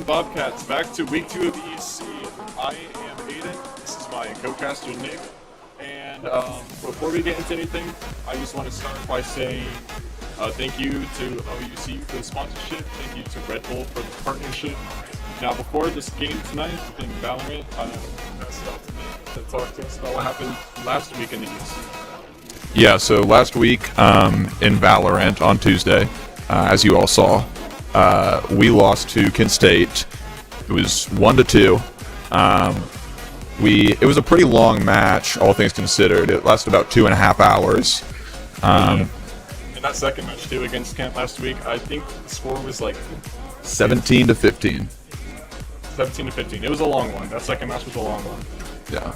Bobcats, back to week 2 of the ESC. I am Aiden, this is my co-caster Nick, and before we get into anything, I just want to start by saying thank you to OUC for the sponsorship, thank you to Red Bull for the partnership. Now before this game tonight, in Valorant, I'm going to pass it off to Nick to talk to us about what happened last week in the ESC. Yeah, so last week in Valorant on Tuesday, as you all saw, we lost to Kent State. It was 1-2. It was a pretty long match, all things considered. It lasted about 2.5 hours. And that second match too against Kent last week, I think the score was like 17-15. 17-15. It was a long one. That second match was a long one. Yeah.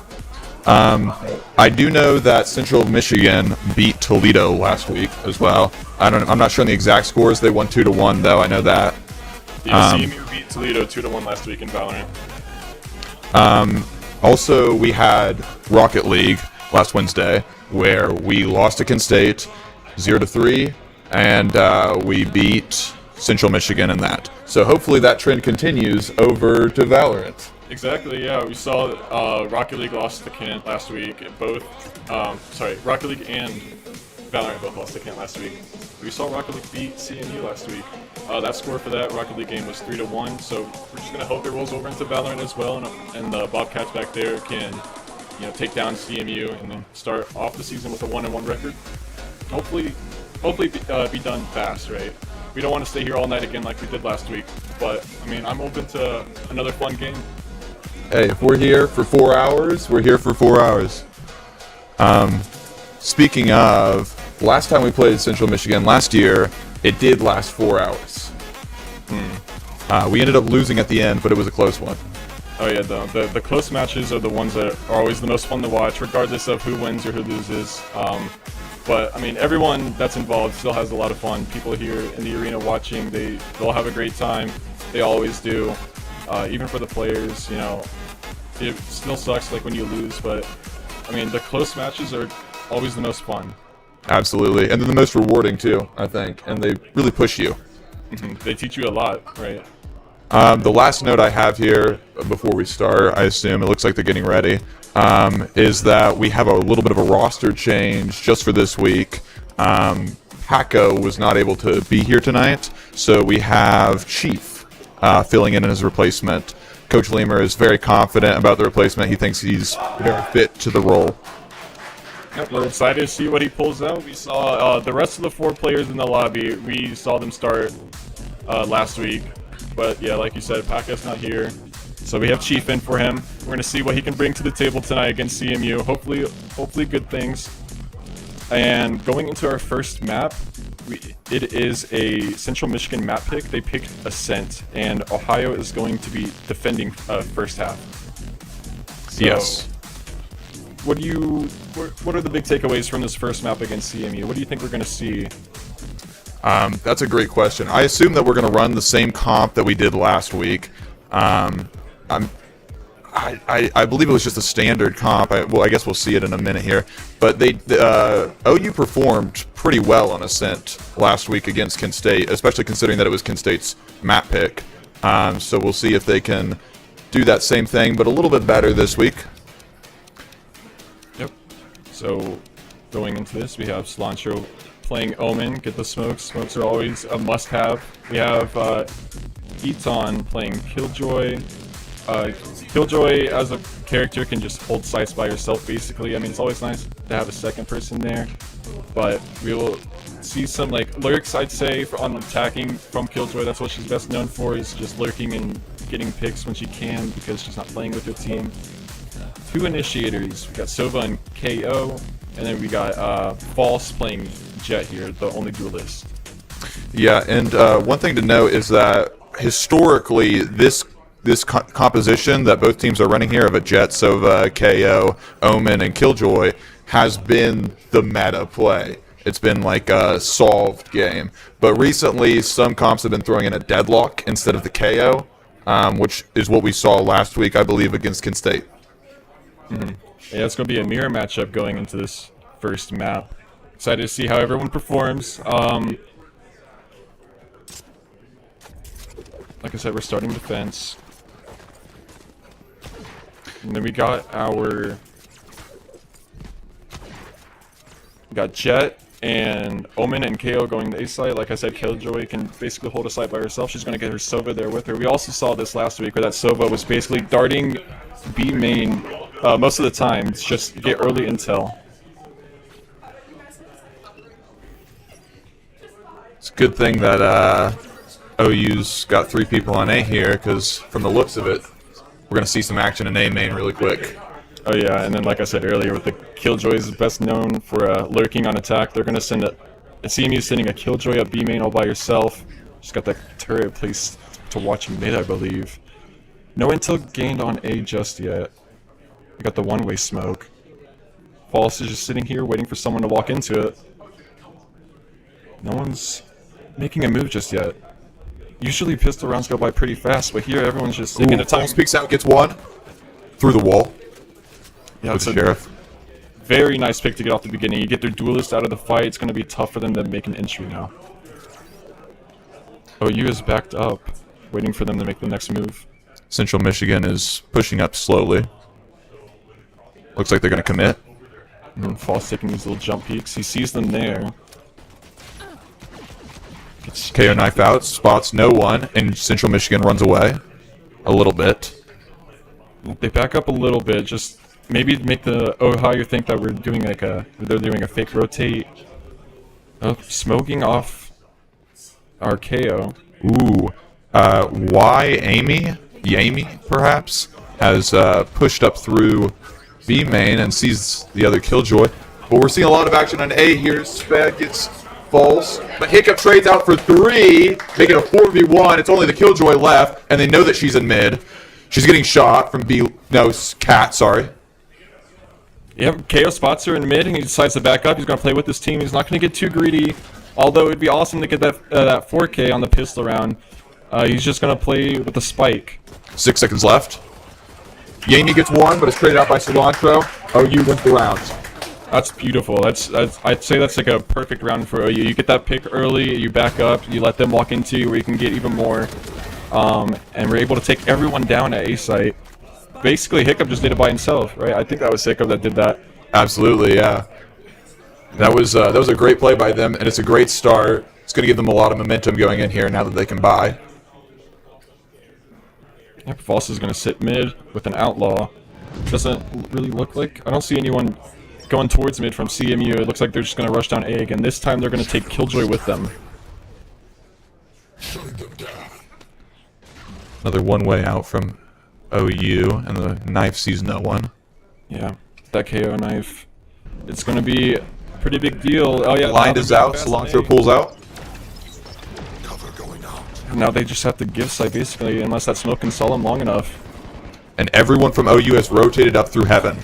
I do know that Central Michigan beat Toledo last week as well. I'm not sure on the exact scores. They won 2-1 though. I know that. Yeah, CMU beat Toledo 2-1 last week in Valorant. Also, we had Rocket League last Wednesday, where we lost to Kent State 0-3, and we beat Central Michigan in that. So hopefully that trend continues over to Valorant. Exactly, yeah. We saw Rocket League lost to Kent last week. Rocket League and Valorant both lost to Kent last week. We saw Rocket League beat CMU last week. That score for that Rocket League game was 3-1. So we're just gonna hope it rolls over into Valorant as well, and the Bobcats back there can, take down CMU and then start off the season with a 1-1 record. Hopefully be done fast, right? We don't want to stay here all night again like we did last week. But I mean, I'm open to another fun game. Hey, if we're here for 4 hours, we're here for 4 hours. Speaking of, last time we played Central Michigan last year, it did last 4 hours. We ended up losing at the end, but it was a close one. Oh yeah, the close matches are the ones that are always the most fun to watch, regardless of who wins or who loses. But I mean, everyone that's involved still has a lot of fun. People here in the arena watching, they'll have a great time. They always do. Even for the players, it still sucks like when you lose, but I mean, the close matches are always the most fun. Absolutely, and they're the most rewarding too, I think, and they really push you. They teach you a lot, right? The last note I have here before we start, I assume it looks like they're getting ready, is that we have a little bit of a roster change just for this week. Paco was not able to be here tonight, so we have Chief filling in as his replacement. Coach Leamer is very confident about the replacement. He thinks he's very fit to the role. Yep, we're excited to see what he pulls out. We saw the rest of the 4 players in the lobby. We saw them start last week. But yeah, like you said, Paco's not here. So we have Chief in for him. We're going to see what he can bring to the table tonight against CMU. Hopefully good things. And going into our first map, it is a Central Michigan map pick. They picked Ascent, and Ohio is going to be defending first half. So, yes. What are the big takeaways from this first map against CMU? What do you think we're going to see? That's a great question. I assume that we're going to run the same comp that we did last week. I believe it was just a standard comp. I guess we'll see it in a minute here. But OU performed pretty well on Ascent last week against Kent State, especially considering that it was Kent State's map pick. So we'll see if they can do that same thing, but a little bit better this week. Yep. So going into this, we have Cilantro playing Omen, get the smokes. Smokes are always a must-have. We have Eton playing Killjoy. Killjoy as a character can just hold sights by herself, basically. I mean, it's always nice to have a second person there, but we will see some lurks, I'd say, on attacking from Killjoy. That's what she's best known for, is just lurking and getting picks when she can because she's not playing with her team. 2 initiators. We got Sova and KO, and then we got False playing Jet here, the only duelist. Yeah, and one thing to note is that historically, this composition that both teams are running here of a Jet, Sova, KO, Omen, and Killjoy has been the meta play. It's been like a solved game. But recently, some comps have been throwing in a Deadlock instead of the KO, which is what we saw last week, I believe, against Kent State. Yeah, it's going to be a mirror matchup going into this first map. Excited to see how everyone performs. Like Like I said, we're starting defense. And then we got our... We got Jet and Omen and KO going to A site. Like I said, Killjoy can basically hold a site by herself. She's going to get her Sova there with her. We also saw this last week where that Sova was basically darting B main most of the time. It's just get early intel. It's a good thing that OU's got 3 people on A here, because from the looks of it, we're going to see some action in A main really quick. Oh yeah, and then like I said earlier, with the Killjoy is best known for lurking on attack. They're going to send a CMU sending a Killjoy up B main all by herself. She's got that turret placed to watch mid, I believe. No intel gained on A just yet. We got the one-way smoke. False is just sitting here waiting for someone to walk into it. No one's making a move just yet. Usually pistol rounds go by pretty fast, but here everyone's just taking the time. False peeks out, gets one through the wall. Yeah, With the sheriff. Very nice pick to get off the beginning. You get their duelist out of the fight. It's going to be tough for them to make an entry now. OU is backed up, waiting for them to make the next move. Central Michigan is pushing up slowly. Looks like they're going to commit. And then False taking these little jump peeks. He sees them there. KO knife out, spots no one, and Central Michigan runs away a little bit. They back up a little bit, just maybe make the Ohio think that they're doing a fake rotate. Oh, smoking off our KO. Ooh, Yami perhaps, has pushed up through B main and sees the other Killjoy. But we're seeing a lot of action on A here. Spad gets False, but Hiccup trades out for 3, making a 4v1. It's only the Killjoy left, and they know that she's in mid. She's getting shot from Cat, sorry. Yep, KO spots her in mid, and he decides to back up. He's going to play with his team. He's not going to get too greedy, although it'd be awesome to get that 4K on the pistol round. He's just going to play with the spike. 6 seconds left. Yami gets 1, but it's traded out by Cilantro. OU wins the round. That's beautiful. I'd say that's like a perfect round for OU. You get that pick early, you back up, you let them walk into you where you can get even more. And we're able to take everyone down at A site. Basically, Hiccup just did it by himself, right? I think that was Hiccup that did that. Absolutely, yeah. That was a great play by them, and it's a great start. It's going to give them a lot of momentum going in here now that they can buy. Yep, False is going to sit mid with an outlaw. Doesn't really look like... I don't see anyone going towards mid from CMU. It looks like they're just going to rush down A again. This time they're going to take Killjoy with them. Another one-way out from OU, and the knife sees no one. Yeah, that KO knife. It's going to be a pretty big deal. Oh yeah, Blind is out, Cilantro pulls out. Now they just have to give site basically, unless that smoke can stall them long enough. And everyone from OU has rotated up through heaven.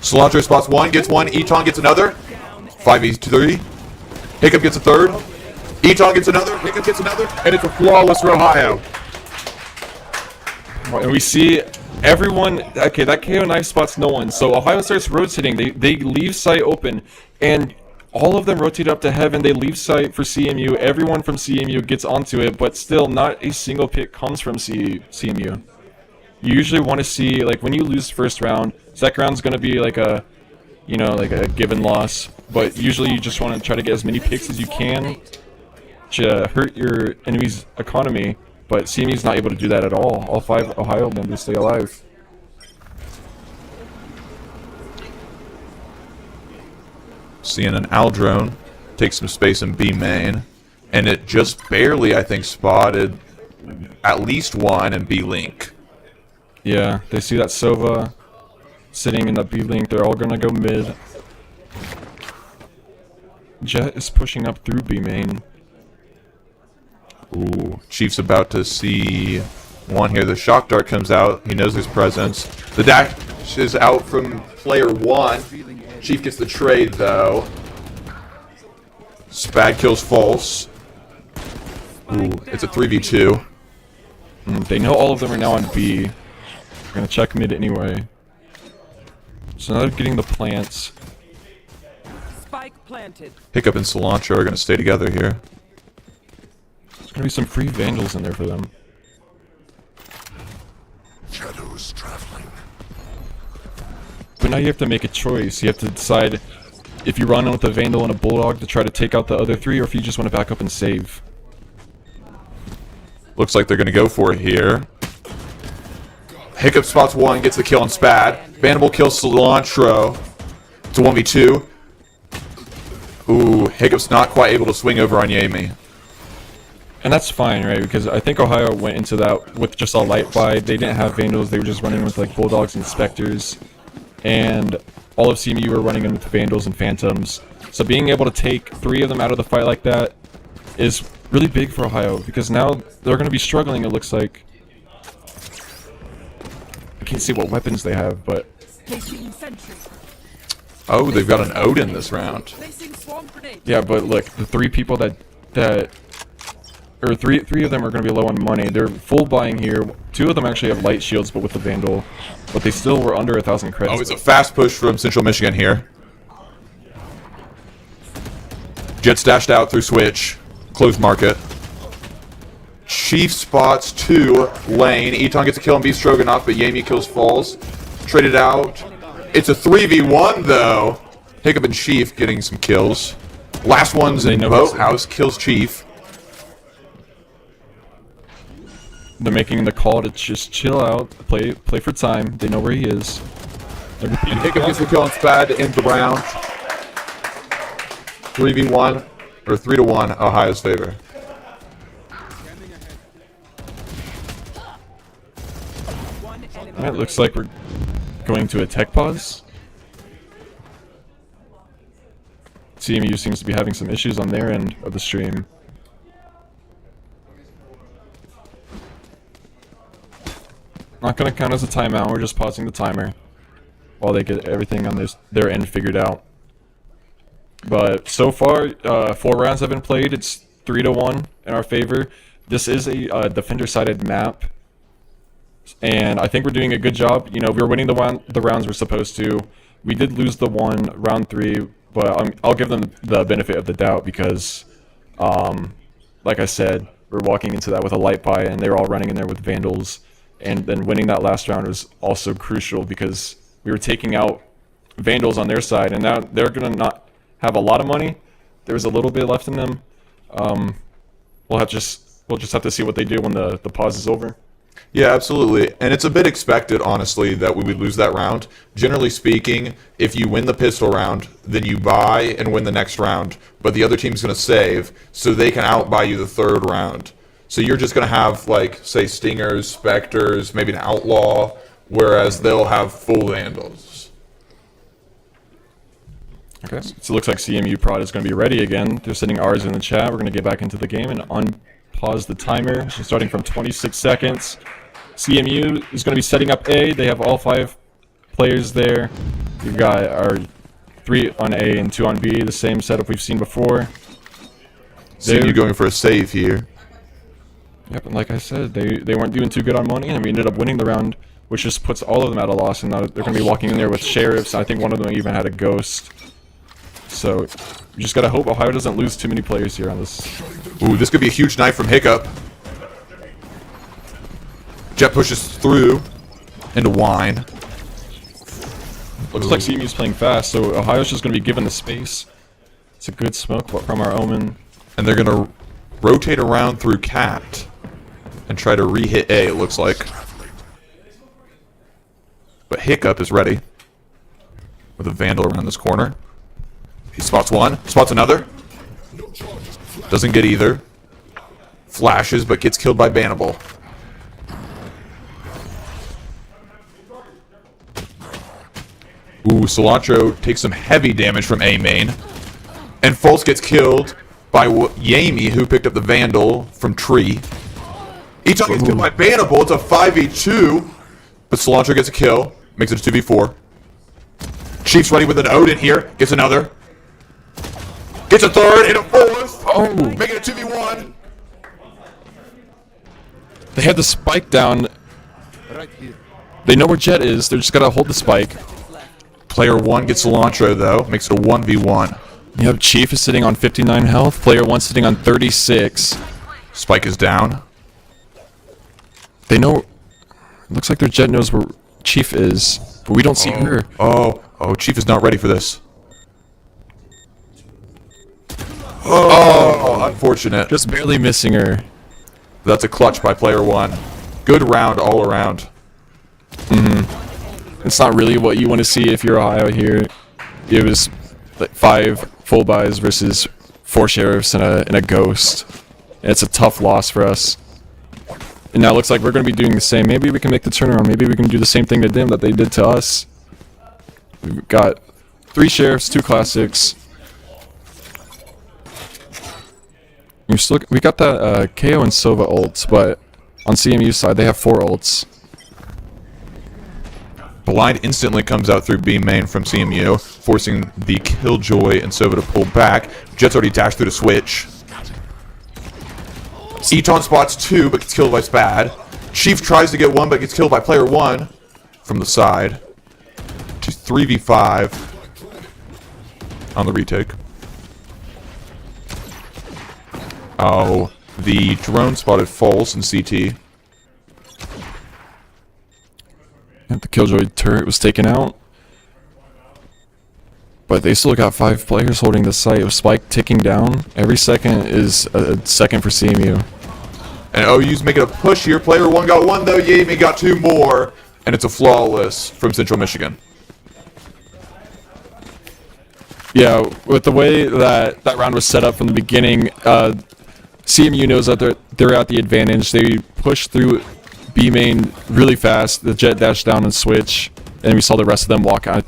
Cilantro spots 1, gets 1, Eton gets another. 5v3. Hiccup gets a 3rd. Eton gets another, Hiccup gets another, and it's a flawless for Ohio. And we see everyone... Okay, that KO knife spots no one, so Ohio starts rotating. They leave site open, and all of them rotate up to heaven. They leave site for CMU. Everyone from CMU gets onto it, but still not a single pick comes from CMU. You usually want to see, like, when you lose first round, second round's going to be like a, you know, like a given loss, but usually you just want to try to get as many picks as you can to hurt your enemy's economy, but CMU's not able to do that at all. All 5 Ohio members stay alive. Seeing an Aldrone take some space in B main, and it just barely, I think, spotted at least one in B link. Yeah, they see that Sova sitting in the B link. They're all gonna go mid. Jet is pushing up through B main. Ooh, Chief's about to see one here. The shock dart comes out. He knows his presence. The dash is out from player 1. Chief gets the trade, though. Spad kills False. Ooh, it's a 3v2. They know all of them are now on B. They're gonna check mid anyway. So now they're getting the plants. Spike planted. Hiccup and Cilantro are going to stay together here. gonna be some free Vandals in there for them. Shadows traveling. But now you have to make a choice. You have to decide if you run with a Vandal and a Bulldog to try to take out the other three, or if you just want to back up and save. Looks like they're going to go for it here. Hiccup spots one, gets the kill on Spad. Bannable kills Cilantro. It's a 1v2. Ooh, Hiccup's not quite able to swing over on Yami. And that's fine, right? Because I think Ohio went into that with just a light buy. They didn't have Vandals. They were just running with like Bulldogs and Spectres. And all of CMU were running in with Vandals and Phantoms. So being able to take 3 of them out of the fight like that is really big for Ohio. Because now they're going to be struggling, it looks like. I can't see what weapons they have, but... Oh, they've got an Odin this round. Yeah, but look, the 3 people or three of them are going to be low on money. They're full buying here. 2 of them actually have light shields, but with the Vandal. But they still were under 1,000 credits. Oh, it's a fast push from Central Michigan here. Jets dashed out through Switch. Closed market. Chief spots 2 lane. Eton gets a kill on Beef Stroganoff, but Yami kills Falls. Traded out. It's a 3v1 though. Hiccup and Chief getting some kills. Last one's in Boathouse, kills Chief. They're making the call to just chill out, play for time. They know where he is. And Hiccup gets the kill on Spad to end the round. 3v1 or 3-1, Ohio's favor. It looks like we're going to a tech pause. CMU seems to be having some issues on their end of the stream. Not going to count as a timeout, we're just pausing the timer while they get everything on their end figured out. But so far, 4 rounds have been played. It's 3-1 in our favor. This is a defender-sided map, and I think we're doing a good job. You know, we were winning the rounds we're supposed to. We did lose the one round 3, but I'll give them the benefit of the doubt because, like I said, we're walking into that with a light buy, and they were all running in there with Vandals. And then winning that last round was also crucial because we were taking out Vandals on their side, and now they're gonna not have a lot of money. There was a little bit left in them. We'll just have to see what they do when the pause is over. Yeah, absolutely. And it's a bit expected, honestly, that we would lose that round. Generally speaking, if you win the pistol round, then you buy and win the next round. But the other team's going to save, so they can outbuy you the 3rd round. So you're just going to have, like, say, Stingers, Spectres, maybe an Outlaw, whereas they'll have full Vandals. Okay, so it looks like CMU Prod is going to be ready again. They're sending ours in the chat. We're going to get back into the game and unpause the timer. So starting from 26 seconds. CMU is going to be setting up A. They have all 5 players there. We've got our 3 on A and 2 on B, the same setup we've seen before. CMU going for a save here. Yep, and like I said, they weren't doing too good on money, and we ended up winning the round, which just puts all of them at a loss, and now they're going to be walking in there with sheriffs. I think one of them even had a ghost. So, we just got to hope Ohio doesn't lose too many players here on this. Ooh, this could be a huge knife from Hiccup. Jet pushes through into Wine. Looks like CMU's playing fast, so Ohio's just going to be given the space. It's a good smoke from our Omen. And they're going to rotate around through Cat and try to re-hit A, it looks like. But Hiccup is ready with a Vandal around this corner. He spots one, spots another. Doesn't get either. Flashes, but gets killed by Bannable. Ooh, Cilantro takes some heavy damage from A main. And Fultz gets killed by Yami, who picked up the Vandal from Tree. Eton gets killed by Bannable. It's a 5v2. But Cilantro gets a kill. Makes it a 2v4. Chief's ready with an Odin here. Gets another. Gets a 3rd and a 4th. Oh! Making it 2v1. They had the spike down. They know where Jet is. They're just got to hold the spike. Player 1 gets Cilantro, though. Makes it a 1v1. You have Chief is sitting on 59 health. Player 1 sitting on 36. Spike is down. They know. Looks like their Jet knows where Chief is, but we don't see her. Oh, Chief is not ready for this. Oh, unfortunate. Just barely missing her. That's a clutch by player one. Good round all around. It's not really what you want to see if you're Ohio here. It was like 5 full buys versus 4 sheriffs and a ghost. And it's a tough loss for us. And now it looks like we're going to be doing the same. Maybe we can make the turnaround. Maybe we can do the same thing to them that they did to us. We've got 3 sheriffs, 2 classics. We got that KO and Sova ults, but on CMU side they have 4 ults. Blind instantly comes out through B main from CMU, forcing the Killjoy and Sova to pull back. Jet's already dashed through the switch. Eton spots 2, but gets killed by Spad. Chief tries to get 1, but gets killed by player 1 from the side. To 3v5 on the retake. Oh, the drone spotted false in CT. And the Killjoy turret was taken out. But they still got 5 players holding the site with Spike ticking down. Every second is a second for CMU. And OU's making a push here. Player 1 got 1 though. Yami got 2 more. And it's a flawless from Central Michigan. Yeah, with the way that round was set up from the beginning, CMU knows that they're at the advantage. They pushed through B main really fast. The Jet dashed down and switch, and we saw the rest of them walk out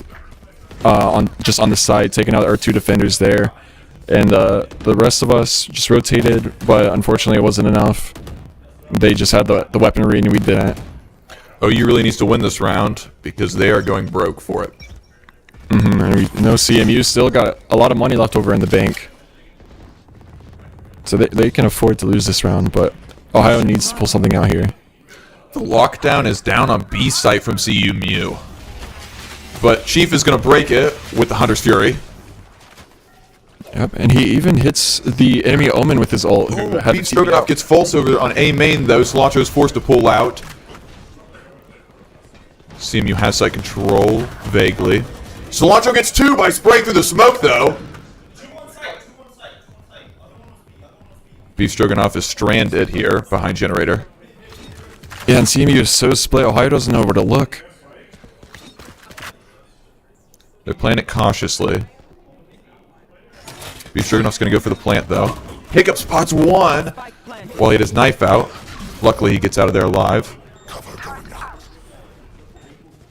on the side, taking out our 2 defenders there. And the rest of us just rotated, but unfortunately it wasn't enough. They just had the weaponry and we didn't. OU really needs to win this round because they are going broke for it. And we know CMU still got a lot of money left over in the bank. So they can afford to lose this round, but Ohio needs to pull something out here. The lockdown is down on B site from CMU. But Chief is going to break it with the Hunter's Fury. Yep, and he even hits the enemy Omen with his ult. Who had Beef Stroganoff gets false over on A main though. Cilantro is forced to pull out. CMU has site control, vaguely. Cilantro gets 2 by spraying through the smoke though. Beef Stroganoff is stranded here behind Generator. Yeah, and CMU is so split, Ohio doesn't know where to look. They're playing it cautiously. Beef Stroganoff's going to go for the plant though. Hiccup spots 1 while he had his knife out. Luckily he gets out of there alive.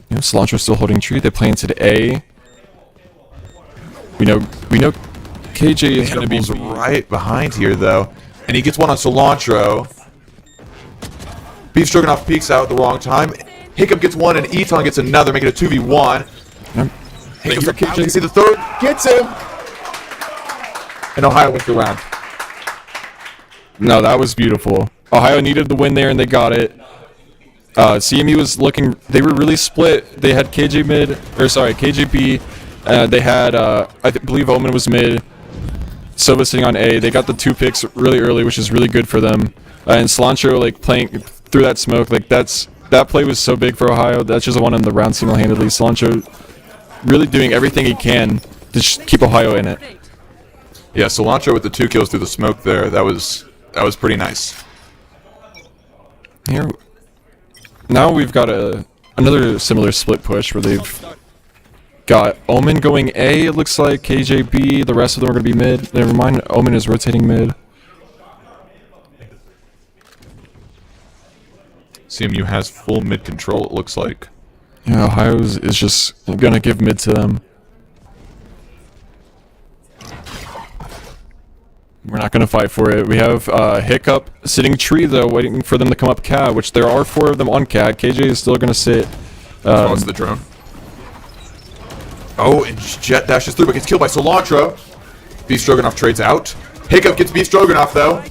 Yeah, Cilantro's still holding tree. They play into the A. We know KJ is going to be Hannibal's right behind here though. And he gets 1 on Cilantro. Beef Stroganoff peeks out at the wrong time. Hiccup gets 1 and Eton gets another, making it a 2v1. Hiccup's about to see the 3rd. Gets him! And Ohio wins the round. No, that was beautiful. Ohio needed the win there, and they got it. CMU was looking. They were really split. They had KJB. They had, believe Omen was mid. Sova sitting on A. They got the 2 picks really early, which is really good for them. And Cilantro playing through that smoke. That play was so big for Ohio. That's just won in the round single-handedly. Cilantro really doing everything he can to just keep Ohio in it. Yeah, Cilantro with the 2 kills through the smoke there. That was pretty nice. Here, now we've got another similar split push where they've got Omen going A. It looks like KJB. The rest of them are going to be mid. Never mind. Omen is rotating mid. CMU has full mid control. It looks like. Yeah, Ohio is just going to give mid to them. We're not going to fight for it. We have Hiccup sitting tree, though, waiting for them to come up CAD, which there are 4 of them on CAD. KJ is still going to sit. It's the drone. Oh, and Jet dashes through, but gets killed by Cilantro. Beef Stroganoff trades out. Hiccup gets Beef Stroganoff, though.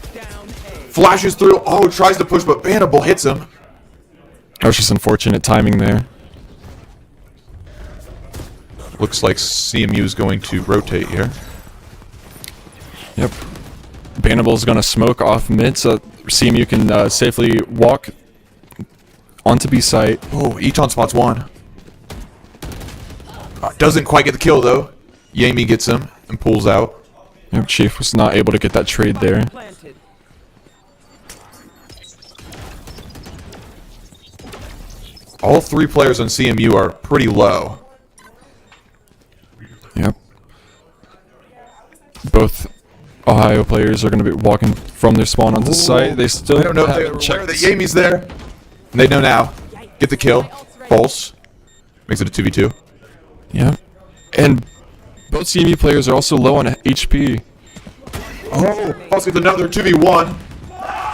Flashes through. Oh, tries to push, but Bannable hits him. That was just unfortunate timing there. Looks like CMU is going to rotate here. Yep. Banible's gonna smoke off mid, so CMU can safely walk onto B site. Oh, Eton spots one. Doesn't quite get the kill though. Yami gets him and pulls out. Yep, Chief was not able to get that trade there. All 3 players on CMU are pretty low. Yep. Both Ohio players are going to be walking from their spawn onto site. They still I don't know if they were aware that Yami's there. And they know now. Get the kill. Pulse. Makes it a 2v2. Yeah. And both CMU players are also low on HP. Oh, Pulse gets another 2v1.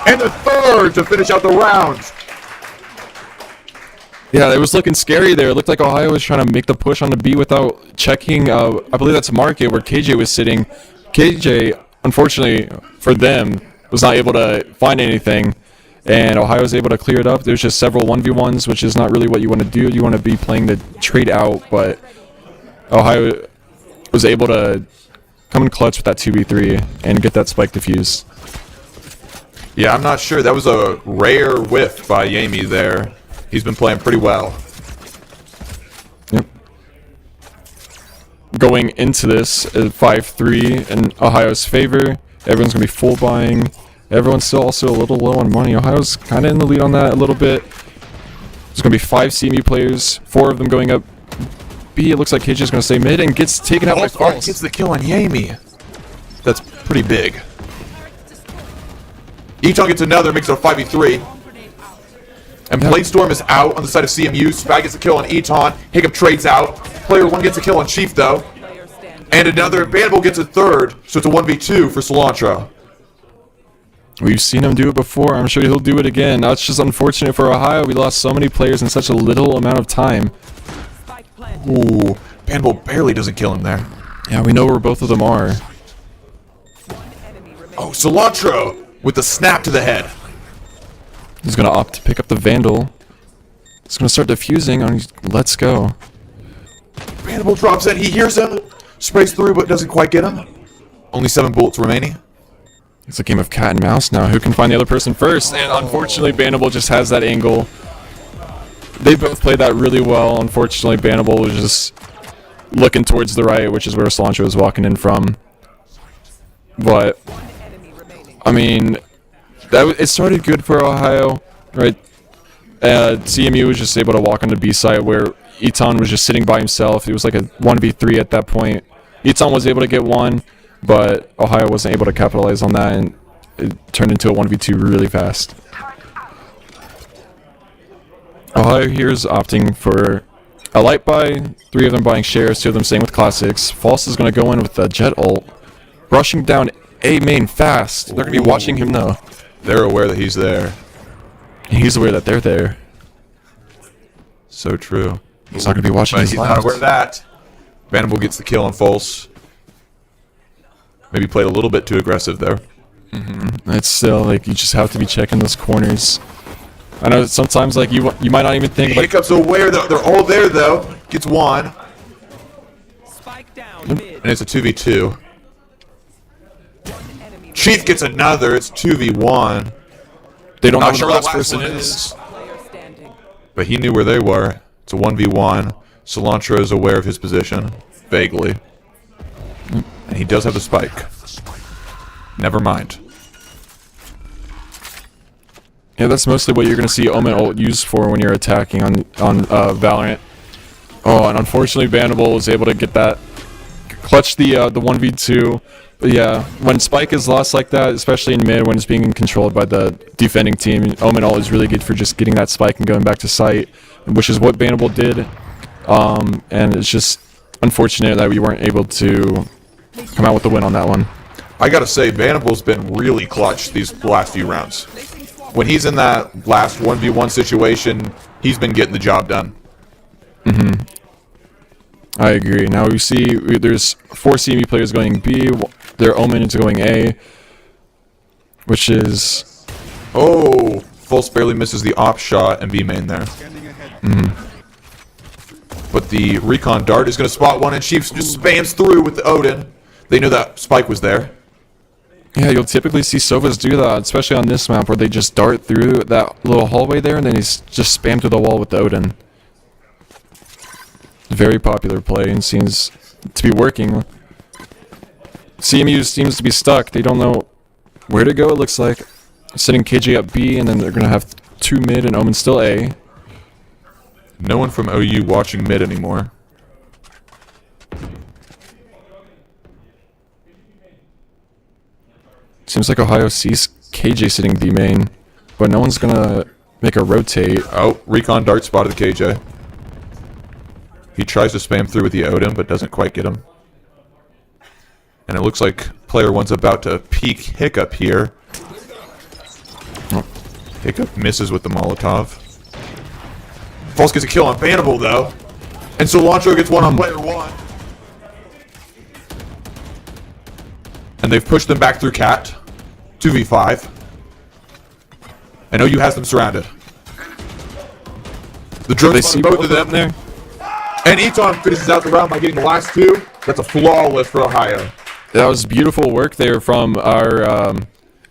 And the third to finish out the round. Yeah, it was looking scary there. It looked like Ohio was trying to make the push on the B without checking. I believe that's Market where KJ was sitting. KJ, unfortunately for them, was not able to find anything. And Ohio was able to clear it up. There's just several 1v1s, which is not really what you want to do. You want to be playing the trade out, but Ohio was able to come in clutch with that 2v3 and get that spike defused. Yeah, I'm not sure. That was a rare whiff by Yami there. He's been playing pretty well. Yep. Going into this at 5-3 in Ohio's favor, everyone's going to be full buying. Everyone's still also a little low on money. Ohio's kind of in the lead on that a little bit. There's going to be 5 CMU players, 4 of them going up B. It looks like KJ's going to stay mid and gets taken out by False. Gets the kill on Yami. That's pretty big. Eton gets another, makes it a 5v3. And Bladestorm is out on the side of CMU. Spag gets a kill on Eton. Hiccup trades out. Player 1 gets a kill on Chief, though. And another. Banable gets a third, so it's a 1v2 for Cilantro. We've seen him do it before. I'm sure he'll do it again. Now, it's just unfortunate for Ohio. We lost so many players in such a little amount of time. Ooh. Banable barely doesn't kill him there. Yeah, we know where both of them are. Oh, Cilantro with the snap to the head. He's going to opt to pick up the Vandal. He's going to start defusing on Let's Go. Banable drops in. He hears him. Sprays through, but doesn't quite get him. Only 7 bullets remaining. It's a game of cat and mouse now. Who can find the other person first? And unfortunately, Banable just has that angle. They both played that really well. Unfortunately, Banable was just looking towards the right, which is where Cilantro was walking in from. But, I mean, it started good for Ohio, right? CMU was just able to walk on the B side where Eton was just sitting by himself. It was like a 1v3 at that point. Eton was able to get one, but Ohio wasn't able to capitalize on that, and it turned into a 1v2 really fast. Ohio here is opting for a light buy, 3 of them buying shares, 2 of them staying with classics. False is going to go in with the jet ult, rushing down A main fast. They're going to be watching him though. They're aware that he's there. He's aware that they're there. So true. He's not going to be watching But his he's not last. aware of that. Banable gets the kill on False. Maybe played a little bit too aggressive there. It's still like you just have to be checking those corners. I know sometimes like you might not even think like Hiccup's aware that they're all there though. Gets one. And it's a 2v2. Chief gets another. It's 2v1. they don't know Not who sure the what last the person last one is. But he knew where they were. It's a 1v1. Cilantro is aware of his position. Vaguely. And he does have the spike. Never mind. Yeah, that's mostly what you're going to see Omen ult used for when you're attacking on Valorant. Oh, and unfortunately Banable was able to get that, clutch the 1v2. But yeah, when spike is lost like that, especially in mid when it's being controlled by the defending team, Omen ult is really good for just getting that spike and going back to site, which is what Banable did. And it's just unfortunate that we weren't able to come out with the win on that one. I gotta say, Banable's been really clutch these last few rounds. When he's in that last 1v1 situation, he's been getting the job done. I agree. Now we see there's 4 CME players going B, their Omen is going A, which is... Oh, False barely misses the op shot and B main there. But the recon dart is going to spot one, and Chiefs just spams through with the Odin. They knew that spike was there. Yeah, you'll typically see Sovas do that, especially on this map where they just dart through that little hallway there and then he's just spam through the wall with the Odin. Very popular play and seems to be working. CMU seems to be stuck. They don't know where to go, it looks like. Sitting KJ up B and then they're going to have 2 mid and Omen still A. No one from OU watching mid anymore. Seems like Ohio sees KJ sitting B main, but no one's gonna make a rotate. Oh, Recon Dart spotted KJ. He tries to spam through with the Odin, but doesn't quite get him. And it looks like player 1's about to peek Hiccup here. Hiccup misses with the Molotov. False gets a kill on Bannable, though. And Cilantro gets one on player 1. And they've pushed them back through Cat. 2v5. And OU has them surrounded. The drone They see both of them there. And Eton finishes out the round by getting the last 2. That's a flawless for Ohio. That was beautiful work there from our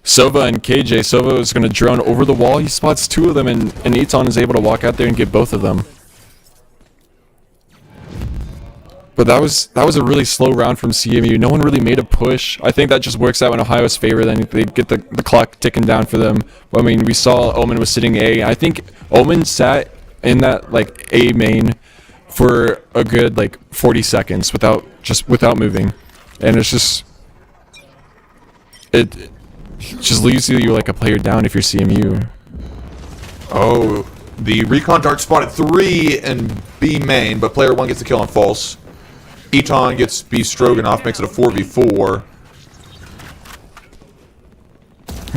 Sova and KJ. Sova is going to drone over the wall. He spots 2 of them, and Eton is able to walk out there and get both of them. But that was a really slow round from CMU. No one really made a push. I think that just works out in Ohio's favor. Then they get the clock ticking down for them. I mean, we saw Omen was sitting A. I think Omen sat in that like A main for a good like 40 seconds without moving, and it just leaves you like a player down if you're CMU. Oh, the Recon Dart spotted 3 in B main, but player 1 gets the kill on False. Eton gets B Stroganoff, makes it a 4v4.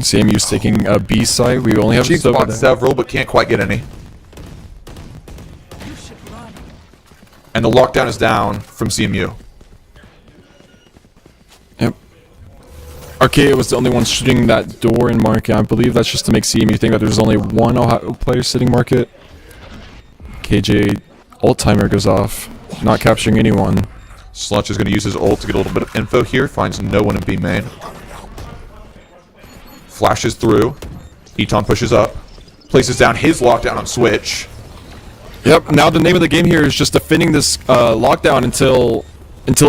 CMU's taking a B side. We only have Chief Sova spots there. several, but can't quite get any. And the lockdown is down from CMU. Yep. Archaea was the only one shooting that door in market. I believe that's just to make CMU think that there's only one Ohio player sitting market. KJ ult timer goes off, not capturing anyone. Slunch is going to use his ult to get a little bit of info here. Finds no one in B main. Flashes through. Eton pushes up. Places down his lockdown on Switch. Yep, now the name of the game here is just defending this lockdown until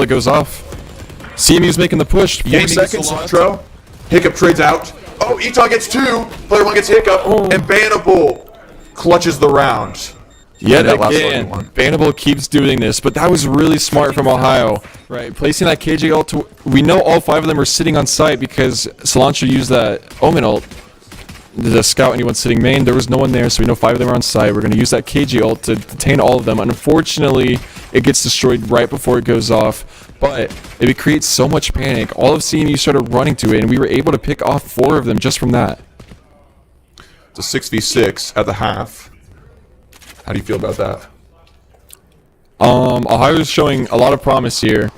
it goes off. CMU's making the push. 4 seconds. Cilantro. Hiccup trades out. Oh, Eton gets 2. Player 1 gets Hiccup. And Bannable clutches the round. Yet that last again, one. Bannable keeps doing this, but that was really smart from Ohio. Right, placing that KJ ult to... We know all 5 of them are sitting on site because Cilantro used that Omen ult to scout anyone sitting main. There was no one there, so we know 5 of them are on site. We're going to use that KJ ult to detain all of them. Unfortunately, it gets destroyed right before it goes off, but it creates so much panic. All of CMU started running to it, and we were able to pick off 4 of them just from that. It's a 6v6 at the half. How do you feel about that? Ohio's showing a lot of promise here.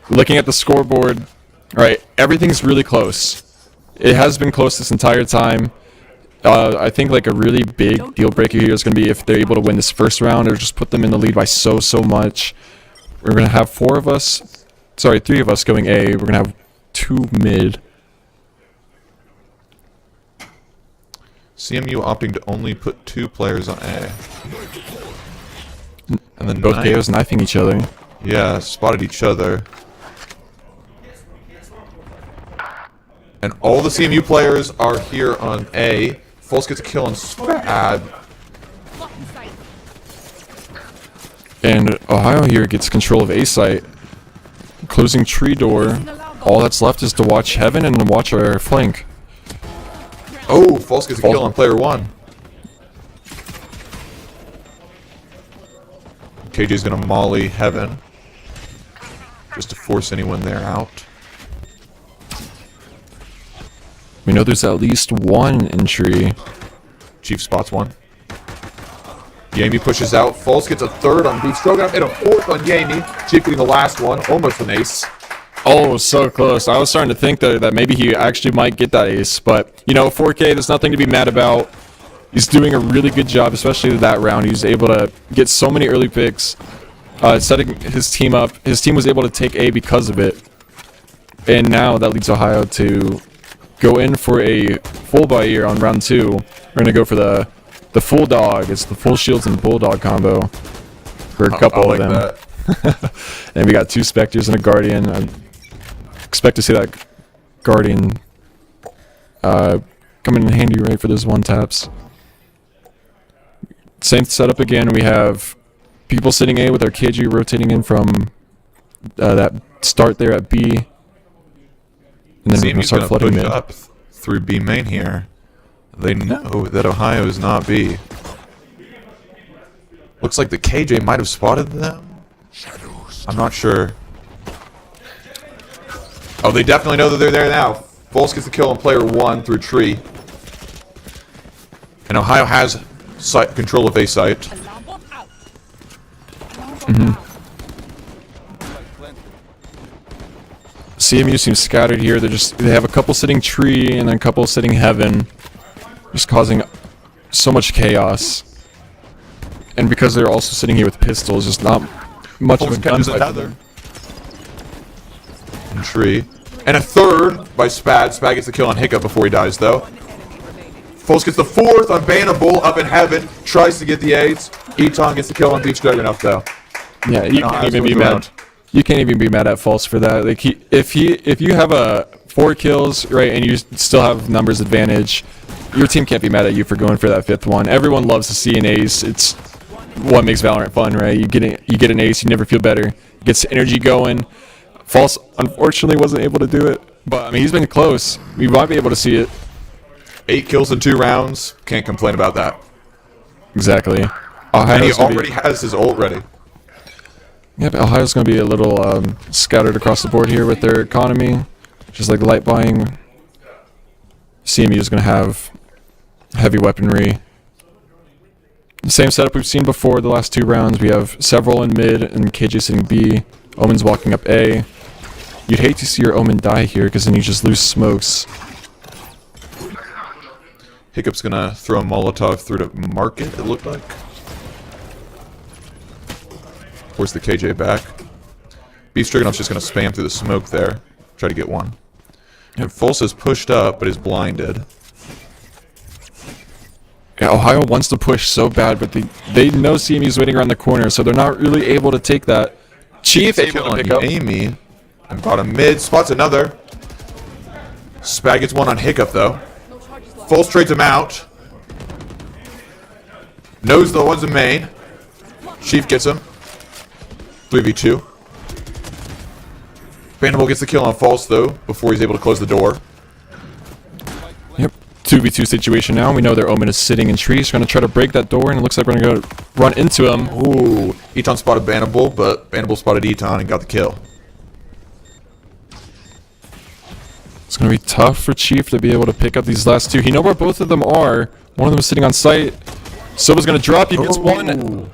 Looking at the scoreboard, right, everything's really close. It has been close this entire time. I think like a really big deal breaker here is going to be if they're able to win this first round or just put them in the lead by so much. We're going to have 3 of us going A. We're going to have 2 mid. CMU opting to only put 2 players on A. And then Both KOs knifing each other. Yeah, spotted each other. And all the CMU players are here on A. False gets a kill on Spad. And Ohio here gets control of A site. Closing tree door. All that's left is to watch Heaven and watch our flank. Oh, False gets a kill on player 1. KJ's gonna molly Heaven. Just to force anyone there out. We know there's at least 1 in tree. Chief spots 1. Yami pushes out. False gets a 3rd on Beef Stroganoff and a 4th on Yami. Chief getting the last one. Almost an ace. Oh, so close. I was starting to think that maybe he actually might get that ace. But, you know, 4K, there's nothing to be mad about. He's doing a really good job, especially that round. He was able to get so many early picks, setting his team up. His team was able to take A because of it. And now that leads Ohio to go in for a full buy here on round 2. We're gonna go for the full dog. It's the full shields and bulldog combo for a couple I like of them. that. And we got 2 specters and a guardian. I expect to see that guardian coming in handy right for those 1-taps. Same setup again. We have people sitting A with our KG rotating in from that start there at B. And then we're going to CMU's start gonna flooding push mid. up through B main here. They know that Ohio is not B. Looks like the KJ might have spotted them. I'm not sure. Oh, they definitely know that they're there now. Volz gets the kill on player 1 through tree. And Ohio has control of A site. CMU seems scattered here. They have a couple sitting tree and then a couple sitting heaven, just causing so much chaos. And because they're also sitting here with pistols, just not much of a Catches gunfight for another. them. And tree. And a third by Spad. Spad gets the kill on Hiccup before he dies, though. Foles gets the 4th on Bannable up in heaven. Tries to get the 8s. Eton gets the kill on Beach Juggernaut, though. Yeah, you No, can't that's even be what's mad. around. You can't even be mad at False for that. Like if you have a 4 kills, right, and you still have numbers advantage, your team can't be mad at you for going for that 5th one. Everyone loves to see an ace. It's what makes Valorant fun, right? You get an ace, you never feel better. Gets the energy going. False unfortunately wasn't able to do it, but I mean he's been close. We might be able to see it. 8 kills in 2 rounds. Can't complain about that. Exactly. And he Ohio's gonna already has his ult ready. Yep, Ohio's going to be a little scattered across the board here with their economy. Just like light buying. CMU is going to have heavy weaponry. The same setup we've seen before the last 2 rounds. We have several in mid and KJ sitting B. Omen's walking up A. You'd hate to see your Omen die here because then you just lose smokes. Hiccup's gonna throw a Molotov through to market, it looked like. Force the KJ back. Beef Stroganoff's just gonna spam through the smoke there. Try to get one. And Fulse is pushed up, but is blinded. Yeah, Ohio wants to push so bad, but they know CMU's waiting around the corner, so they're not really able to take that. Chief able Kill to on pick up. Amy. And bottom mid. Spots another. Spag gets one on Hiccup, though. Fulse trades him out. Knows the one's in main. Chief gets him. 3v2. Bannable gets the kill on False, though, before he's able to close the door. Yep. 2v2 situation now. We know their Omen is sitting in trees. Going to try to break that door, and it looks like we're going to go run into him. Ooh. Eton spotted Bannable, but Bannable spotted Eton and got the kill. It's going to be tough for Chief to be able to pick up these last 2. He knows where both of them are. One of them is sitting on site. Soba's going to drop. He gets one.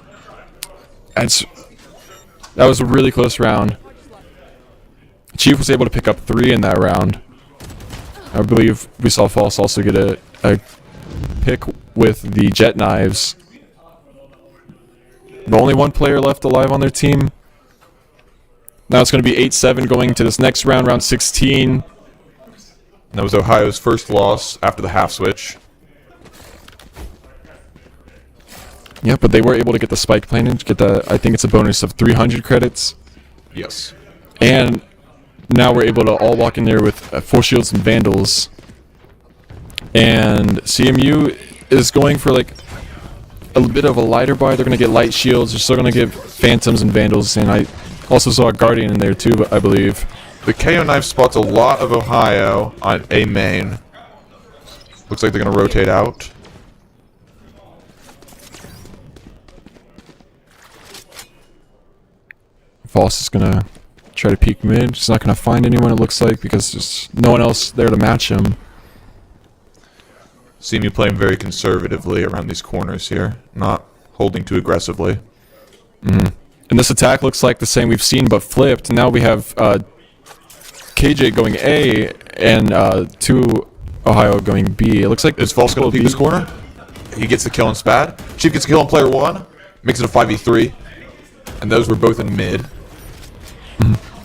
And that was a really close round. Chief was able to pick up 3 in that round. I believe we saw False also get a pick with the jet knives. The only one player left alive on their team. Now it's going to be 8-7 going to this next round, round 16. And that was Ohio's first loss after the half switch. Yeah, but they were able to get the spike planted, to get the, I think it's a bonus of 300 credits. Yes. And now we're able to all walk in there with full shields and vandals. And CMU is going for like a bit of a lighter buy. They're going to get light shields. They're still going to give phantoms and vandals. And I also saw a guardian in there too, I believe. The KO knife spots a lot of Ohio on A main. Looks like they're going to rotate out. False is going to try to peek mid. He's not going to find anyone, it looks like, because there's no one else there to match him. CMU playing very conservatively around these corners here. Not holding too aggressively. And this attack looks like the same we've seen, but flipped. Now we have KJ going A and 2 Ohio going B. It looks like Is False going to peek this corner? He gets the kill on Spad. Chief gets the kill on player 1. Makes it a 5v3. And those were both in mid.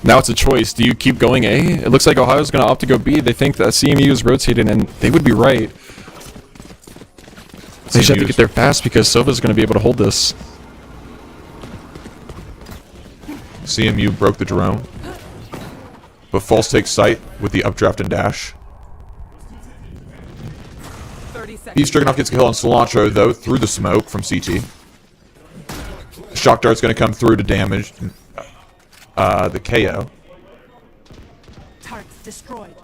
Now it's a choice. Do you keep going A? It looks like Ohio's going to opt to go B. They think that CMU is rotated, and they would be right. They just have to get there fast because Sova's going to be able to hold this. CMU broke the drone, but False takes sight with the updraft and dash. Beast Stroganoff gets a kill on Cilantro, though, through the smoke from CT. Shock Dart's going to come through to damage the KO. Targets destroyed.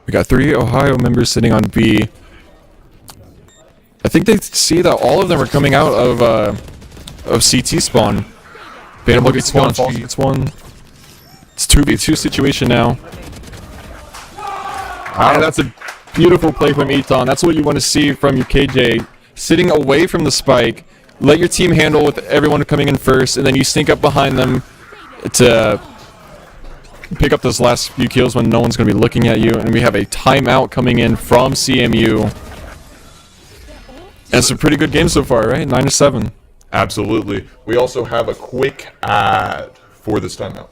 We got 3 Ohio members sitting on B. I think they see that all of them are coming out of CT spawn. Beta gets one, False gets one. It's 2v2 situation now. And that's a beautiful play from Eton. That's what you want to see from your KJ. Sitting away from the spike. Let your team handle with everyone coming in first, and then you sneak up behind them to pick up those last few kills when no one's going to be looking at you. And we have a timeout coming in from CMU. And it's a pretty good game so far, right? 9-7. Absolutely. We also have a quick ad for this timeout.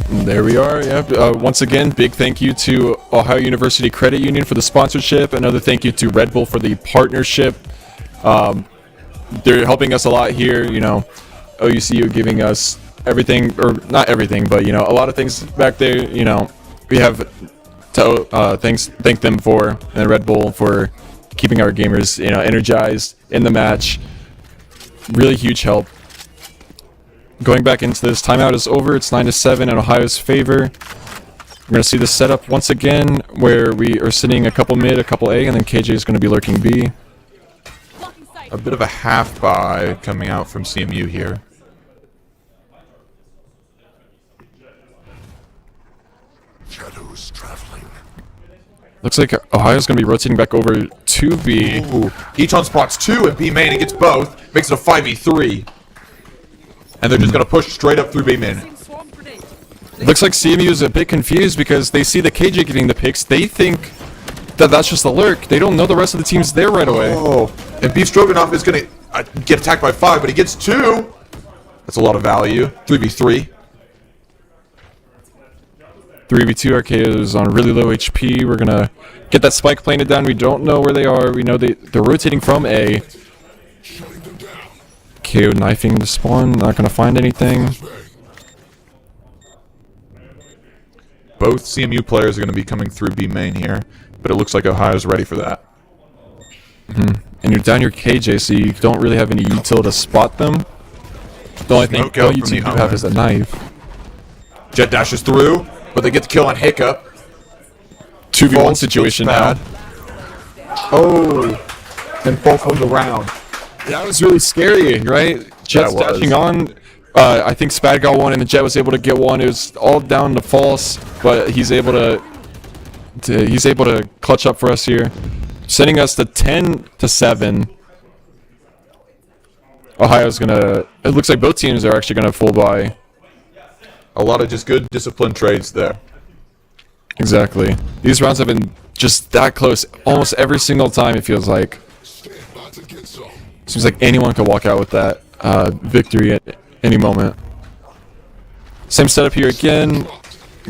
There we are. Yeah. Once again, big thank you to Ohio University Credit Union for the sponsorship. Another thank you to Red Bull for the partnership. They're helping us a lot here. You know, OUCU giving us everything, or not everything, but you know, a lot of things back there. You know, we have to thank them for, and Red Bull for keeping our gamers, you know, energized in the match. Really huge help. Going back into this, timeout is over. It's 9-7 in Ohio's favor. We're going to see the setup once again, where we are sitting a couple mid, a couple A, and then KJ is going to be lurking B. A bit of a half buy coming out from CMU here. Shadows traveling. Looks like Ohio's going to be rotating back over to B. Ooh. Eton spots 2 at B main and gets both. Makes it a 5v3. And they're just going to push straight up through B main. Looks like CMU is a bit confused because they see the KJ getting the picks. They think that that's just a lurk. They don't know the rest of the team's there right away. Oh, and Beef Stroganoff is going to get attacked by 5, but he gets 2. That's a lot of value. 3v3. 3v2 RKO is on really low HP. We're going to get that spike planted down. We don't know where they are. We know they're rotating from A. KO knifing the spawn. Not going to find anything. Both CMU players are going to be coming through B main here, but it looks like Ohio's ready for that. And you're down your KJ, so you don't really have any util to spot them. The only thing Smoke out you from the have is a knife. Jet dashes through, but they get the kill on Hiccup. 2v1 False situation looks now. bad. Oh, and False comes around. That was really scary, right? Jet's That was. dashing on. I think Spad got one, and the Jet was able to get one. It was all down to False, but he's able to clutch up for us here, sending us to 10-7. Ohio's gonna. It looks like both teams are actually gonna full buy. A lot of just good disciplined trades there. Exactly. These rounds have been just that close almost every single time. It feels like. Stand by to get some. Seems like anyone could walk out with that victory at any moment. Same setup here again.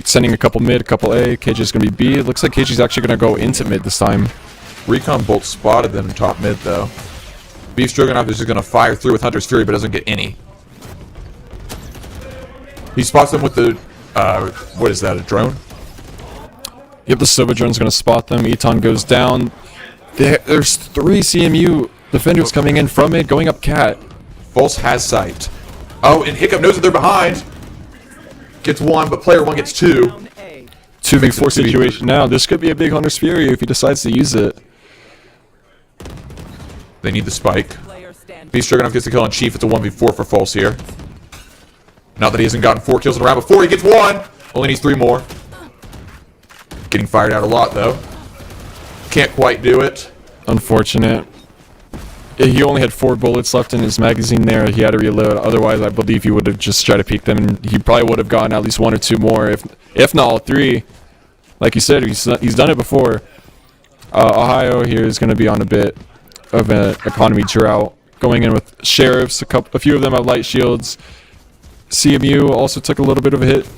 Sending a couple mid, a couple A. KJ's going to be B. It looks like KJ's actually going to go into mid this time. Recon Bolt spotted them in top mid, though. Beef Stroganoff is just going to fire through with Hunter's Fury, but doesn't get any. He spots them with the, what is that, a drone? Yep, the Sova drone's going to spot them. Eton goes down. There's 3 CMU defenders coming in from mid, going up cat. False has sight. Oh, and Hiccup knows that they're behind. Gets 1, but player 1 gets 2. 2v4 situation now. This could be a big Hunter's Fury if he decides to use it. They need the spike. B Stroganoff gets the kill on Chief. It's a 1v4 for False here. Not that he hasn't gotten 4 kills in a round before. He gets 1. Only needs 3 more. Getting fired out a lot, though. Can't quite do it. Unfortunate. He only had 4 bullets left in his magazine there. He had to reload. Otherwise, I believe he would have just tried to peek them, and he probably would have gotten at least 1 or 2 more, if not all 3. Like you said, he's done it before. Ohio here is going to be on a bit of an economy drought. Going in with sheriffs, a few of them have light shields. CMU also took a little bit of a hit.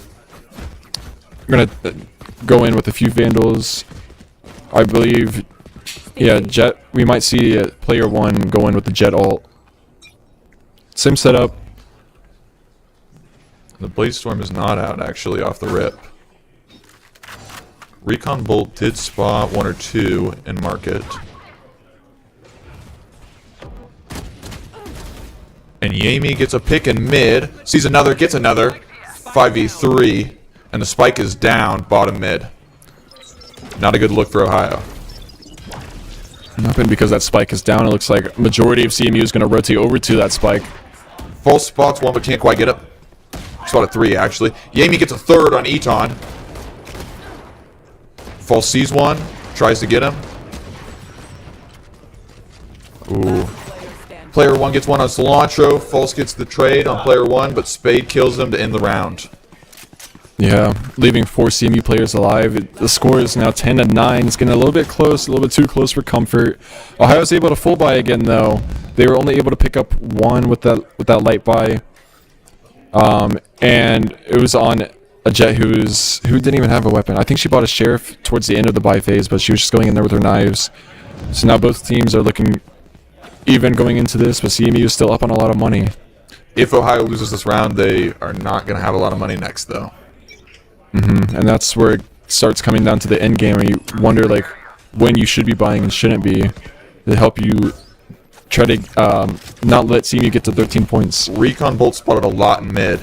We're going to go in with a few vandals. I believe, yeah, Jet. We might see player 1 go in with the Jet ult. Same setup. The Blaze Storm is not out, actually, off the rip. Recon Bolt did spot 1 or 2 in market. And Yami gets a pick in mid, sees another, gets another. 5v3, and the spike is down, bottom mid. Not a good look for Ohio. Nothing, because that spike is down. It looks like majority of CMU is going to rotate over to that spike. False spots 1, but can't quite get it. Spotted 3, actually. Yami gets a 3rd on Eton. False sees 1, tries to get him. Ooh. Player 1 gets 1 on Cilantro. False gets the trade on player 1, but Spade kills him to end the round. Yeah, leaving 4 CMU players alive. The score is now 10-9. It's getting a little bit close, a little bit too close for comfort. Ohio's able to full buy again, though. They were only able to pick up 1 with that light buy, and it was on a Jet who didn't even have a weapon. I think she bought a sheriff towards the end of the buy phase, but she was just going in there with her knives. So now both teams are looking even going into this, but CMU is still up on a lot of money. If Ohio loses this round, they are not going to have a lot of money next, though. And that's where it starts coming down to the end game, where you wonder like when you should be buying and shouldn't be, to help you try to not let CMU get to 13 points. Recon Bolt spotted a lot in mid.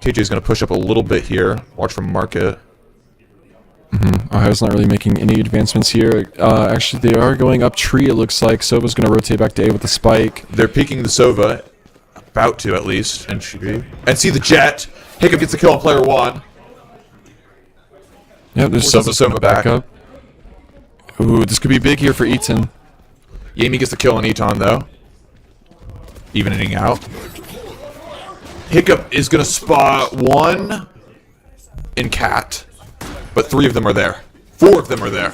KJ's going to push up a little bit here. Watch from market. Ohio's not really making any advancements here. Actually, they are going up tree, it looks like. Sova's going to rotate back to A with the spike. They're peeking the Sova. About to, at least. And see the Jet. Hiccup gets the kill on player 1. Yep, there's Sova back up. Ooh, this could be big here for Eton. Yami gets the kill on Eton, though. Evening out. Hiccup is going to spot 1 in Cat. But 3 of them are there. 4 of them are there.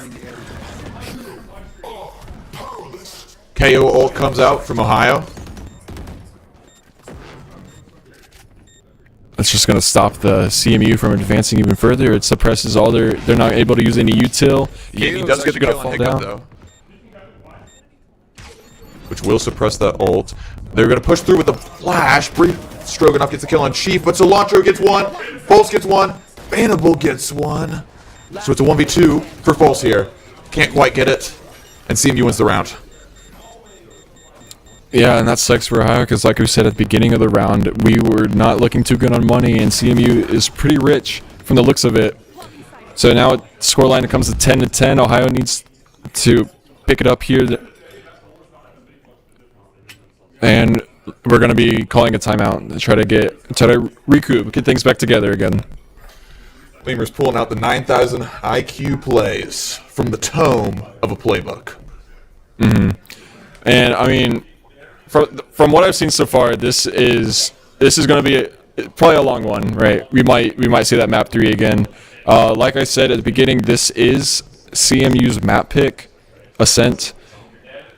KO ult comes out from Ohio. That's just going to stop the CMU from advancing even further. It suppresses all their... They're not able to use any util. He does get the kill on Hiccup, though. Which will suppress that ult. They're going to push through with the flash. Stroganoff gets the kill on Chief, but Cilantro gets 1. Pulse gets 1. Bannable gets 1. So it's a 1v2 for False here. Can't quite get it. And CMU wins the round. Yeah, and that sucks for Ohio, because like we said at the beginning of the round, we were not looking too good on money, and CMU is pretty rich from the looks of it. So now scoreline comes to 10-10. Ohio needs to pick it up here. And we're going to be calling a timeout to try to recoup, get things back together again. Lemur's pulling out the 9,000 IQ plays from the tome of a playbook. And I mean, from what I've seen so far, this is going to be probably a long one, right? We might see that map 3 again. Like I said at the beginning, this is CMU's map pick, Ascent,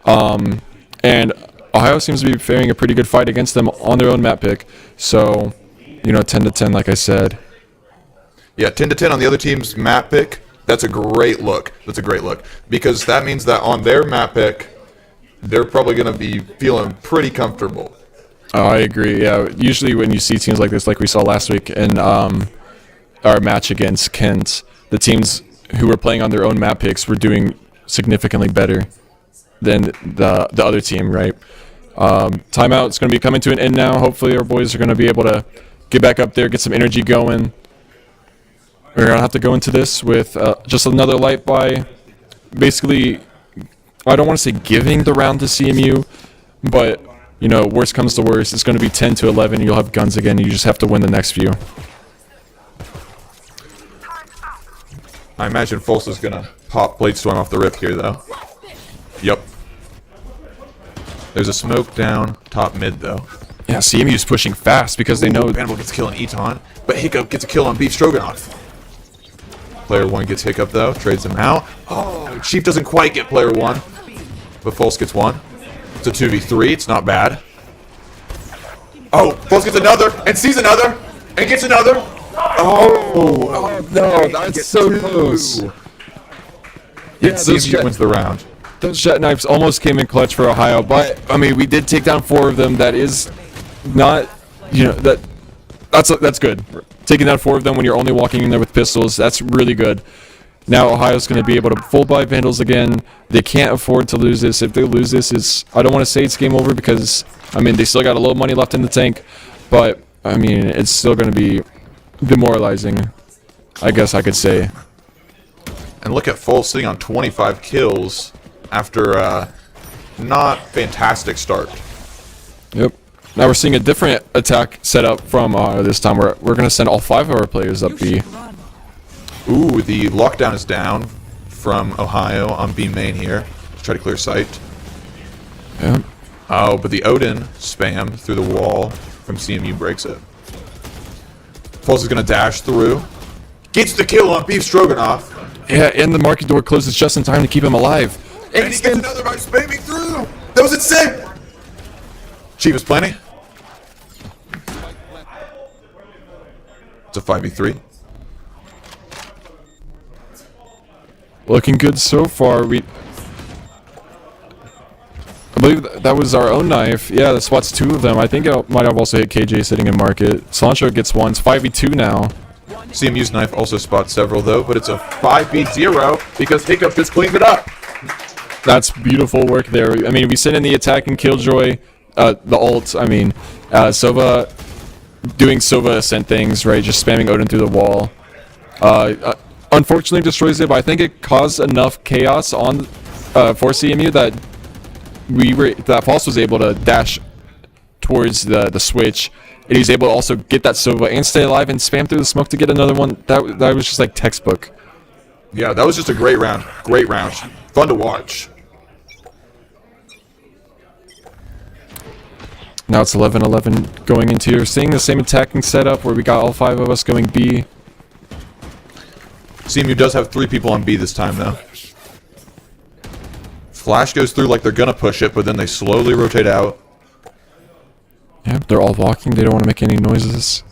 and Ohio seems to be faring a pretty good fight against them on their own map pick. So, 10-10, like I said. Yeah, 10-10 on the other team's map pick. That's a great look. Because that means that on their map pick, they're probably going to be feeling pretty comfortable. Oh, I agree. Yeah, usually when you see teams like this, like we saw last week in our match against Kent, the teams who were playing on their own map picks were doing significantly better than the other team, right? Timeout's going to be coming to an end now. Hopefully our boys are going to be able to get back up there, get some energy going. We're going to have to go into this with just another light buy. Basically, I don't want to say giving the round to CMU, but you know, worst comes to worst, it's going to be 10 to 11. You'll have guns again. You just have to win the next few. I imagine Fulse is gonna pop Blade Storm off the rip here, though. Yep. There's a smoke down top mid, though. Yeah, CMU is pushing fast because they know. Hannibal gets a kill on Eton, but Hiccup gets a kill on Beef Stroganoff. Player 1 gets Hiccup, though, trades him out. Oh, Chief doesn't quite get player 1, but Fulse gets 1. It's a 2v3, it's not bad. Oh, Fulse gets another, and sees another, and gets another. Oh no, that's so close. Yeah, CMU wins the round. Those jet knives almost came in clutch for Ohio, but I mean, we did take down 4 of them. That is not, you know, that's good. Taking down 4 of them when you're only walking in there with pistols, that's really good. Now Ohio's going to be able to full buy Vandals again. They can't afford to lose this. If they lose this, I don't want to say it's game over because, I mean, they still got a little money left in the tank, but I mean, it's still going to be demoralizing, I guess I could say. And look at Fulse sitting on 25 kills after a not fantastic start. Yep. Now we're seeing a different attack setup from this time. We're going to send all 5 of our players up B. Ooh, the lockdown is down from Ohio on B main here. Let's try to clear sight. Yep. Oh, but the Odin spam through the wall from CMU breaks it. Fulse is going to dash through. Gets the kill on Beef Stroganoff. Yeah, and the market door closes just in time to keep him alive. And he gets another by spamming through. That was insane. Chief is planning. It's a 5v3. Looking good so far. I believe that was our own knife. Yeah, that spots 2 of them. I think it might have also hit KJ sitting in market. Cilantro gets 1. It's 5v2 now. CMU's knife also spots several though, but it's a 5v0 because Hiccup just cleaned it up. That's beautiful work there. I mean, we sent in the attack and Killjoy, the ult. I mean, Sova doing Sova ascent things, right? Just spamming Odin through the wall. Unfortunately destroys it, but I think it caused enough chaos on for CMU that Fulse was able to dash towards the switch, and he's able to also get that Sova and stay alive and spam through the smoke to get another one. That was just like textbook. Yeah, that was just a great round. Great round. Fun to watch. Now it's 11-11 going into here. Seeing the same attacking setup where we got all 5 of us going B. CMU does have 3 people on B this time though. Flash goes through like they're gonna push it, but then they slowly rotate out. Yeah, they're all walking. They don't want to make any noises.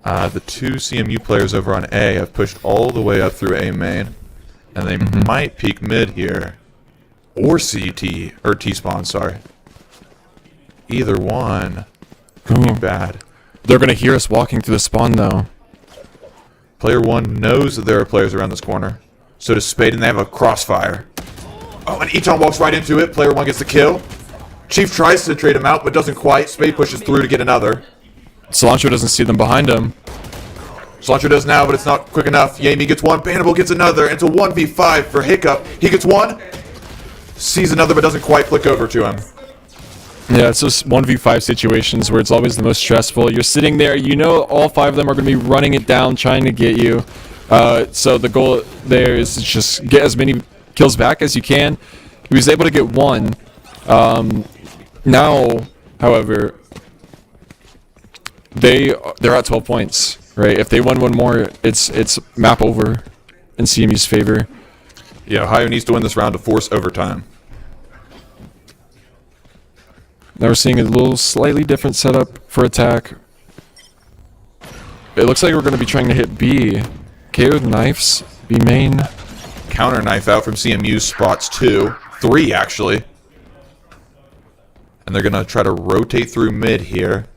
The 2 CMU players over on A have pushed all the way up through A main, and they might peek mid here, or CT or T spawn. Sorry, either one could be bad. They're gonna hear us walking through the spawn though. Player 1 knows that there are players around this corner, so does Spade, and they have a crossfire. Oh, and Eton walks right into it. Player 1 gets the kill. Chief tries to trade him out, but doesn't quite. Spade pushes through to get another. Cilantro doesn't see them behind him. Cilantro does now, but it's not quick enough. Yami gets 1. Hannibal gets another. It's a 1v5 for Hiccup. He gets 1. Sees another, but doesn't quite flick over to him. Yeah, it's those 1v5 situations where it's always the most stressful. You're sitting there, you know all 5 of them are going to be running it down, trying to get you. So the goal there is to just get as many kills back as you can. He was able to get 1. Now, however, they're at 12 points, right? If they win 1 more, it's map over in CMU's favor. Yeah, Ohio needs to win this round to force overtime. Now we're seeing a little slightly different setup for attack. It looks like we're going to be trying to hit B. KO'd knives, B main. Counter knife out from CMU, spots 2. 3 actually. And they're going to try to rotate through mid here.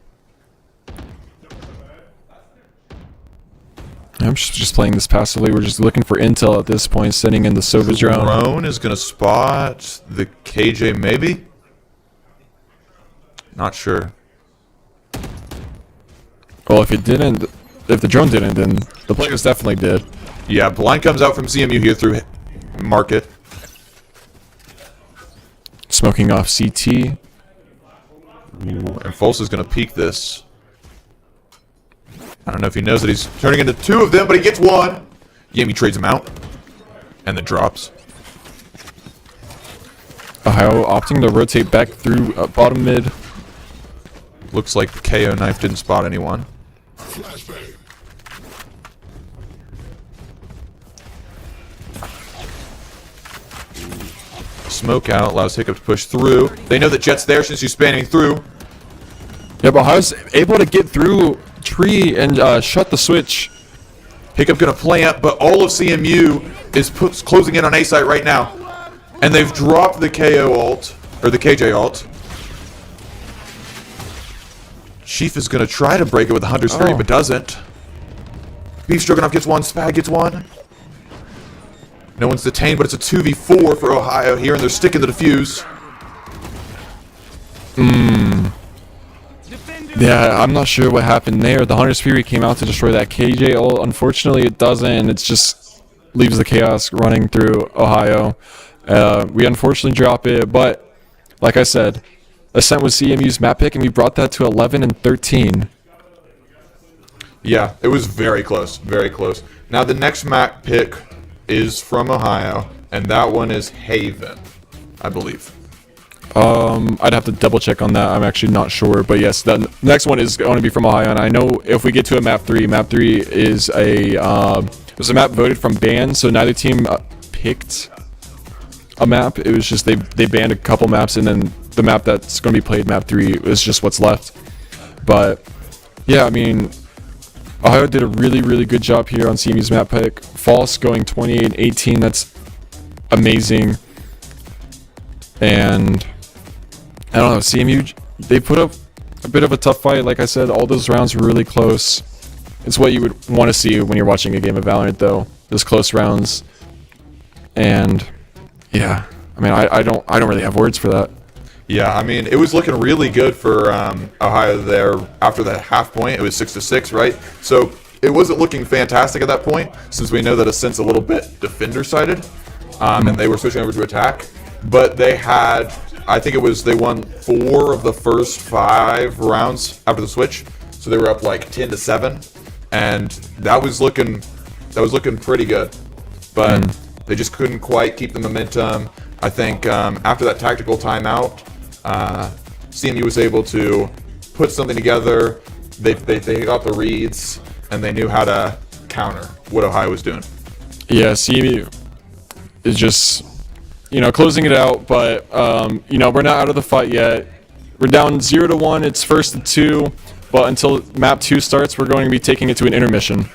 I'm just playing this passively. We're just looking for intel at this point, sending in the Sova drone. Drone is going to spot the KJ maybe? Not sure. Well, if the drone didn't, then the players definitely did. Yeah, blind comes out from CMU here through market. smoking off CT. Ooh, and False is going to peek this. I don't know if he knows that he's turning into two of them, but he gets one. Yami trades him out. And then drops. Ohio opting to rotate back through bottom mid. Looks like the KO knife didn't spot anyone. Flashbang. Smoke out allows Hiccup to push through. They know that Jet's there since he's spanning through. Yeah, but Ohio's able to get through tree and shut the switch. Hiccup gonna plant, but all of CMU is closing in on A site right now. And they've dropped the KO ult, or the KJ ult. Chief is gonna try to break it with the Hunter's Fury, but doesn't. Beef Stroganoff gets one, Spag gets one. No one's detained, but it's a 2v4 for Ohio here, and they're sticking the defuse. Yeah, I'm not sure what happened there. The Hunter's Fury came out to destroy that KJ ult. Unfortunately, it doesn't. It just leaves the chaos running through Ohio. We unfortunately drop it, but like I said, Ascent was CMU's map pick, and we brought that to 11 and 13. Yeah, it was very close, very close. Now the next map pick is from Ohio, and that one is Haven, I believe. I'd have to double check on that. I'm actually not sure, but yes, the next one is going to be from Ohio, and I know if we get to a map 3 is a it was a map voted from bans, so neither team picked a map. It was just they banned a couple maps, and then the map that's going to be played, map 3, is just what's left. But yeah, I mean, Ohio did a really good job here on CMU's map pick. False going 28-18. That's amazing. And I don't know, CMU, they put up a bit of a tough fight. Like I said, all those rounds were really close. It's what you would want to see when you're watching a game of Valorant, though. Those close rounds. And yeah, I mean, I don't really have words for that. Yeah, I mean, it was looking really good for Ohio there after the half point. It was 6-6, right? So it wasn't looking fantastic at that point, since we know that Ascent's a little bit defender-sided, and they were switching over to attack. But they had, I think it was, they won 4 of the first 5 rounds after the switch, so they were up like 10-7, and that was looking pretty good. But they just couldn't quite keep the momentum. I think after that tactical timeout, CMU was able to put something together. They got the reads, and they knew how to counter what Ohio was doing. Yeah, CMU is just, closing it out, but, we're not out of the fight yet. We're down 0-1, it's 1st-2, but until map 2 starts, we're going to be taking it to an intermission.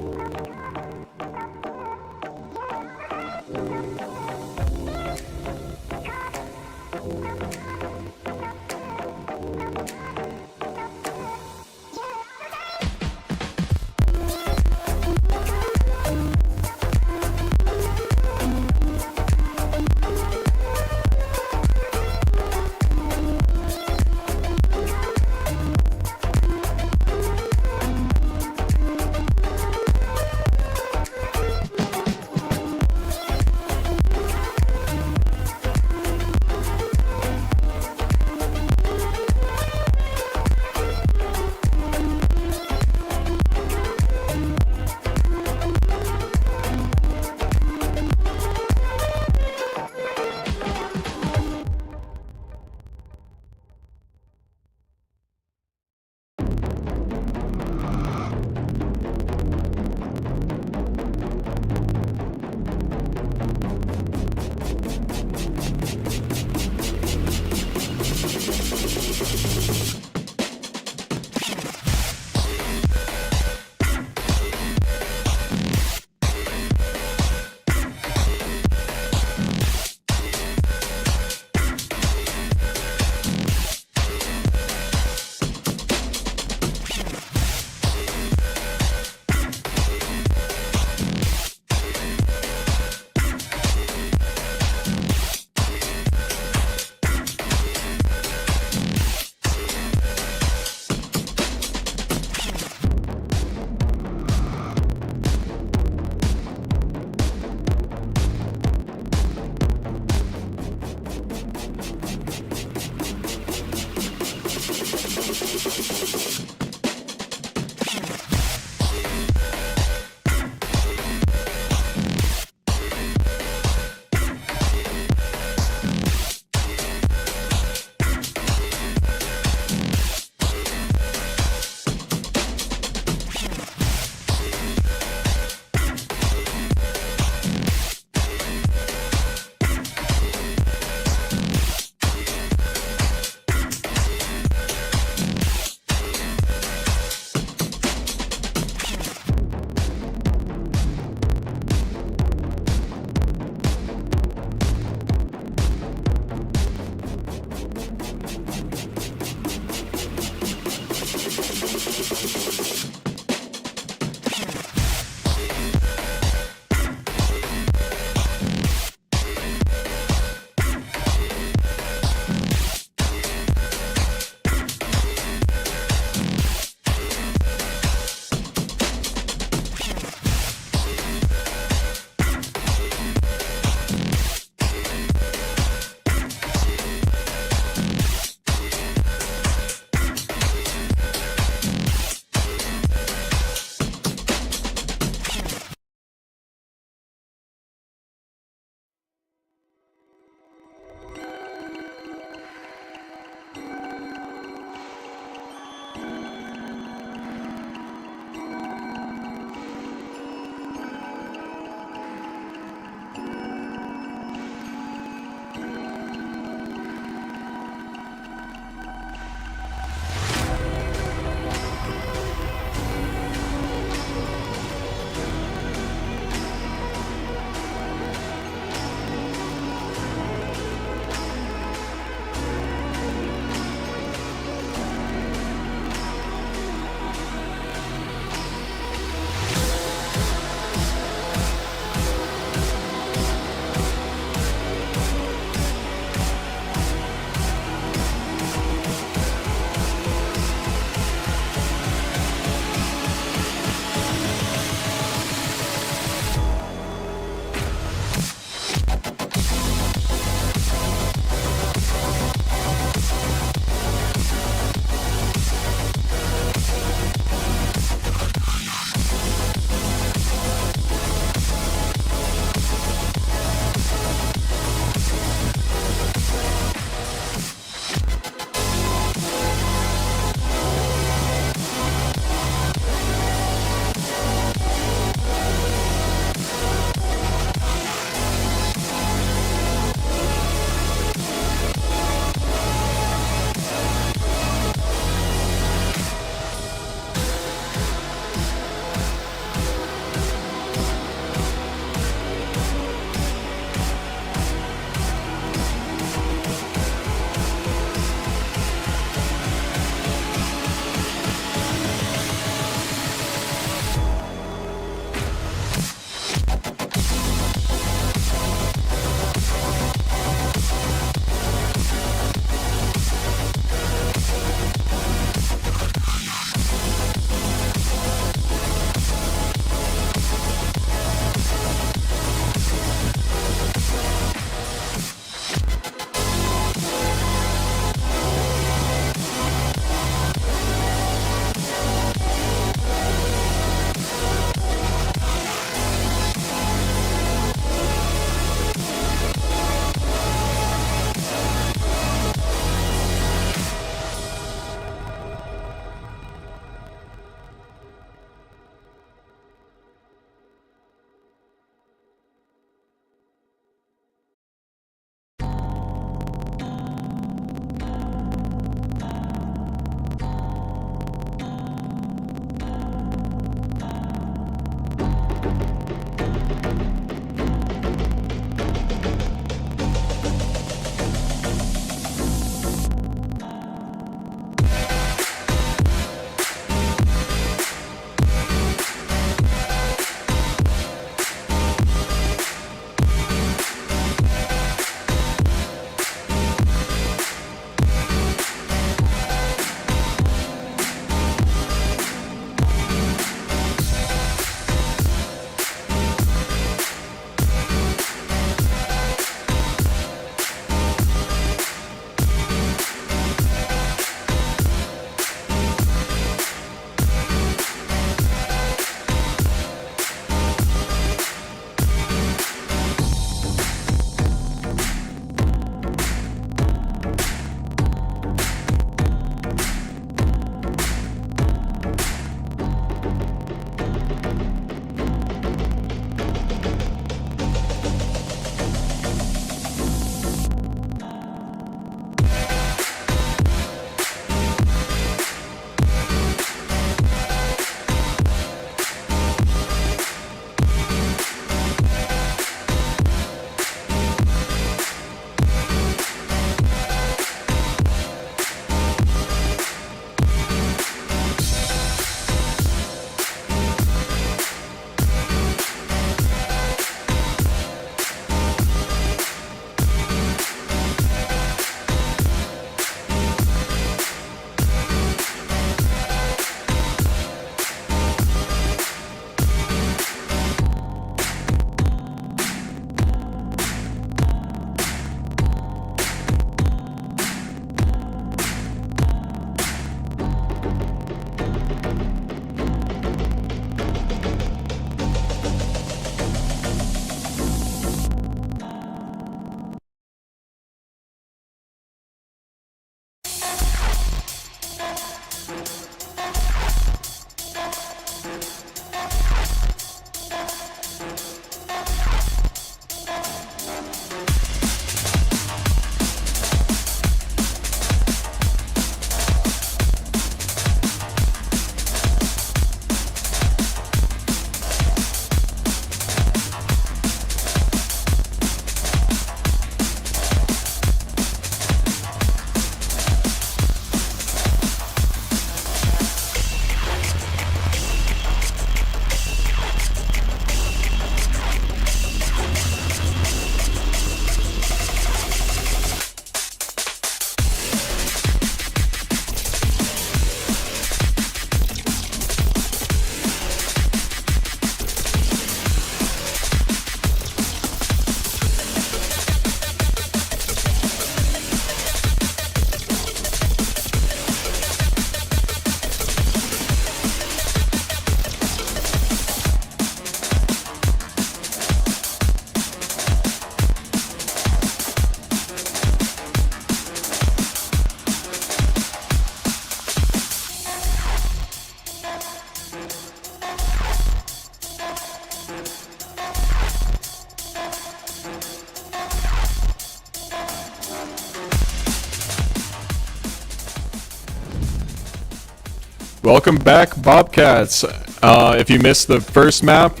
Welcome back, Bobcats. If you missed the first map,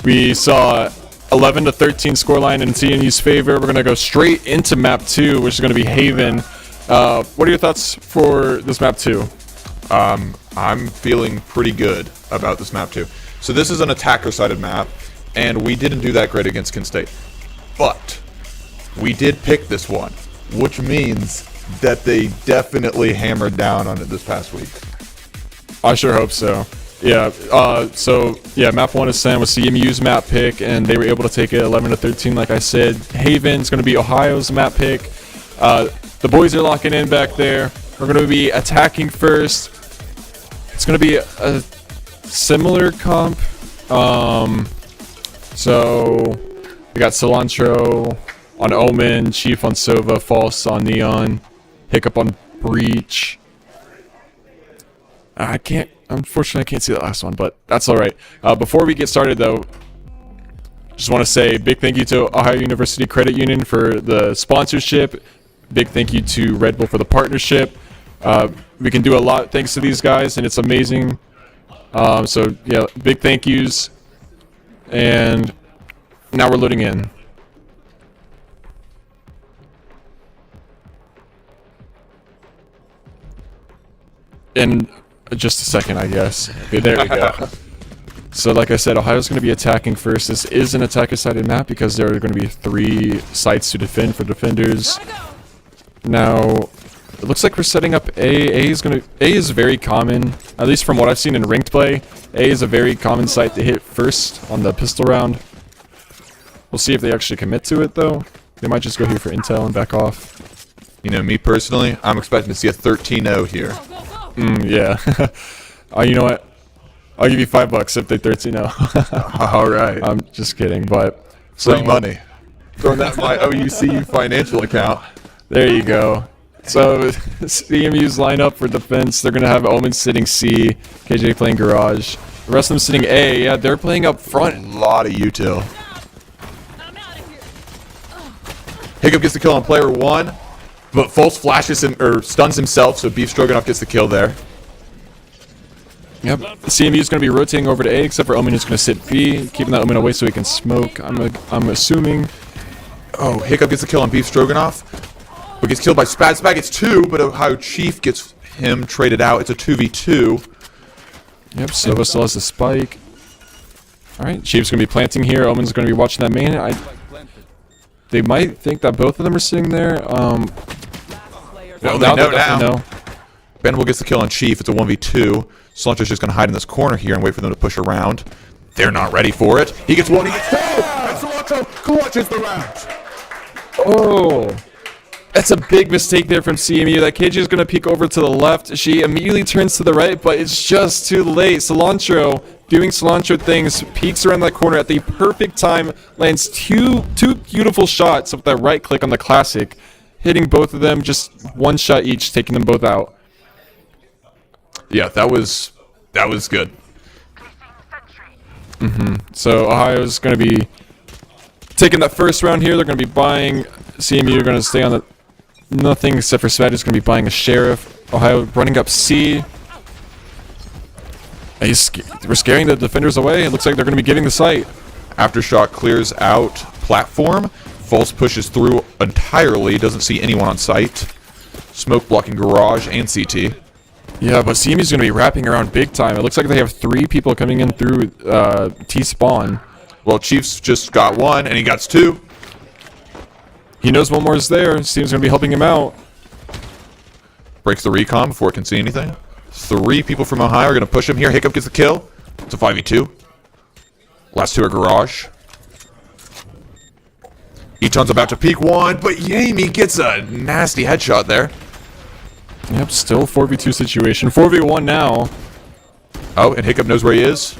we saw 11-13 scoreline in CNU's favor. We're going to go straight into map 2, which is going to be Haven. What are your thoughts for this map 2? I'm feeling pretty good about this map too. So this is an attacker-sided map, and we didn't do that great against Kent State. But we did pick this one, which means that they definitely hammered down on it this past week. I sure hope so. Yeah, map 1 is Sam with CMU's map pick, and they were able to take it 11-13, like I said. Haven's going to be Ohio's map pick. The boys are locking in back there. We're going to be attacking first. It's going to be a similar comp. So we got Cilantro on Omen, Chief on Sova, False on Neon, Hiccup on Breach. Unfortunately, I can't see the last one, but that's alright. Before we get started, though, just want to say big thank you to Ohio University Credit Union for the sponsorship. Big thank you to Red Bull for the partnership. We can do a lot thanks to these guys, and it's amazing. So, yeah, big thank yous. And now we're loading in. In just a second, I guess. Okay, there we go. So like I said, Ohio's going to be attacking first. This is an attacker-sided map because there are going to be 3 sites to defend for defenders. Now, it looks like we're setting up A. A is very common, at least from what I've seen in ranked play. A is a very common site to hit first on the pistol round. We'll see if they actually commit to it, though. They might just go here for intel and back off. You know, me personally, I'm expecting to see a 13-0 here. Yeah. You know what? I'll give you $5 if they 13-0. All right. I'm just kidding, but... Free money. Throwing that in my OUC financial account. There you go. So, CMU's line up for defense. They're going to have Omen sitting C, KJ playing Garage. The rest of them sitting A. Yeah, they're playing up front. A lot of util. Hiccup gets the kill on player 1, but False flashes him, or stuns himself, so Beef Stroganoff gets the kill there. Yep. CMU's going to be rotating over to A, except for Omen who's going to sit B, keeping that Omen away so he can smoke. I'm assuming. Oh, Hiccup gets the kill on Beef Stroganoff, but gets killed by Spad. Spad gets 2, but Ohio Chief gets him traded out. It's a 2v2. Yep, Sova still has the spike. Alright, Chief's going to be planting here. Omen's going to be watching that main. They might think that both of them are sitting there. No, they now know they definitely know. Benable gets the kill on Chief. It's a 1v2. Cilantro's just going to hide in this corner here and wait for them to push around. They're not ready for it. He gets 1, he gets 2! And Cilantro clutches the round! Oh! That's a big mistake there from CMU. That KJ is going to peek over to the left. She immediately turns to the right, but it's just too late. Cilantro, doing Cilantro things, peeks around that corner at the perfect time, lands two beautiful shots with that right click on the classic, hitting both of them, just 1 shot each, taking them both out. Yeah, that was good. So Ohio's going to be taking that first round here. They're going to be buying. CMU are going to stay on the nothing except for Svad is going to be buying a Sheriff. Ohio running up C. We're scaring the defenders away. It looks like they're going to be getting the site. Aftershock clears out platform. False pushes through entirely. Doesn't see anyone on site. Smoke blocking Garage and CT. Yeah, but CMU's going to be wrapping around big time. It looks like they have 3 people coming in through T-spawn. Well, Chief's just got 1, and he got 2. He knows one more is there. His team's going to be helping him out. Breaks the recon before it can see anything. 3 people from Ohio are going to push him here. Hiccup gets the kill. It's a 5v2. Last 2 are Garage. Eton's about to peek 1, but Yami gets a nasty headshot there. Yep, still 4v2 situation. 4v1 now. Oh, and Hiccup knows where he is.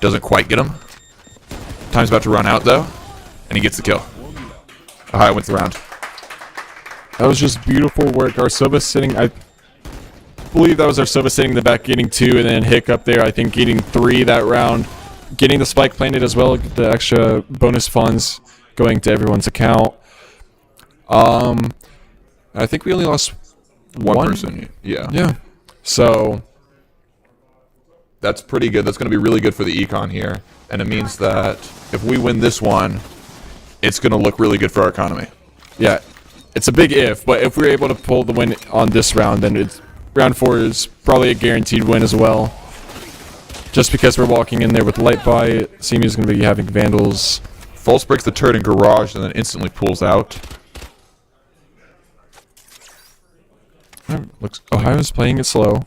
Doesn't quite get him. Time's about to run out, though. And he gets the kill. Ohio wins the round. That was just beautiful work. Our Sova sitting, I believe that was our Sova sitting in the back getting 2, and then Hiccup there, I think, getting 3 that round. Getting the spike planted as well, the extra bonus funds going to everyone's account. I think we only lost one person. Yeah. Yeah. So, That's pretty good. That's going to be really good for the econ here. And it means that if we win this one, it's going to look really good for our economy. Yeah, it's a big if, but if we're able to pull the win on this round, then round 4 is probably a guaranteed win as well. Just because we're walking in there with light by, CMU is going to be having Vandals. False breaks the turret in garage and then instantly pulls out. Looks Ohio's playing it slow.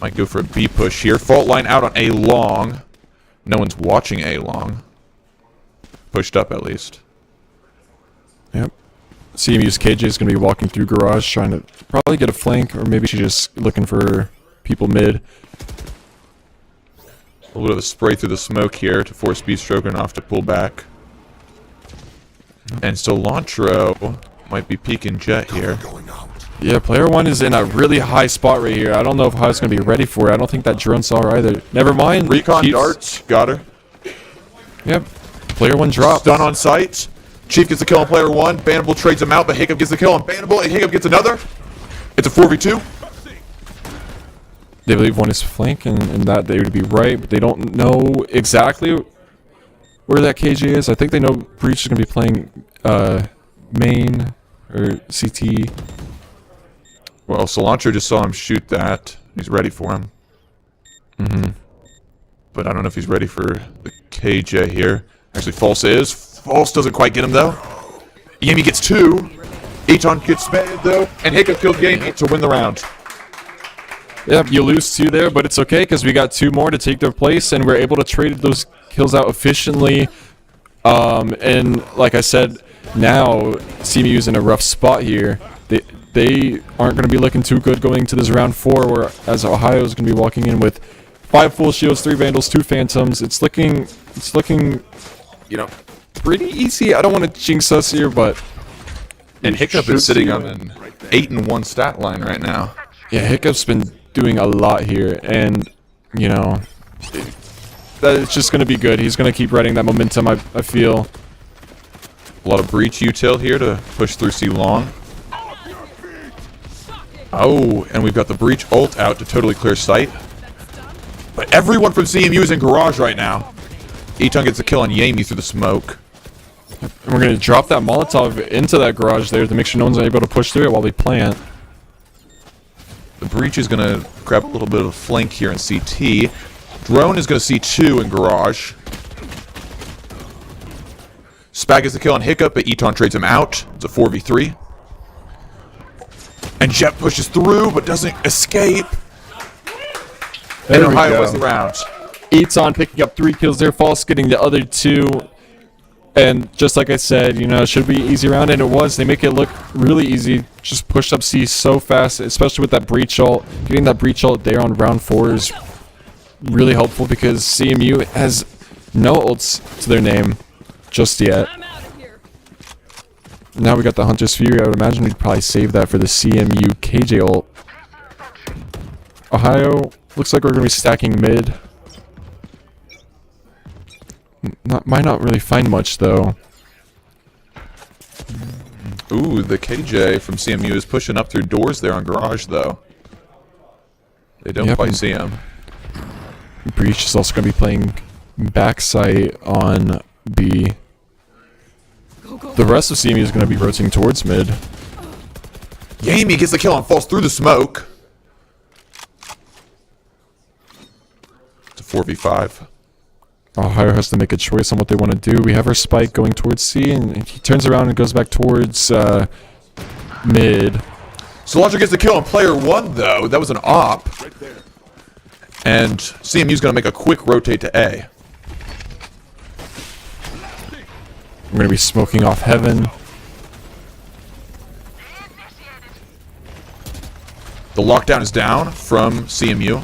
Might go for a B push here. Fault line out on A long. No one's watching A long. Pushed up at least. Yep. CMU's KJ is going to be walking through garage, trying to probably get a flank, or maybe she's just looking for people mid. A little bit of a spray through the smoke here to force B Stroganoff to pull back. And Cilantro might be peeking jet here. Going out. Yeah, player 1 is in a really high spot right here. I don't know if Ohio's going to be ready for it. I don't think that drone saw her either. Never mind. Recon Chiefs. darts. Got her. Yep. Player 1 dropped. Stun on sight. Chief gets the kill on player 1. Bannable trades him out, but Hiccup gets the kill on Bannable, and Hiccup gets another. It's a 4v2. They believe one is flank, and that they would be right, but they don't know exactly where that KJ is. I think they know Breach is going to be playing main or CT. Well, Cilantro just saw him shoot that. He's ready for him. But I don't know if he's ready for the KJ here. Actually, False is. False doesn't quite get him, though. Yami gets 2. Aton gets spammed, though. And Hiccup kills Yami to win the round. Yep, you lose 2 there, but it's okay because we got 2 more to take their place, and we're able to trade those kills out efficiently. And like I said, now CMU's in a rough spot here. They aren't going to be looking too good going into this round 4, whereas Ohio is going to be walking in with 5 full shields, 3 vandals, 2 phantoms. It's looking, you know, pretty easy. I don't want to jinx us here, but And Hiccup is sitting on an 8-1 stat line right now. yeah, Hiccup's been doing a lot here, and you know, it's just going to be good. He's going to keep riding that momentum. I feel. A lot of breach util here to push through C long. Oh, and we've got the breach ult out to totally clear sight. But everyone from CMU is in garage right now. Eton gets a kill on Yami through the smoke. And we're going to drop that Molotov into that garage there to make sure no one's able to push through it while we plant. The breach is going to grab a little bit of a flank here in CT. Drone is going to see 2 in garage. Spag gets the kill on Hiccup, but Eton trades him out. It's a 4v3. And Jet pushes through, but doesn't escape. And Ohio wins the round. Eton picking up 3 kills there, False getting the other 2. And just like I said, you know, it should be an easy round, and it was. They make it look really easy. Just pushed up C so fast, especially with that breach ult. Getting that breach ult there on round 4 is really helpful because CMU has no ults to their name just yet. Now we got the Hunter's Fury. I would imagine we'd probably save that for the CMU KJ ult. Ohio, looks like we're going to be stacking mid. Might not really find much, though. Ooh, the KJ from CMU is pushing up through doors there on garage, though. They don't quite see him. Breach is also going to be playing backside on B. The rest of CMU is going to be rotating towards mid. Yami gets the kill and falls through the smoke. It's a 4v5. Ohio has to make a choice on what they want to do. We have our spike going towards C, and he turns around and goes back towards mid. Cilantro gets the kill on player 1, though. That was an op. And CMU's going to make a quick rotate to A. I'm going to be smoking off heaven. The lockdown is down from CMU.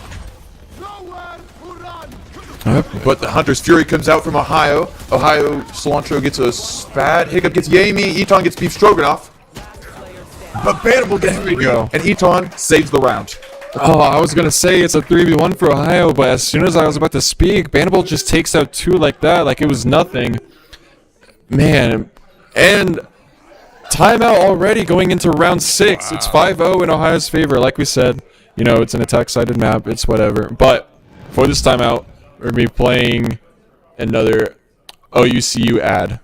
Yep. But the Hunter's Fury comes out from Ohio. Ohio, Cilantro gets a Spad. Hiccup gets Yami. Eton gets Beef Stroganoff. But Bannable gets There we go. And Eton saves the round. Oh, I was going to say it's a 3v1 for Ohio, but as soon as I was about to speak, Bannable just takes out 2 like that, like it was nothing. Man, and timeout already going into round 6. It's 5-0 in Ohio's favor. Like we said, you know, it's an attack-sided map. It's whatever. But for this timeout, we're going to be playing another OUCU ad.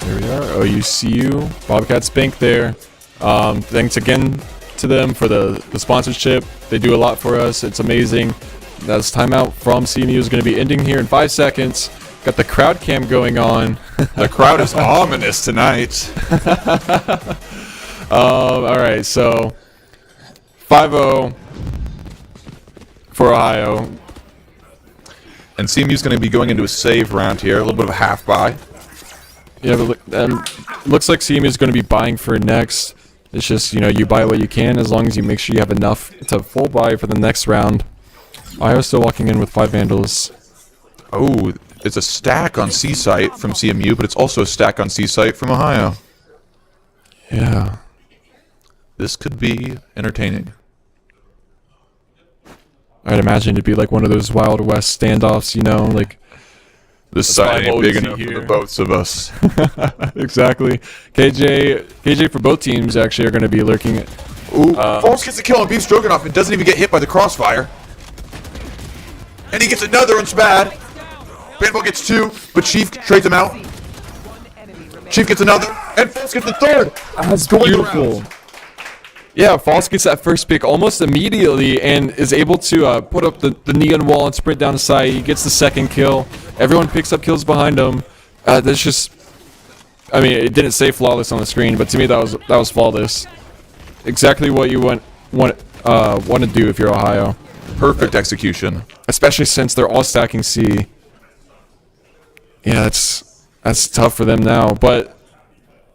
There we are, OUCU, Bobcats Bank there. Thanks again to them for the sponsorship. They do a lot for us. It's amazing. That's timeout from CMU is going to be ending here in 5 seconds. Got the crowd cam going on. The crowd is ominous tonight. All right, so 5-0 for Ohio. And CMU is going to be going into a save round here. A little bit of a half buy. Yeah, but looks like CMU is going to be buying for next. It's just, you know, you buy what you can as long as you make sure you have enough to full buy for the next round. Ohio's still walking in with 5 Vandals. Oh, it's a stack on C site from CMU, but it's also a stack on C site from Ohio. Yeah. This could be entertaining. I'd imagine it'd be like one of those Wild West standoffs, you know, like... This site ain't big enough here. for the both of us. Exactly. KJ for both teams actually are going to be lurking. Ooh, False gets a kill on Beef Stroganoff and doesn't even get hit by the crossfire. And he gets another on Spad. Bandball gets 2, but Chief trades him out. Chief gets another, and False gets the third. That's beautiful. Yeah, False gets that first pick almost immediately and is able to put up the neon wall and sprint down the side. He gets the second kill. Everyone picks up kills behind him. That's just... I mean, it didn't say flawless on the screen, but to me that was flawless. Exactly what you want to do if you're Ohio. Perfect execution. Especially since they're all stacking C. Yeah, that's tough for them now. But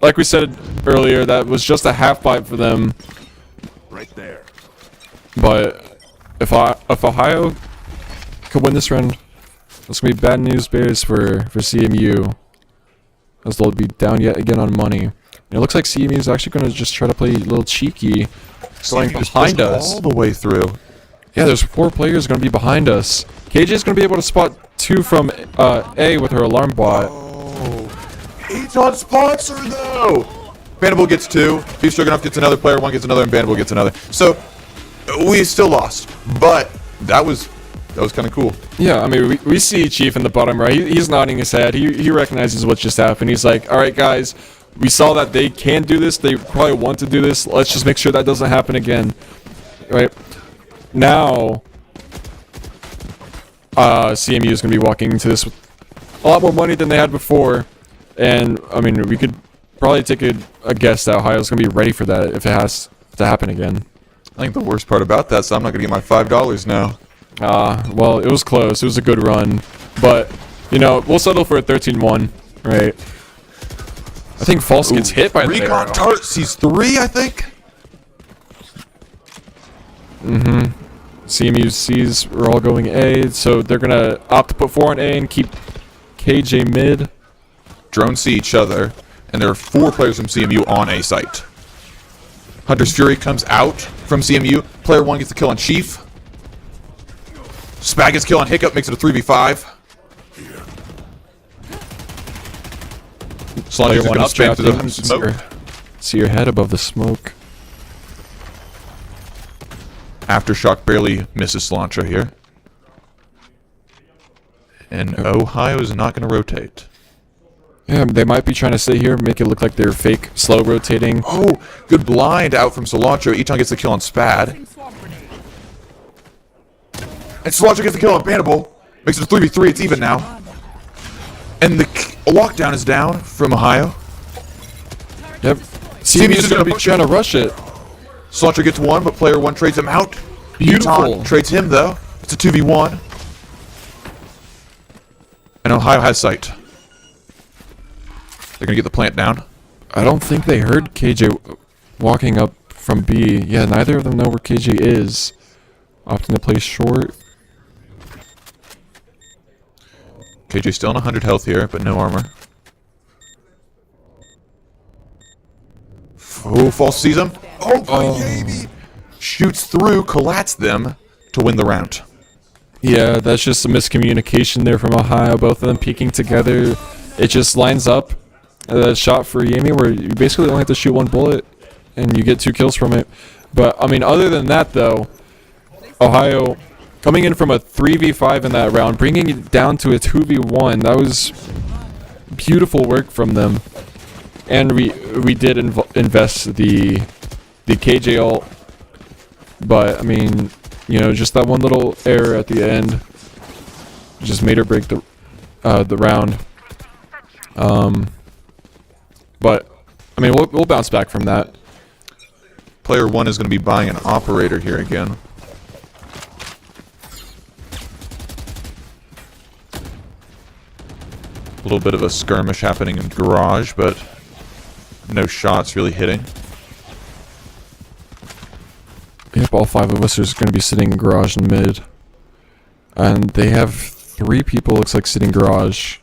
like we said earlier, that was just a half pipe for them. Right there. But if Ohio could win this round, that's gonna be bad news bears for CMU, as they'll be down yet again on money. And it looks like CMU is actually gonna just try to play a little cheeky, going behind us all the way through. Yeah, there's 4 players gonna be behind us. KJ is gonna be able to spot 2 from A with her alarm bot. Oh, he's on sponsor though. Bandable gets 2. Beef Stroganoff gets another. Player 1 gets another, and Bandable gets another. So we still lost, but that was kind of cool. Yeah, I mean, we see Chief in the bottom right. He's nodding his head. He recognizes what just happened. He's like, all right, guys, we saw that they can do this. They probably want to do this. Let's just make sure that doesn't happen again. Right? Now, CMU is going to be walking into this with a lot more money than they had before. And, I mean, we could probably take a guess that Ohio's going to be ready for that if it has to happen again. I think the worst part about that is I'm not going to get my $5 now. Well, it was close. It was a good run. But, you know, we'll settle for a 13-1, right? I think False gets hit by the Recon arrow. Tart sees 3, I think. CMU C's are all going A, so they're going to opt to put 4 on A and keep KJ mid. Drones see each other, and there are 4 players from CMU on A site. Hunter's Fury comes out from CMU. Player 1 gets the kill on Chief. Spag gets kill on Hiccup, makes it a 3v5. Slanger's going to spam through the smoke. See your head above the smoke. Aftershock barely misses Cilantro here. And Ohio is not going to rotate. Yeah, they might be trying to sit here, make it look like they're fake, slow rotating. Oh, good blind out from Cilantro. Each one gets the kill on Spad. And Cilantro gets the kill on Bandable. Makes it a 3v3. It's even now. And the lockdown is down from Ohio. Yep. CMU's going to be trying to rush it. Cilantro gets 1, but player 1 trades him out. Beautiful. Eton trades him, though. It's a 2v1. And Ohio has sight. They're gonna get the plant down. I don't think they heard KJ walking up from B. Yeah, neither of them know where KJ is. Opting to play short. KJ still on 100 health here, but no armor. Oh, False sees him. Oh, baby! Shoots through, collats them to win the round. Yeah, that's just a miscommunication there from Ohio. Both of them peeking together. It just lines up a shot for Yami where you basically only have to shoot one bullet and you get 2 kills from it. But, I mean, other than that, though, Ohio coming in from a 3v5 in that round, bringing it down to a 2v1, that was beautiful work from them. And we did invest the KJ ult, but, I mean, you know, just that one little error at the end just made or break the round. But I mean, we'll bounce back from that. Player 1 is going to be buying an operator here again. A little bit of a skirmish happening in garage, but no shots really hitting. Yep, all 5 of us are going to be sitting in garage and mid. And they have 3 people, looks like, sitting garage.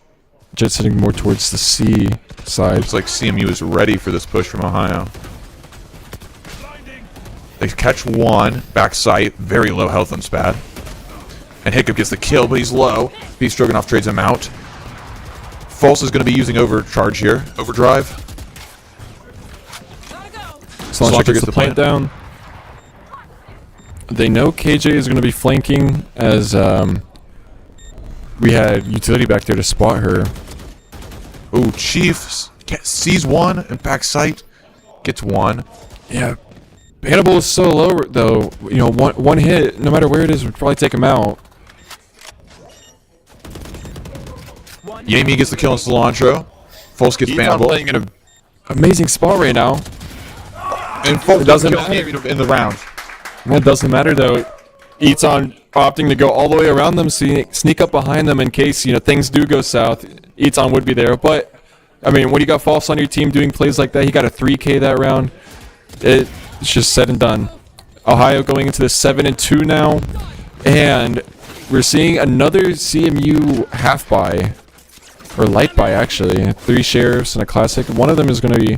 Jet sitting more towards the C side. Looks like CMU is ready for this push from Ohio. They catch one, back sight, very low health on Spad. And Hiccup gets the kill, but he's low. B Stroganoff trades him out. False is going to be using overcharge here. Overdrive. Slancher gets the plant down. They know KJ is going to be flanking as we had utility back there to spot her. Ooh, Chief sees one and back sight gets one. Yeah, Hannibal is so low though. You know, one hit, no matter where it is, would probably take him out. Yami gets the kill on Cilantro. False gets bannable. Playing in an amazing spot right now. And False doesn't kills Yami in the round. It doesn't matter though. Eton opting to go all the way around them, sneak up behind them in case, you know, things do go south. Eton would be there, but I mean, when you got False on your team doing plays like that, he got a 3K that round. It's just said and done. Ohio going into the 7-2 now, and we're seeing another CMU half buy, or light buy actually. 3 sheriffs and a classic. One of them is going to be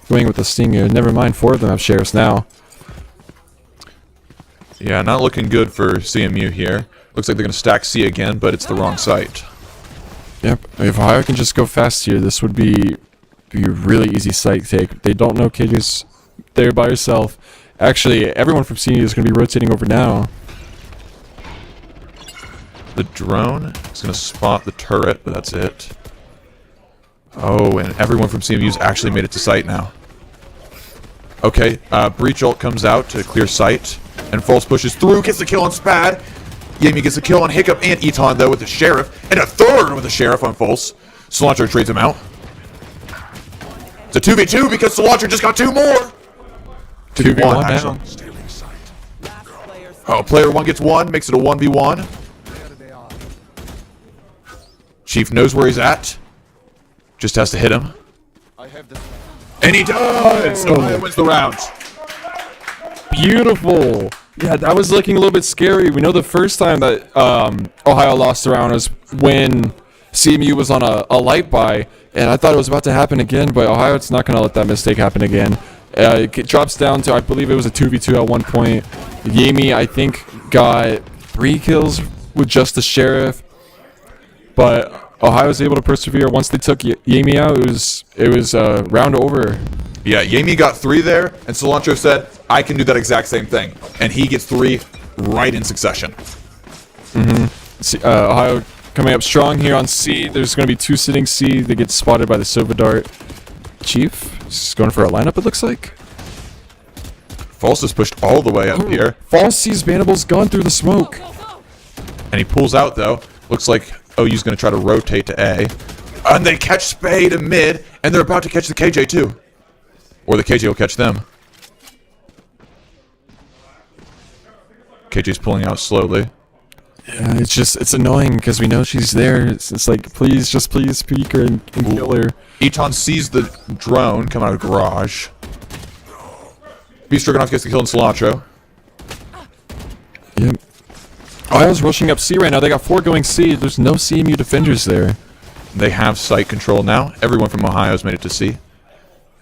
going with the Stinger. Never mind, 4 of them have sheriffs now. Yeah, not looking good for CMU here. Looks like they're going to stack C again, but it's the wrong site. Yep, if Ohio can just go fast here, this would be a really easy site take. They don't know KJ's there by herself. Actually, everyone from CMU is going to be rotating over now. The drone is going to spot the turret, but that's it. Oh, and everyone from CMU's actually made it to site now. Okay, Breach ult comes out to clear sight, and False pushes through, gets the kill on Spad. Yami gets the kill on Hiccup and Eton, though, with the Sheriff, and a third with the Sheriff on False. Cilantro trades him out. It's a 2v2 because Cilantro just got 2 more. 2v1, actually. Oh, player 1 gets 1, makes it a 1v1. Chief knows where he's at. Just has to hit him. And he does! Ohio wins the round. Beautiful! Yeah, that was looking a little bit scary. We know the first time that Ohio lost the round was when CMU was on a light buy, and I thought it was about to happen again, but Ohio's not going to let that mistake happen again. It drops down to, I believe it was a 2v2 at one point. Yami, I think, got 3 kills with just the Sheriff, but Ohio was able to persevere. Once they took Yami out, it was round over. Yeah, Yami got 3 there, and Cilantro said, I can do that exact same thing. And he gets 3 right in succession. Ohio coming up strong here on C. There's going to be 2 sitting C. They get spotted by the Sova Dart. Chief is going for a lineup, it looks like. False is pushed all the way up here. False sees Vanable's gone through the smoke. And he pulls out, though. Looks like OU's going to try to rotate to A. And they catch Spade in mid, and they're about to catch the KJ, too. Or the KJ will catch them. KJ's pulling out slowly. Yeah, it's annoying because we know she's there. It's like, please peek her and kill her. Eton sees the drone come out of the garage. Beef Stroganoff gets the kill in Cilantro. Yep. Ohio's rushing up C right now. They got 4 going C. There's no CMU defenders there. They have site control now. Everyone from Ohio's made it to C.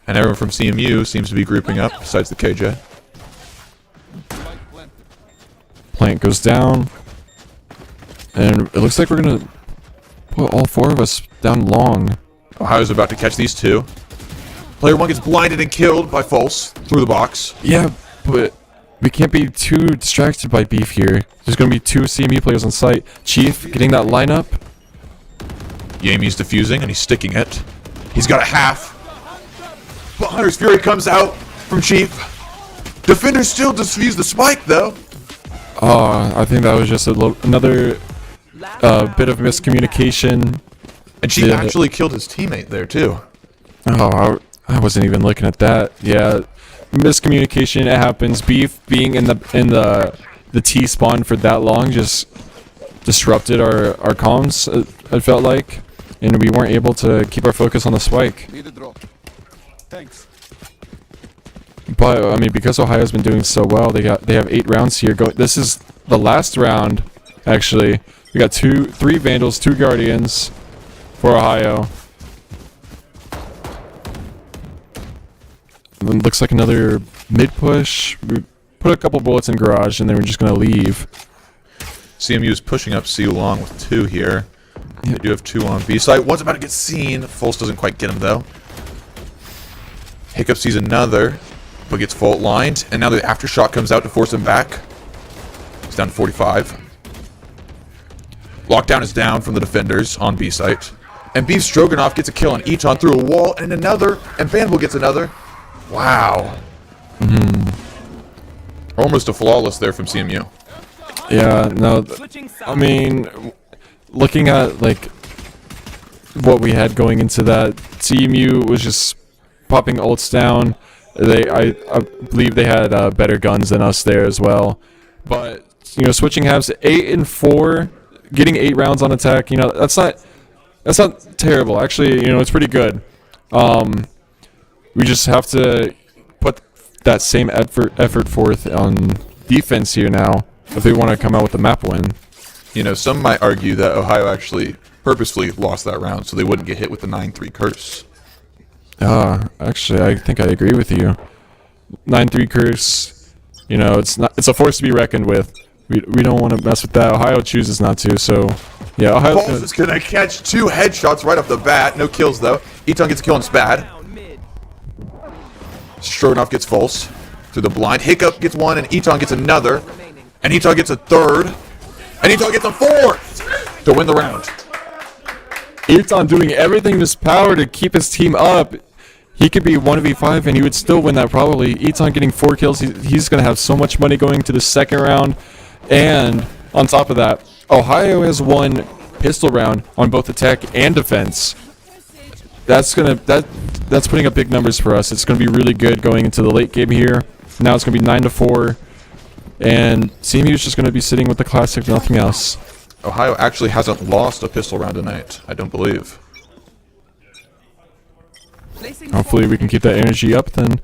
And everyone from CMU seems to be grouping up, besides the KJ. Plant goes down. And it looks like we're going to put all 4 of us down long. Ohio's about to catch these 2. Player 1 gets blinded and killed by False through the box. Yeah, but we can't be too distracted by Beef here. There's going to be 2 CMU players on site. Chief getting that lineup. Yami's defusing and he's sticking it. He's got a half. But Hunter's Fury comes out from Chief. Defenders still defuse the spike though. I think that was just another bit of miscommunication. And Chief actually killed his teammate there too. Oh, I wasn't even looking at that. Yeah, miscommunication. It happens. Beef being in the T spawn for that long just disrupted our comms. It felt like, and we weren't able to keep our focus on the spike. Thanks. But I mean, because Ohio's been doing so well, they have 8 rounds here. This is the last round, actually. We got 3 Vandals, 2 Guardians for Ohio. Then looks like another mid push. We put a couple bullets in garage, and then we're just gonna leave. CMU is pushing up C along with 2 here. They do have 2 on B site. One's about to get seen. Fultz doesn't quite get him though. Hiccup sees another, but gets fault lined, and now the aftershock comes out to force him back. He's down to 45. Lockdown is down from the defenders on B site. And Beef Stroganoff gets a kill on Eton through a wall, and another, and Vanwell gets another. Wow. Almost a flawless there from CMU. Yeah, no, I mean, looking at like what we had going into that, CMU was just popping ults down. I believe they had better guns than us there as well. But you know, switching halves, 8 and 4, getting 8 rounds on attack. You know, that's not terrible. Actually, you know, it's pretty good. We just have to put that same effort forth on defense here now if we want to come out with the map win. You know, some might argue that Ohio actually purposefully lost that round so they wouldn't get hit with the 9-3 curse. Actually, I think I agree with you. 9-3 curse, you know, it's a force to be reckoned with. We don't want to mess with that. Ohio chooses not to, so yeah. Ohio is gonna catch 2 headshots right off the bat. No kills though. Eton gets a kill on Spad. Stroganoff gets false through the blind. Hiccup gets 1, and Eton gets another. And Eton gets a 3rd. And Eton gets a 4th to win the round. Eton doing everything in his power to keep his team up. He could be 1v5 and he would still win that probably. Eton getting 4 kills. He's going to have so much money going to the second round. And on top of that, Ohio has won pistol round on both attack and defense. That's putting up big numbers for us. It's going to be really good going into the late game here. Now it's going to be 9-4. And CMU is just going to be sitting with the classic, nothing else. Ohio actually hasn't lost a pistol round tonight, I don't believe. Hopefully we can keep that energy up, then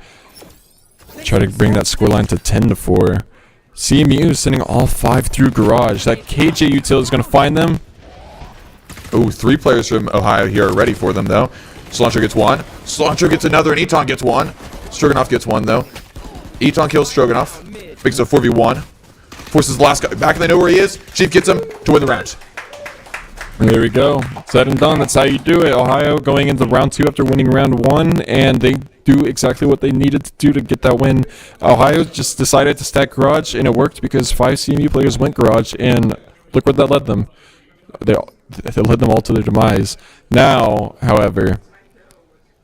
try to bring that scoreline to 10-4. CMU is sending all 5 through garage. That KJ util is going to find them. Oh, 3 players from Ohio here are ready for them, though. Cilantro gets 1. Cilantro gets another, and Eton gets 1. Stroganoff gets 1, though. Eton kills Stroganoff. Makes it a 4v1. Forces the last guy back, and they know where he is. Chief gets him to win the round. There we go. Said and done. That's how you do it. Ohio going into round 2 after winning round 1, and they do exactly what they needed to do to get that win. Ohio just decided to stack garage, and it worked because 5 CMU players went garage, and look where that led them. They led them all to their demise. Now, however,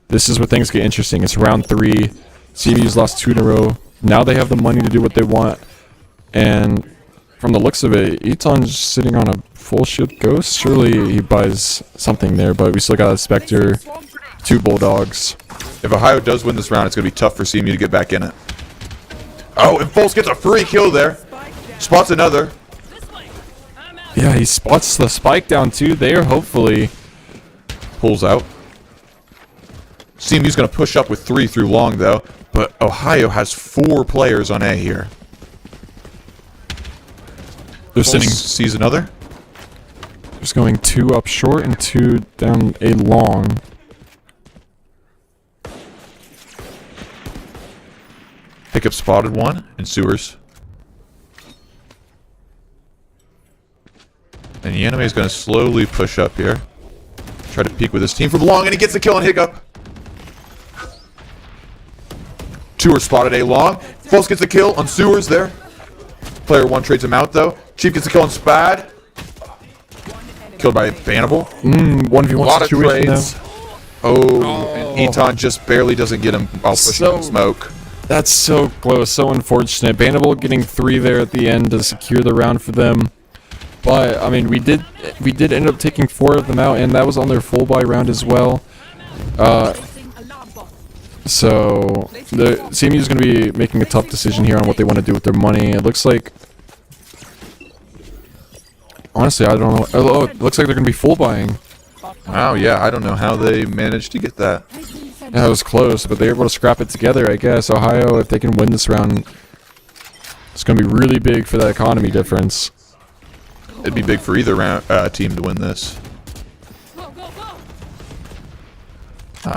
this is where things get interesting. It's round 3. CMU's lost 2 in a row. Now they have the money to do what they want. And from the looks of it, Eton's sitting on a full shield ghost. Surely he buys something there, but we still got a Spectre, 2 Bulldogs. If Ohio does win this round, it's going to be tough for CMU to get back in it. Oh, and Fultz gets a free kill there. Spots another. Yeah, Yeah, he spots the spike down too there, hopefully. Pulls out. CMU's going to push up with 3 through long, though. But Ohio has 4 players on A here. They're sending... Sees another. Just going 2 up short and 2 down A long. Pickup spotted 1 in sewers. And Yanime is going to slowly push up here. Try to peek with his team from long, and he gets the kill on Hiccup. 2 are spotted A long. False gets the kill on sewers there. Player 1 trades him out though. Chief gets the kill on Spad. Killed by Bannable. 1v1 A lot of situation trades. now. Oh, and Eton just barely doesn't get him while pushing him in smoke. That's so close, so unfortunate. Bannable getting 3 there at the end to secure the round for them. But I mean, we did end up taking 4 of them out, and that was on their full buy round as well. So the CMU is going to be making a tough decision here on what they want to do with their money. It looks like, honestly, I don't know. Oh, it looks like they're going to be full buying. Wow, yeah, I don't know how they managed to get that. Yeah, it was close, but they were able to scrap it together, I guess. Ohio, if they can win this round, it's going to be really big for that economy difference. It'd be big for either team to win this.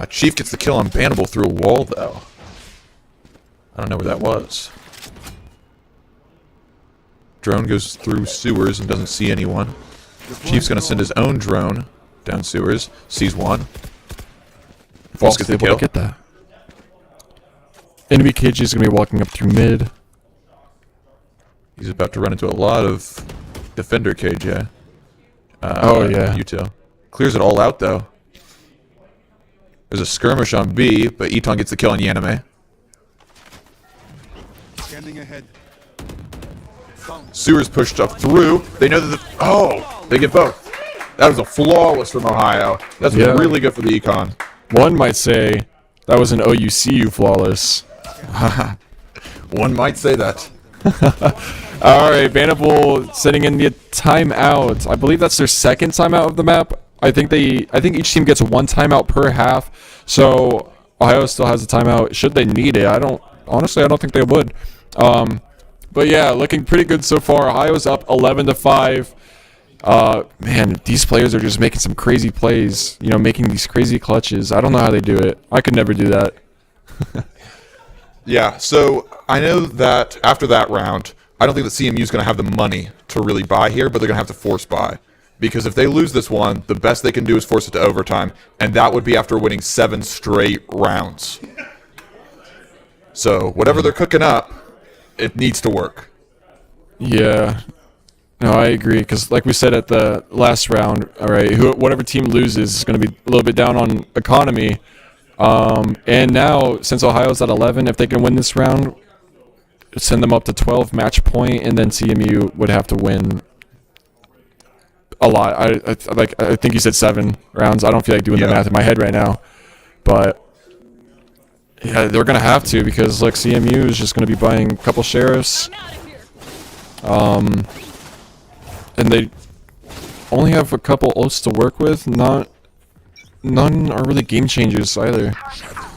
Chief gets the kill on Bannable through a wall, though. I don't know where that was. Drone goes through sewers and doesn't see anyone. Chief's going to send his own drone down sewers. Sees 1. False gets the kill. Get that. Enemy KG is going to be walking up through mid. He's about to run into a lot of defender KJ. Oh, yeah. Util. Clears it all out, though. There's a skirmish on B, but Eton gets the kill on Yanime. Scanning ahead. Sewers pushed up through. They know that they get both. That was a flawless from Ohio. That's really good for the econ. One might say that was an OUCU flawless. One might say that. Alright, Bannable setting in the timeout. I believe that's their second timeout of the map. I think each team gets 1 timeout per half. So Ohio still has a timeout should they need it. I don't think they would. But yeah, looking pretty good so far. Ohio's up 11-5. Man, these players are just making some crazy plays, you know, making these crazy clutches. I don't know how they do it. I could never do that. Yeah, so I know that after that round, I don't think that CMU is going to have the money to really buy here, but they're going to have to force buy. Because if they lose this one, the best they can do is force it to overtime, and that would be after winning 7 straight rounds. So whatever they're cooking up, it needs to work. Yeah. No, I agree, because like we said at the last round, all right, whatever team loses is going to be a little bit down on economy. And now, since Ohio's at 11, if they can win this round, send them up to 12 match point, and then CMU would have to win a lot. I think you said 7 rounds. I don't feel like doing the math in my head right now, but yeah, they're going to have to, because like CMU is just going to be buying a couple sheriffs. And they only have a couple ults to work with. None are really game changers either.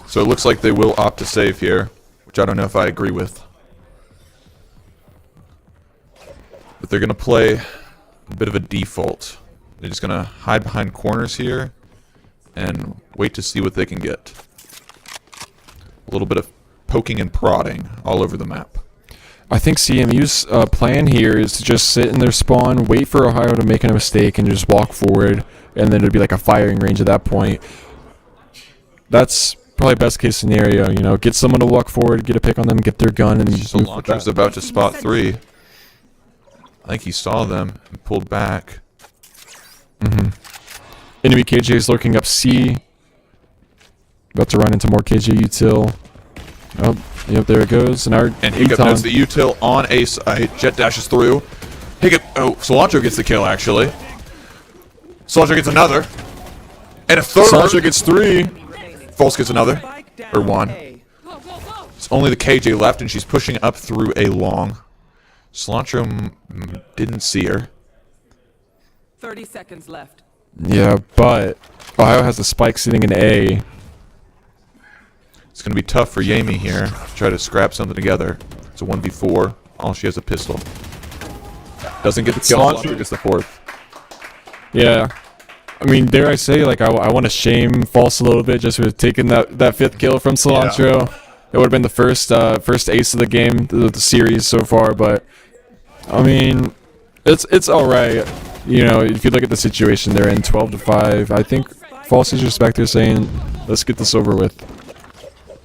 So it looks like they will opt to save here, which I don't know if I agree with. But they're going to play a bit of a default. They're just going to hide behind corners here and wait to see what they can get. A little bit of poking and prodding all over the map. I think CMU's plan here is to just sit in their spawn, wait for Ohio to make a mistake, and just walk forward, and then it'd be like a firing range at that point. That's probably best case scenario, you know, get someone to walk forward, get a pick on them, get their gun, and So Launcher's about to spot 3. I think he saw them and pulled back. Enemy KJ is lurking up C. About to run into more KJ util. Oh, yep, there it goes. And Hiccup knows the util on A site. Jet dashes through. Hiccup. Oh, Cilantro gets the kill, actually. Cilantro gets another. And a third. Cilantro gets 3. False gets another. Or 1. It's only the KJ left, and she's pushing up through a long. Cilantro didn't see her. 30 seconds left. Yeah, but Ohio has the spike sitting in A. It's going to be tough for Yami here to try to scrap something together. It's a 1v4. All she has a pistol. Doesn't get the kill. Cilantro Gets the fourth. Yeah. I mean, dare I say, like, I want to shame False a little bit just for taking that fifth kill from Cilantro. Yeah. It would have been the first ace of the game, the series so far, but, I mean, it's alright. You know, if you look at the situation they're in, 12-5, I think False's respecter saying, let's get this over with.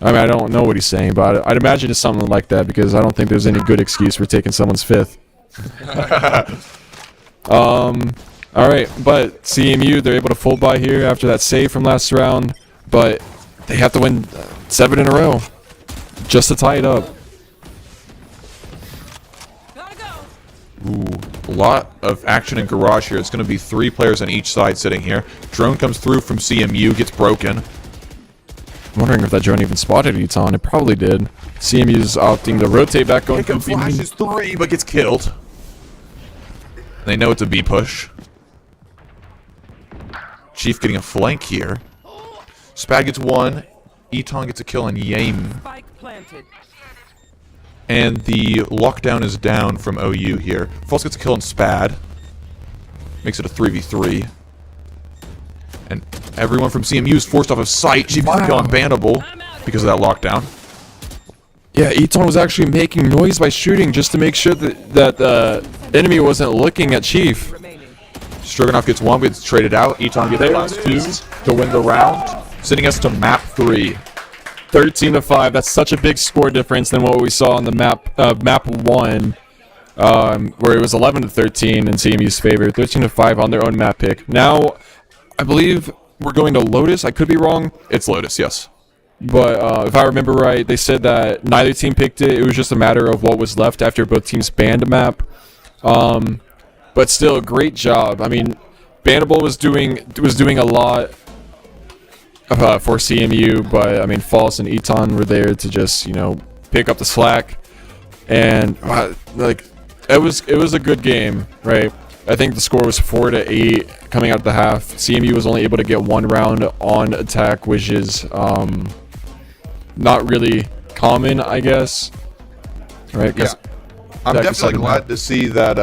I mean, I don't know what he's saying, but I'd imagine it's something like that because I don't think there's any good excuse for taking someone's fifth. Alright, but CMU, they're able to full buy here after that save from last round, but they have to win 7 in a row just to tie it up. Ooh, a lot of action in Garage here. It's going to be 3 players on each side sitting here. Drone comes through from CMU, gets broken. I'm wondering if that drone even spotted Eton. It probably did. CMU's opting to rotate back on. Pickup flashes 3, but gets killed. They know it's a B push. Chief getting a flank here. Spad gets 1. Eton gets a kill on Yame. Spike planted. And the lockdown is down from OU here. False gets a kill on Spad. Makes it a 3v3. And everyone from CMU is forced off of sight. Chief gets a kill on Bannable because of that lockdown. Yeah, Eton was actually making noise by shooting just to make sure that the enemy wasn't looking at Chief. Stroganoff gets 1, gets traded out. Eton gets the last 2 to win the round, sending us to map 3. 13-5. That's such a big score difference than what we saw on the map 1, where it was 11-13 in CMU's favor. 13-5 on their own map pick. Now, I believe we're going to Lotus. I could be wrong. It's Lotus, yes. But if I remember right, they said that neither team picked it. It was just a matter of what was left after both teams banned a map. But still, great job. I mean, Bannable was doing a lot for CMU, but I mean, False and Eton were there to just, you know, pick up the slack, and like it was a good game, right? I think the score was 4-8 coming out of the half. CMU was only able to get 1 round on attack, which is not really common, I guess. Right? Yeah. I'm definitely glad to see that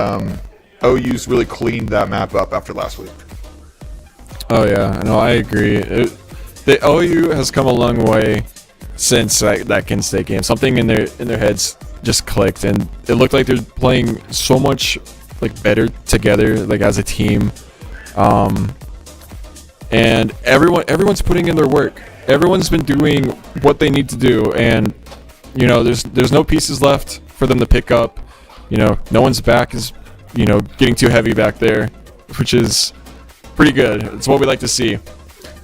OU's really cleaned that map up after last week. Oh yeah, no, I agree. The OU has come a long way since that Kent State game. Something in their heads just clicked, and it looked like they're playing so much like better together, like as a team. And everyone's putting in their work. Everyone's been doing what they need to do, and you know, there's no pieces left for them to pick up. You know, no one's back is, you know, getting too heavy back there, which is pretty good. It's what we like to see.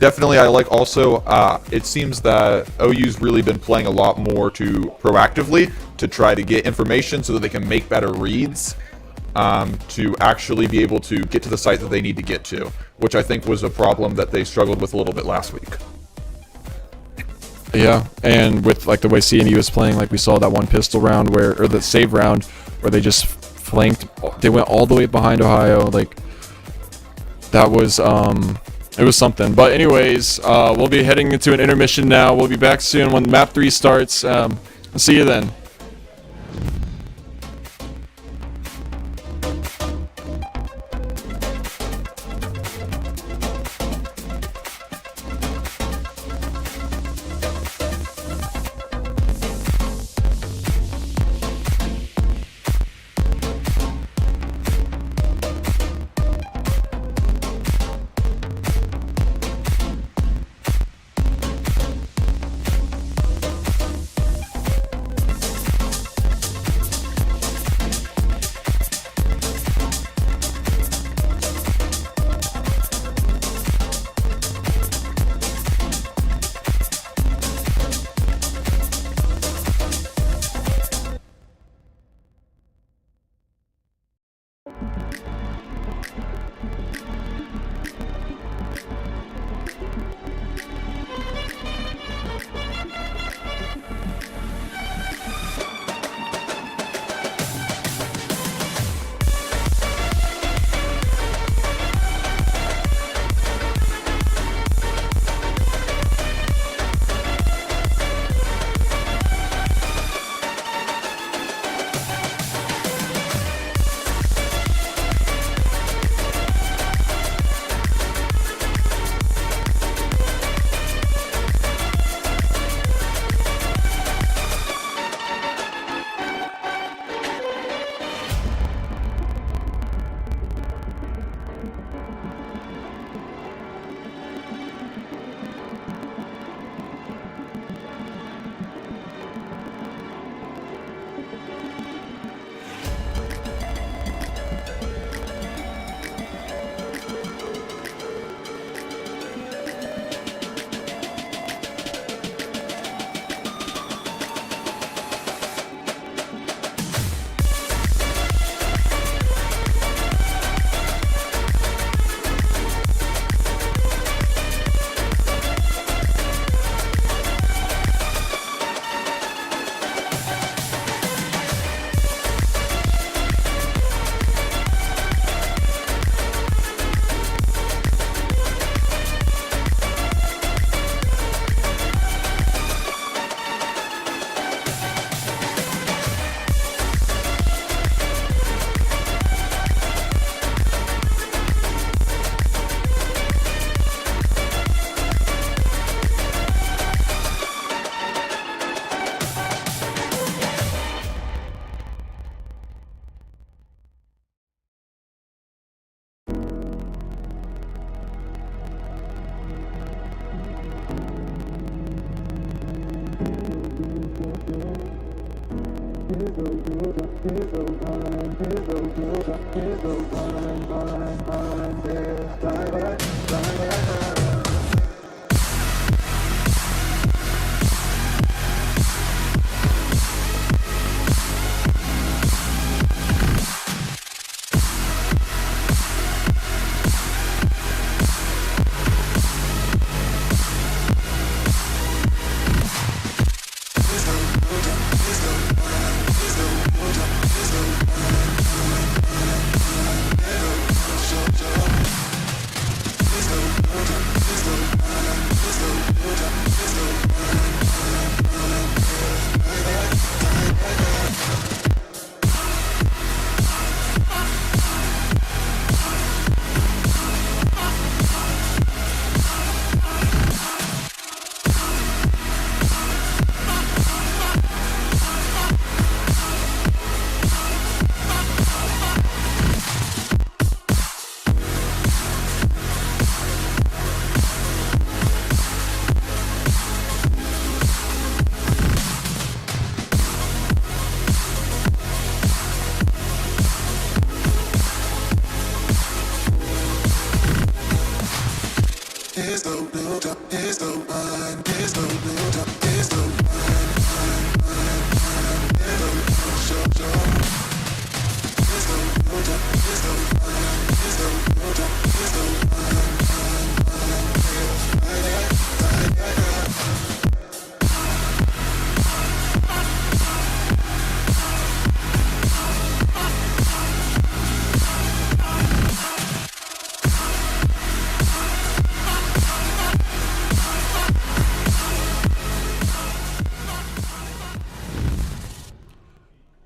Definitely, I like also, it seems that OU's really been playing a lot more proactively to try to get information so that they can make better reads, to actually be able to get to the site that they need to get to, which I think was a problem that they struggled with a little bit last week. Yeah, and with like the way CMU was playing, like we saw that one pistol round or the save round where they just flanked, they went all the way behind Ohio, like that was it was something. But anyways, we'll be heading into an intermission now. We'll be back soon when map 3 starts. See you then.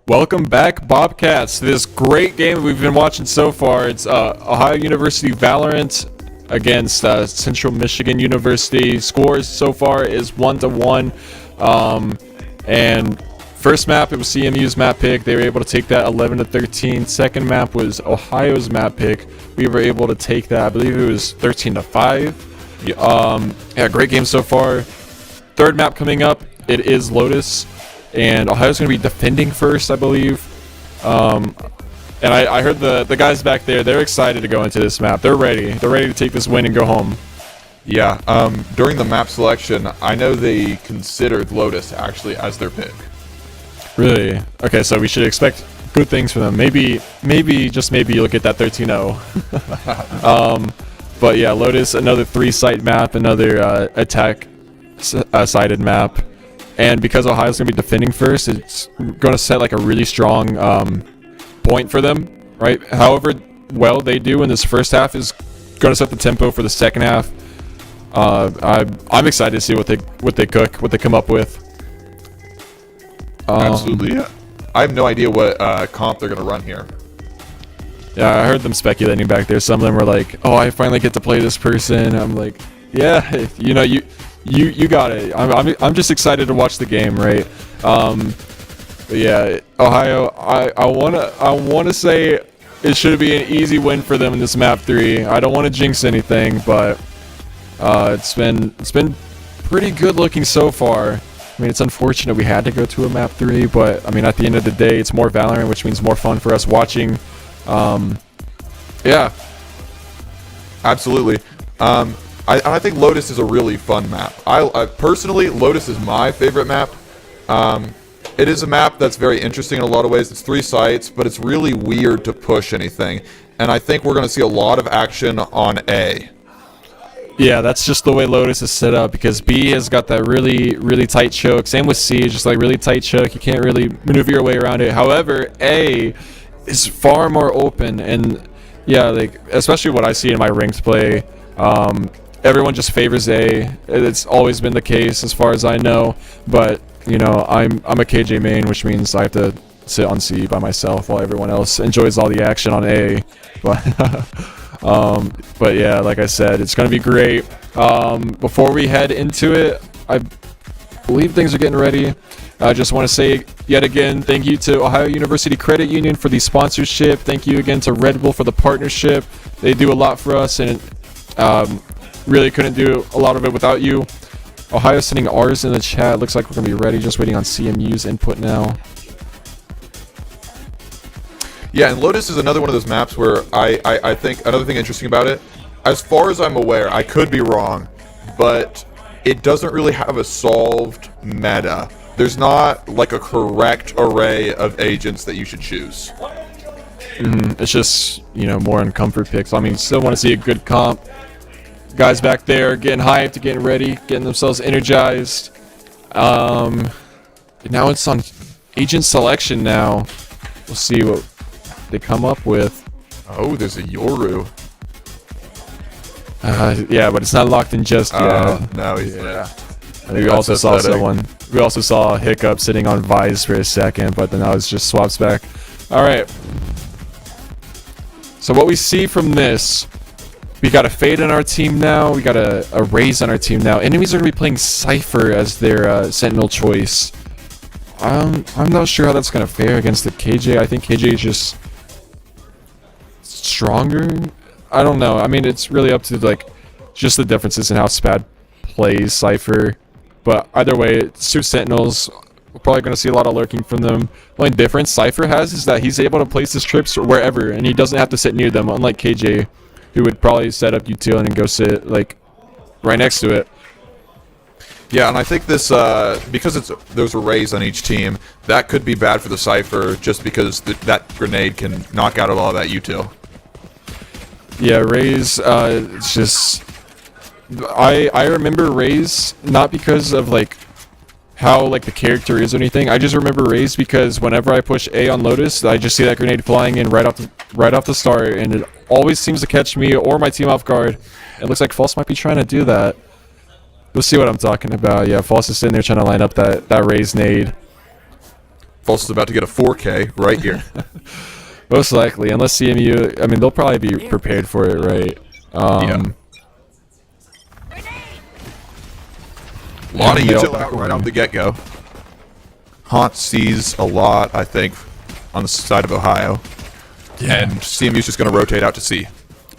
Welcome back, Bobcats, to this great game that we've been watching so far. It's Ohio University Valorant against Central Michigan University. Scores so far is 1-1. And first map, it was CMU's map pick. They were able to take that 11-13. Second map was Ohio's map pick. We were able to take that, I believe it was 13-5. Yeah, great game so far. Third map coming up, it is Lotus. And Ohio's going to be defending first, I believe. And I heard the guys back there, they're excited to go into this map. They're ready. They're ready to take this win and go home. Yeah, during the map selection, I know they considered Lotus actually as their pick. Really? Okay, so we should expect good things from them. Maybe, just maybe you'll get that 13-0. But yeah, Lotus, another 3-site map, another attack-sided map. And because Ohio's going to be defending first, it's going to set like a really strong point for them, right? However well they do in this first half is going to set the tempo for the second half. I'm excited to see what they come up with. Absolutely, yeah. I have no idea what comp they're going to run here. Yeah, I heard them speculating back there. Some of them were like, "Oh, I finally get to play this person." I'm like, "Yeah, you know, you got it." I'm just excited to watch the game, right? But yeah, Ohio. I wanna say it should be an easy win for them in this map 3. I don't want to jinx anything, but it's been pretty good looking so far. I mean, it's unfortunate we had to go to a map 3, but I mean, at the end of the day, it's more Valorant, which means more fun for us watching. Yeah. Absolutely. I think Lotus is a really fun map. I personally, Lotus is my favorite map. It is a map that's very interesting in a lot of ways. It's 3 sites, but it's really weird to push anything. And I think we're going to see a lot of action on A. Yeah, that's just the way Lotus is set up, because B has got that really, really tight choke. Same with C, just like really tight choke. You can't really maneuver your way around it. However, A is far more open, and yeah, like especially what I see in my ranked play, everyone just favors A. It's always been the case as far as I know, but you know, I'm a KJ main, which means I have to sit on C by myself while everyone else enjoys all the action on A. But yeah, like I said, it's gonna be great. Before we head into it, I believe things are getting ready. I just want to say yet again, thank you to Ohio University Credit Union for the sponsorship. Thank you again to Red Bull for the partnership. They do a lot for us, and really couldn't do a lot of it without you. Ohio sending ours in the chat. Looks like we're gonna be ready. Just waiting on CMU's input now. Yeah, and Lotus is another one of those maps where I think another thing interesting about it, as far as I'm aware, I could be wrong, but it doesn't really have a solved meta. There's not like a correct array of agents that you should choose. It's just, you know, more on comfort picks. I mean, still want to see a good comp. Guys back there getting hyped, getting ready, getting themselves energized. Now it's on agent selection now. We'll see what they come up with. Oh, there's a Yoru. Yeah, but it's not locked in just yet. No, he's We also saw someone. We also saw Hiccup sitting on Vise for a second, but then that was just swaps back. All right. So what we see from this, we got a Fade on our team now. We got a Raze on our team now. Enemies are gonna be playing Cypher as their Sentinel choice. I'm not sure how that's gonna fare against the KJ. I think KJ is just stronger. I don't know. I mean, it's really up to like just the differences in how Spad plays Cypher. But either way, it's 2 Sentinels. We're probably going to see a lot of lurking from them. The only difference Cypher has is that he's able to place his trips wherever, and he doesn't have to sit near them, unlike KJ, who would probably set up util and go sit like right next to it. Yeah, and I think this, because there's a Raze on each team, that could be bad for the Cypher, just because that grenade can knock out a lot of that util. Yeah, Raze, it's just... I remember Raze not because of like how like the character is or anything. I just remember Raze because whenever I push A on Lotus, I just see that grenade flying in right off the start, and it always seems to catch me or my team off guard. It looks like False might be trying to do that. We'll see what I'm talking about. Yeah, False is sitting there trying to line up that Raze nade. False is about to get a 4K right here. Most likely, unless CMU. I mean, they'll probably be prepared for it, right? Yeah. A lot of util out right off the get-go. Haunt sees a lot, I think, on the side of Ohio. Yeah. And CMU's just going to rotate out to C.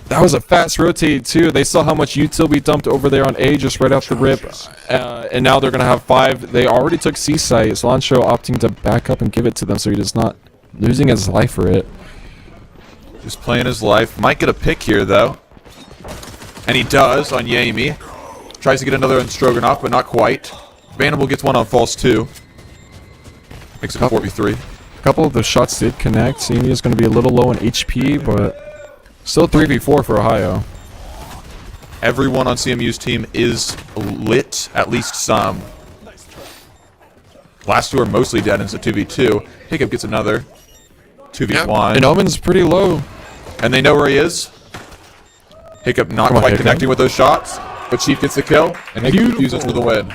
That was a fast rotate, too. They saw how much util we dumped over there on A just right off the rip. And now they're going to have 5. They already took C site. Slancho opting to back up and give it to them so he does not losing his life for it. Just playing his life. Might get a pick here, though. And he does on Yami. Tries to get another on Stroganoff, but not quite. Vanable gets one on False, too. Makes it 4v3. A couple of the shots did connect. CMU is going to be a little low in HP, but still 3v4 for Ohio. Everyone on CMU's team is lit, at least some. Last 2 are mostly dead, and it's a 2v2. Hiccup gets another 2v1. And Omen's pretty low. And they know where he is. Hiccup not quite connecting with those shots. But Chief gets the kill, and Hiccup uses for the win.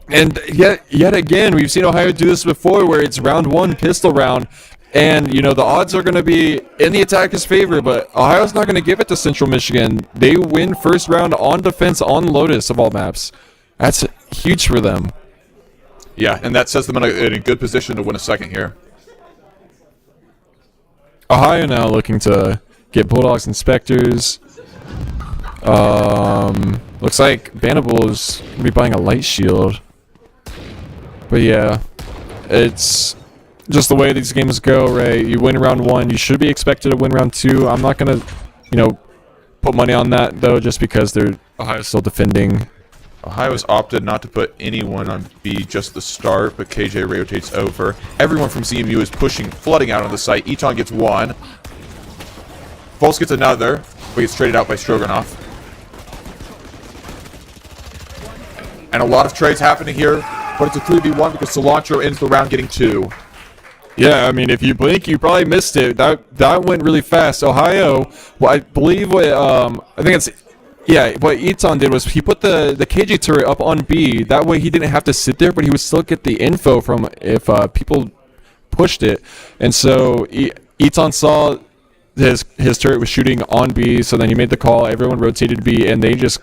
And yet again, we've seen Ohio do this before, where it's round 1 pistol round, and you know the odds are going to be in the attacker's favor, but Ohio's not going to give it to Central Michigan. They win first round on defense on Lotus of all maps. That's huge for them. Yeah, and that sets them in a good position to win a second here. Ohio now looking to get Bulldogs and Spectres. Looks like Vanable is going to be buying a light shield. But yeah, it's just the way these games go, right? You win round 1, you should be expected to win round 2. I'm not gonna, put money on that though, just because Ohio's still defending. Ohio has opted not to put anyone on B, just the start, but KJ rotates over. Everyone from CMU is pushing, flooding out on the site. Eton gets one. Pulse gets another, but gets traded out by Stroganoff. And a lot of trades happening here, but it's a 3v1 because Cilantro ends the round getting 2. Yeah, I mean, if you blink, you probably missed it. That went really fast. Ohio, well, I believe what what Eton did was he put the KJ turret up on B. That way he didn't have to sit there, but he would still get the info from if people pushed it. And so Eton saw his turret was shooting on B, so then he made the call. Everyone rotated B, and they just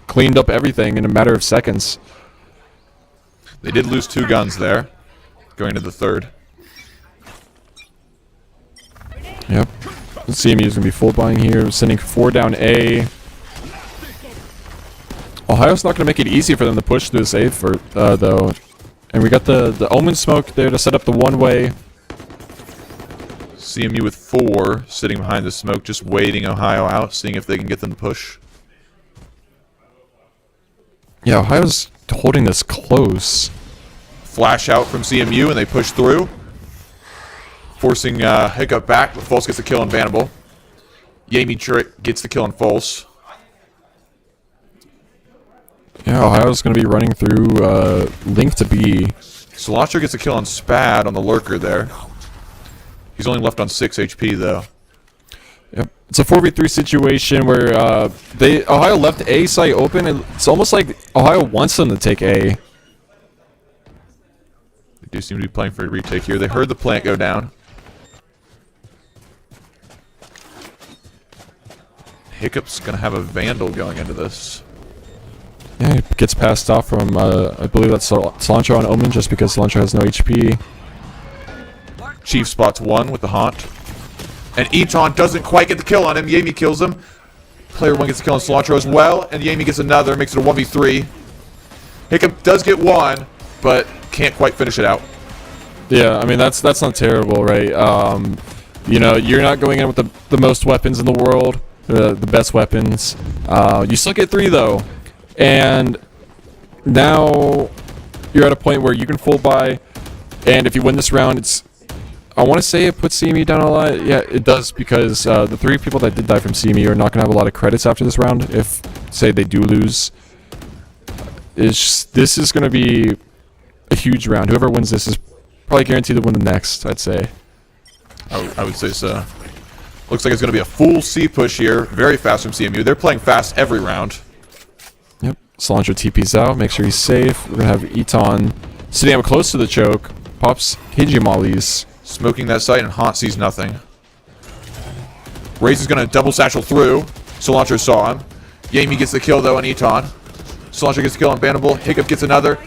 cleaned up everything in a matter of seconds. They did lose 2 guns there, going to the 3rd. Yep. CMU is going to be full buying here, sending 4 down A. Ohio's not going to make it easy for them to push through this A though. And we got the Omen smoke there to set up the one-way. CMU with 4 sitting behind the smoke, just waiting Ohio out, seeing if they can get them to push. Yeah, Ohio's holding this close. Flash out from CMU, and they push through. Forcing Hiccup back, but False gets the kill on Bannable. Yami gets the kill on False. Yeah, Ohio's going to be running through Link to B. Cilantro gets a kill on Spad on the Lurker there. He's only left on 6 HP, though. Yep. It's a 4v3 situation where Ohio left A site open, and it's almost like Ohio wants them to take A. They do seem to be playing for a retake here. They heard the plant go down. Hiccup's going to have a Vandal going into this. Yeah, he gets passed off from, I believe that's Cilantro on Omen, just because Cilantro has no HP. Chief spots 1 with the Haunt. And Eton doesn't quite get the kill on him. Yami kills him. Player 1 gets the kill on Cilantro as well, and Yami gets another, makes it a 1v3. Hiccup does get 1, but can't quite finish it out. Yeah, I mean, that's not terrible, right? You're not going in with the most weapons in the world, the best weapons. You still get 3, though. And now you're at a point where you can full buy, and if you win this round, I want to say it puts CME down a lot. Yeah, it does, because the 3 people that did die from CME are not going to have a lot of credits after this round if, say, they do lose. This is going to be a huge round. Whoever wins this is probably guaranteed to win the next, I'd say. I would say so. Looks like it's going to be a full C push here. Very fast from CMU. They're playing fast every round. Yep. Cilantro TP's out. Make sure he's safe. We're going to have Eton sitting up close to the choke. Pops KJ mollies. Smoking that site, and Haunt sees nothing. Raze is going to double satchel through. Cilantro saw him. Yami gets the kill, though, on Eton. Cilantro gets the kill on Bannable. Hiccup gets another.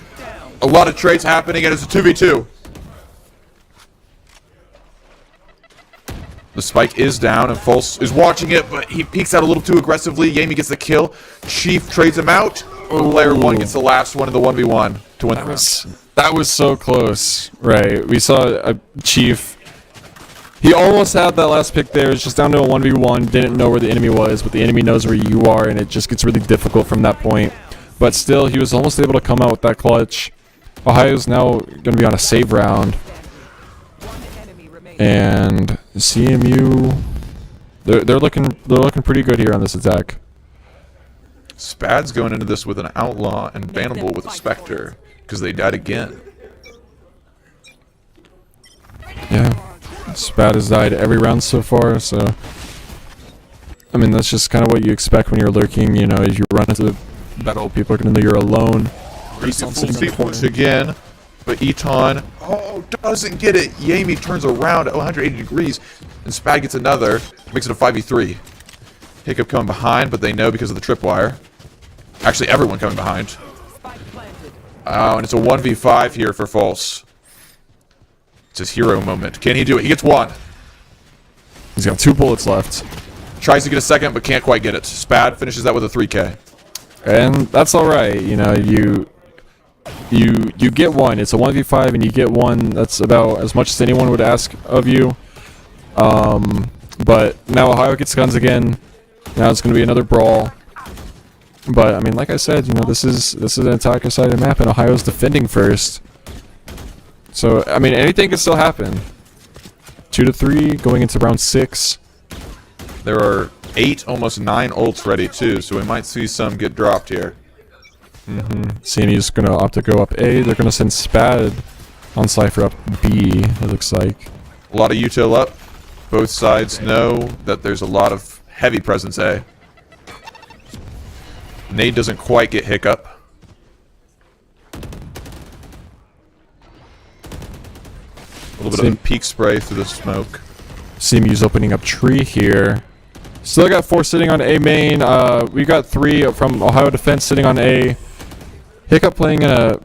A lot of trades happening, and it's a 2v2. The spike is down, and False is watching it, but he peeks out a little too aggressively. Yami gets the kill. Chief trades him out. Player 1 gets the last one in the 1v1 to win the round. That was so close, right? We saw Chief. He almost had that last pick there. It's just down to a 1v1. Didn't know where the enemy was, but the enemy knows where you are, and it just gets really difficult from that point. But still, he was almost able to come out with that clutch. Ohio's now going to be on a save round. And CMU, they're looking pretty good here on this attack. Spad's going into this with an Outlaw and Bannable with a Spectre, because they died again. Yeah, Spad has died every round so far, so I mean, that's just kind of what you expect when you're lurking. As you run into the battle, people are going to know you're alone. Push again, but Eton, doesn't get it. Yami turns around at 180 degrees, and Spad gets another, makes it a 5v3. Hiccup coming behind, but they know because of the tripwire. Actually, everyone coming behind. Oh, and it's a 1v5 here for False. It's his hero moment. Can he do it? He gets 1. He's got 2 bullets left. Tries to get a second, but can't quite get it. Spad finishes that with a 3K. And that's alright, you get one. It's a 1v5 and you get one. That's about as much as anyone would ask of you. But now Ohio gets guns again. Now it's going to be another brawl. But I mean, like I said, you know, this is an attacker-sided map, and Ohio's defending first. So I mean, anything can still happen. 2-3 going into round 6. There are 8, almost 9 ults ready too, so we might see some get dropped here. CMU's gonna opt to go up A. They're gonna send Spad on Cypher up B. It looks like. A lot of util up. Both sides know that there's a lot of heavy presence A. Nade doesn't quite get hiccup. A little bit of peak spray through the smoke. CMU's opening up tree here. Still got 4 sitting on A main. We got 3 from Ohio Defense sitting on A. Hiccup playing in a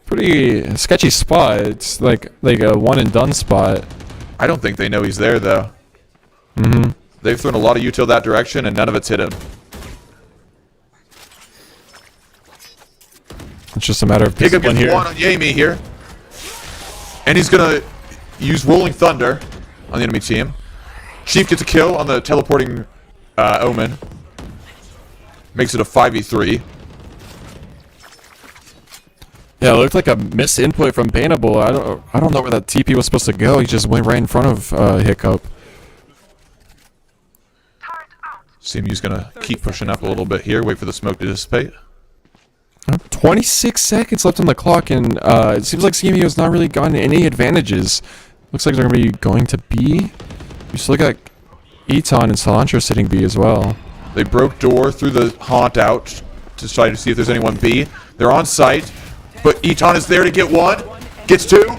pretty sketchy spot. It's like a one and done spot. I don't think they know he's there though. They've thrown a lot of util that direction and none of it's hit him. It's just a matter of Hiccup discipline gets here. one on Yami here. And he's gonna use Rolling Thunder on the enemy team. Chief gets a kill on the teleporting Omen. Makes it a 5v3. Yeah, it looked like a missed input from Bannable. I don't know where that TP was supposed to go. He just went right in front of Hiccup. CMU's gonna keep pushing up a little bit here. Wait for the smoke to dissipate. 26 seconds left on the clock, and it seems like CMU has not really gotten any advantages. Looks like they're going to be going to B. We still got Eton and Cilantro sitting B as well. They broke door through the haunt out to try to see if there's anyone B. They're on site, but Eton is there to get 1. Gets 2.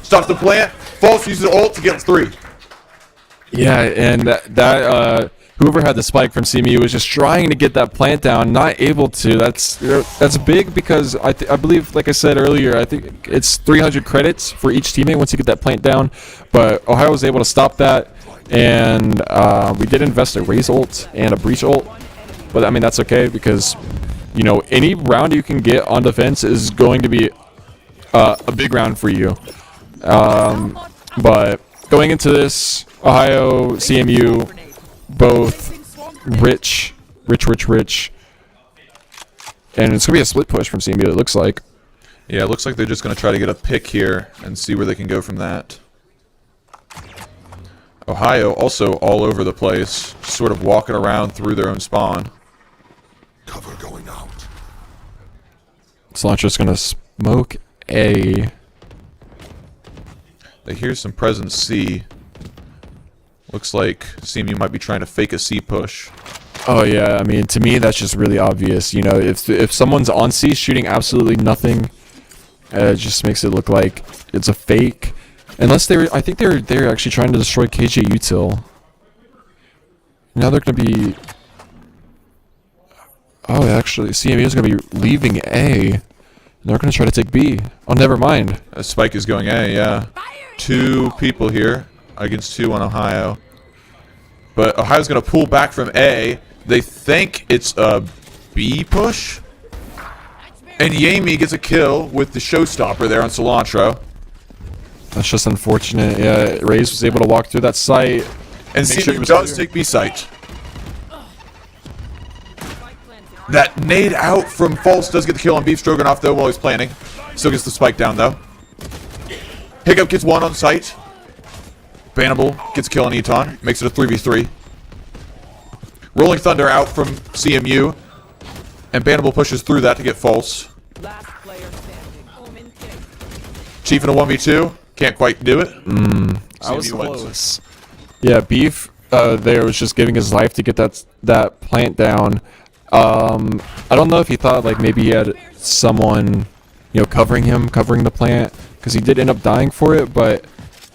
Stops the plant. False uses ult to get 3. Yeah, and that whoever had the spike from CMU was just trying to get that plant down, not able to. That's big because I believe, like I said earlier, I think it's 300 credits for each teammate once you get that plant down. But Ohio was able to stop that, and we did invest a raise ult and a breach ult. But I mean, that's okay because, you know, any round you can get on defense is going to be a big round for you. But going into this, Ohio, CMU, both rich, and it's gonna be a split push from CMU. It looks like. Yeah, it looks like they're just gonna try to get a pick here and see where they can go from that. Ohio also all over the place, sort of walking around through their own spawn. Cover going out. Cilantro's gonna smoke A. They hear some presence C. Looks like CMU might be trying to fake a C push. Oh yeah, I mean, to me that's just really obvious. You know, if someone's on C shooting absolutely nothing, it just makes it look like it's a fake. Unless I think they're actually trying to destroy KJ util. Now they're gonna be. Oh, actually, CMU is gonna be leaving A. And they're gonna try to take B. Oh, never mind. A spike is going A, yeah. 2 people here against 2 on Ohio. But Ohio's going to pull back from A. They think it's a B push. And Yami gets a kill with the showstopper there on Cilantro. That's just unfortunate. Yeah, Raze was able to walk through that site. And Make sure he CMU was does clear. take B site. That nade out from False does get the kill on Beef Stroganoff though while he's planning. Still gets the spike down though. Hiccup gets 1 on site. Bannable gets a kill on Eton. Makes it a 3v3. Rolling Thunder out from CMU. And Bannable pushes through that to get False. Last player standing. Chief in a 1v2. Can't quite do it. I was CMU wins. close. Yeah, Beef there was just giving his life to get that plant down. I don't know if he thought like maybe he had someone, you know, covering the plant, because he did end up dying for it. But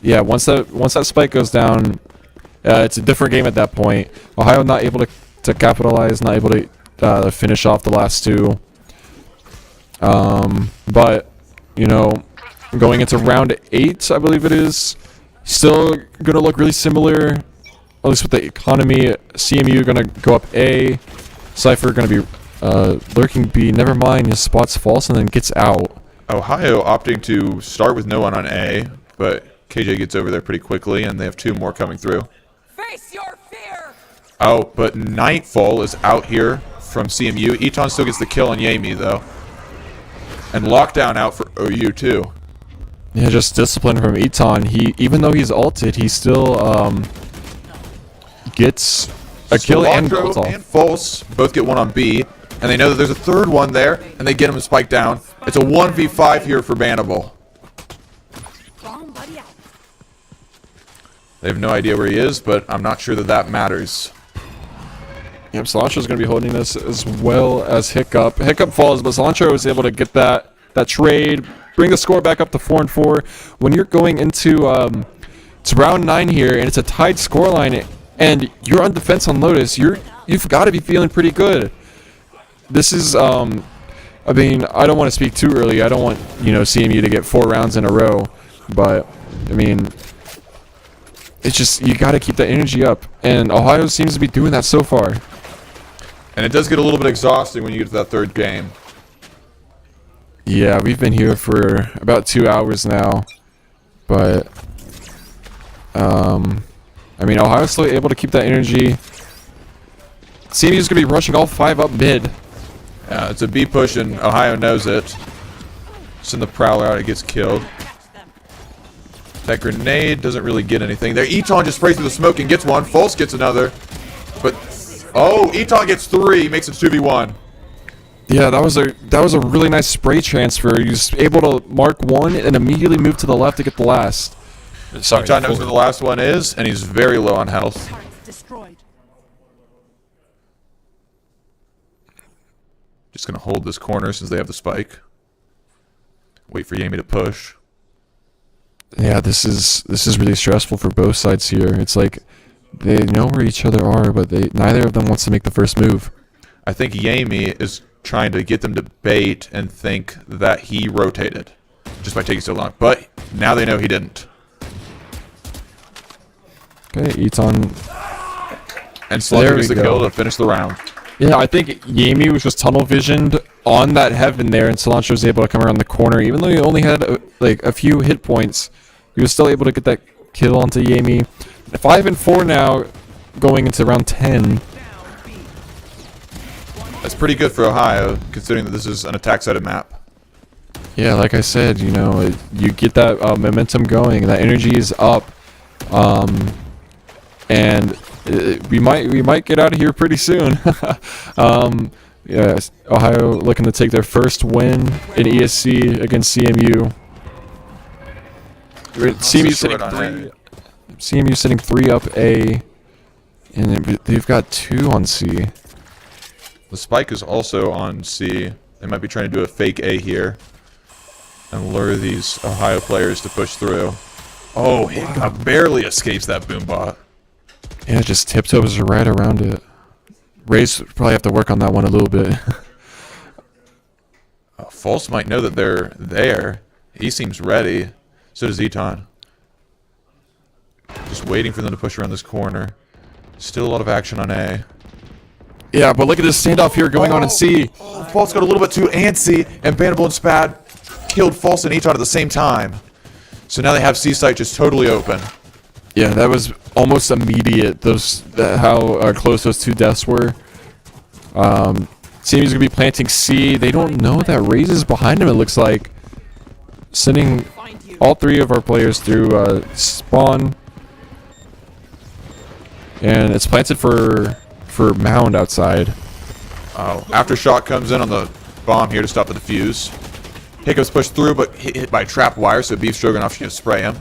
yeah, once that spike goes down, it's a different game at that point. Ohio not able to capitalize, not able to finish off the last 2. But you know, going into round 8, I believe it is, still gonna look really similar, at least with the economy. CMU gonna go up A. Cypher gonna be lurking B. Never mind, his spot's false and then gets out. Ohio opting to start with no one on A, but KJ gets over there pretty quickly, and they have 2 more coming through. Face your fear! Oh, but Nightfall is out here from CMU. Eton still gets the kill on Yami, though. And Lockdown out for OU, too. Yeah, just discipline from Eton. Even though he's ulted, he still gets a kill and goes off. And False both get one on B, and they know that there's a third one there, and they get him to spike down. It's a 1v5 here for Bannable. They have no idea where he is, but I'm not sure that that matters. Yep, Cilantro's going to be holding this as well as Hiccup. Hiccup falls, but Cilantro is able to get that trade, bring the score back up to 4-4. When you're going into it's round 9 here, and it's a tied scoreline, and you're on defense on Lotus, you've got to be feeling pretty good. This is, I mean, I don't want to speak too early. I don't want, CMU to get 4 rounds in a row, but, I mean, it's just, you got to keep that energy up, and Ohio seems to be doing that so far. And it does get a little bit exhausting when you get to that third game. Yeah, we've been here for about 2 hours now, but, I mean, Ohio's still able to keep that energy. CMU's going to be rushing all 5 up mid. Yeah, it's a B push, and Ohio knows it. Send the Prowler out, it gets killed. That grenade doesn't really get anything. There, Eton just sprays through the smoke and gets one. False gets another. But, oh, Eton gets 3, makes it 2v1. Yeah, that was a really nice spray transfer. He was able to mark one and immediately move to the left to get the last. Sorry, Eton knows where the last one is, and he's very low on health. Destroyed. Just gonna hold this corner since they have the spike. Wait for Yami to push. Yeah, this is really stressful for both sides here. It's like they know where each other are, but neither of them wants to make the first move. I think Yami is trying to get them to bait and think that he rotated just by taking so long. But now they know he didn't. Okay, Eton. And Slugger gets the kill to finish the round. Yeah, I think Yami was just tunnel visioned on that heaven there, and Cilantro was able to come around the corner. Even though he only had a few hit points, he was still able to get that kill onto Yami. 5-4 now, going into round 10. That's pretty good for Ohio, considering that this is an attack-sided map. Yeah, like I said, you get that momentum going, that energy is up, and we might get out of here pretty soon. Yeah, Ohio looking to take their first win in ESC against CMU. CMU sitting 3 up A, and they've got 2 on C. The spike is also on C. They might be trying to do a fake A here and lure these Ohio players to push through. Oh, he barely escapes that boom bot. Yeah, just tiptoes right around it. Rays probably have to work on that one a little bit. False might know that they're there. He seems ready. So does Eton. Just waiting for them to push around this corner. Still a lot of action on A. Yeah, but look at this standoff here going on in C. False got a little bit too antsy, and Bannable and Spad killed False and Eton at the same time. So now they have C site just totally open. Yeah, that was almost immediate. How close those 2 deaths were. CMU's gonna be planting C. They don't know that Raze is behind him. It looks like sending all 3 of our players through spawn, and it's planted for Mound outside. Oh, Aftershock comes in on the bomb here to stop the defuse. Hiccup's pushed through, but hit by trap wire, so Beef Stroganoff's gonna spray him.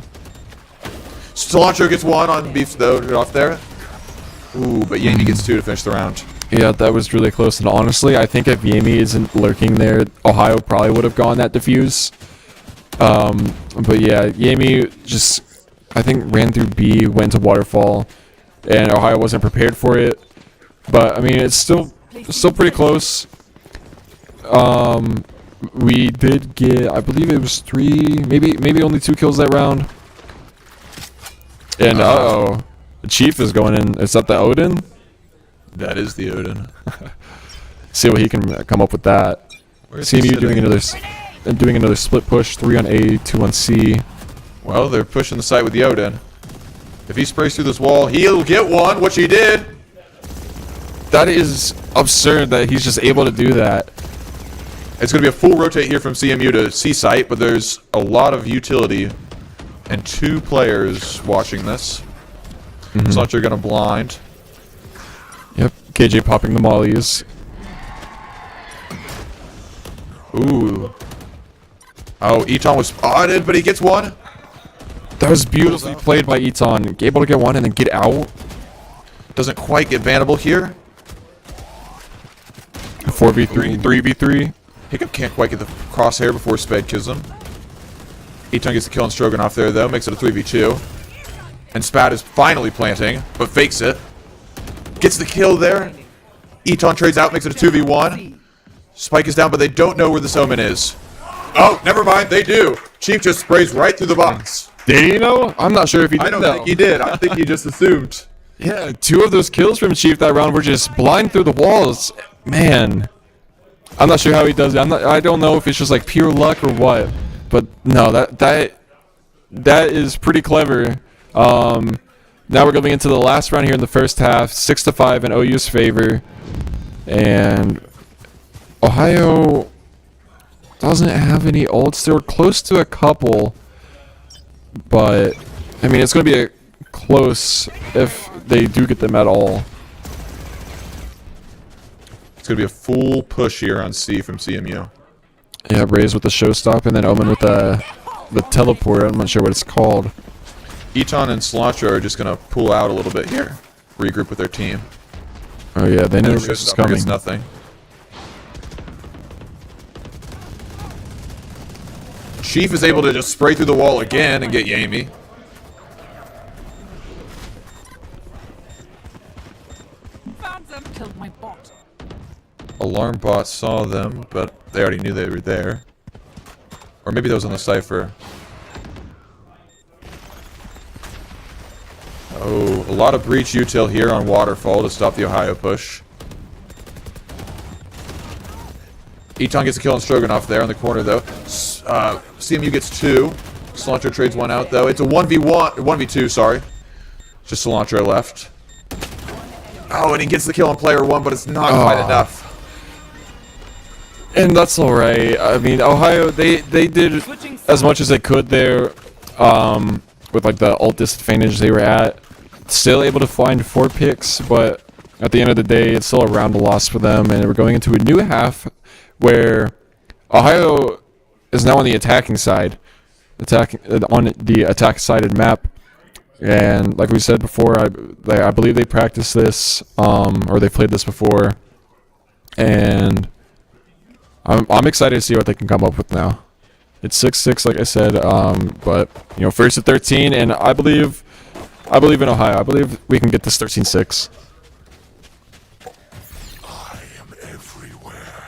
Cilantro gets 1 on Beef though, off there. Ooh, but Yami gets 2 to finish the round. Yeah, that was really close, and honestly, I think if Yami isn't lurking there, Ohio probably would have gone that defuse. But yeah, Yami just, I think, ran through B, went to Waterfall, and Ohio wasn't prepared for it. But I mean, it's still pretty close. We did get, I believe it was 3, maybe only 2 kills that round. And the Chief is going in. Is that the Odin? That is the Odin. See what he can come up with that. Where is he CMU doing sitting? another. and doing another split push, 3 on A, 2 on C. Well, they're pushing the site with the Odin. If he sprays through this wall, he'll get one, which he did. That is absurd that he's just able to do that. It's going to be a full rotate here from CMU to C site, but there's a lot of utility and 2 players watching this. Slauncher going to blind. Yep, KJ popping the mollies. Ooh. Oh, Eton was spotted, but he gets one. That was beautifully played by Eton. Able to get one and then get out. Doesn't quite get bannable here. 4v3, 3v3. Hiccup can't quite get the crosshair before Sped kills him. Eton gets the kill on Stroganoff there, though. Makes it a 3v2. And Spat is finally planting, but fakes it. Gets the kill there. Eton trades out, makes it a 2v1. Spike is down, but they don't know where this Omen is. Oh, never mind, they do. Chief just sprays right through the box. Did he know? I'm not sure if he did. I don't know. think he did. I think he just assumed. Yeah, 2 of those kills from Chief that round were just blind through the walls. Man, I'm not sure how he does it. I don't know if it's just like pure luck or what. But no, that is pretty clever. Now we're going into the last round here in the first half, 6-5 in OU's favor, and Ohio doesn't have any ults. They're close to a couple, but I mean it's going to be a close if they do get them at all. It's going to be a full push here on C from CMU. Yeah, Raze with the showstop, and then Omen with the teleport. I'm not sure what it's called. Eton and Cilantro are just going to pull out a little bit here. Regroup with their team. Oh yeah, they know And Raze is Showstopper coming. gets nothing. Chief is able to just spray through the wall again and get Yami. Found them. Killed my bot. Alarm bot saw them, but they already knew they were there. Or maybe that was on the Cypher. Oh, a lot of breach util here on Waterfall to stop the Ohio push. Eton gets a kill on Stroganoff there in the corner, though. CMU gets 2. Cilantro trades 1 out, though. It's a 1v2, sorry. Just Cilantro left. Oh, and he gets the kill on player 1, but it's not quite enough. And that's alright. I mean, Ohio, they did as much as they could there, with like the ult disadvantage they were at. Still able to find 4 picks, but at the end of the day, it's still a round of loss for them, and we're going into a new half where Ohio is now on the attacking side, on the attack-sided map. And like we said before, I believe they practiced this, or they played this before, and I'm excited to see what they can come up with now. It's 6-6, like I said, but you know, first at 13, and I believe in Ohio. I believe we can get this 13-6. I am everywhere.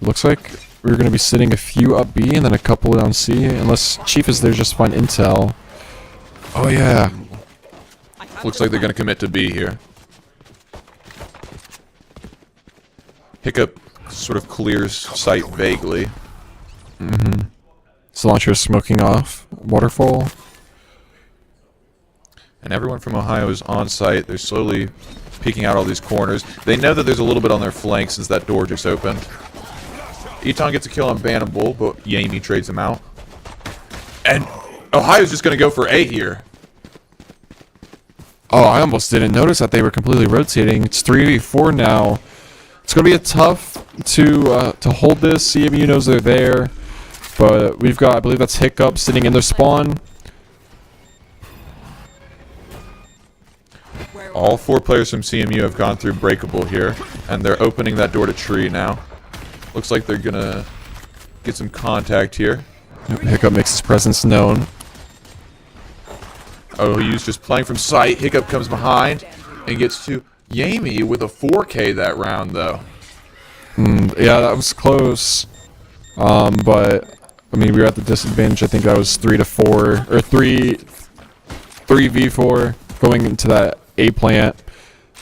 Looks like we're going to be sitting a few up B and then a couple down C, unless Chief is there just to find intel. Oh yeah. Looks like they're going to commit to B here. Hiccup sort of clears sight vaguely. Cilantro smoking off. Waterfall. And everyone from Ohio is on site. They're slowly peeking out all these corners. They know that there's a little bit on their flank since that door just opened. Eton gets a kill on Bannable, but Yami trades him out. And Ohio's just going to go for A here. Oh, I almost didn't notice that they were completely rotating. It's 3v4 now. It's going to be a tough to hold this. CMU knows they're there. But we've got, I believe that's Hiccup sitting in their spawn. All 4 players from CMU have gone through Breakable here, and they're opening that door to Tree now. Looks like they're going to get some contact here. Hiccup makes his presence known. Oh, he's just playing from sight. Hiccup comes behind and gets to Yami with a 4K that round, though. Yeah, that was close. But I mean, we were at the disadvantage. I think that was 3-4 or 3v4 going into that A plant.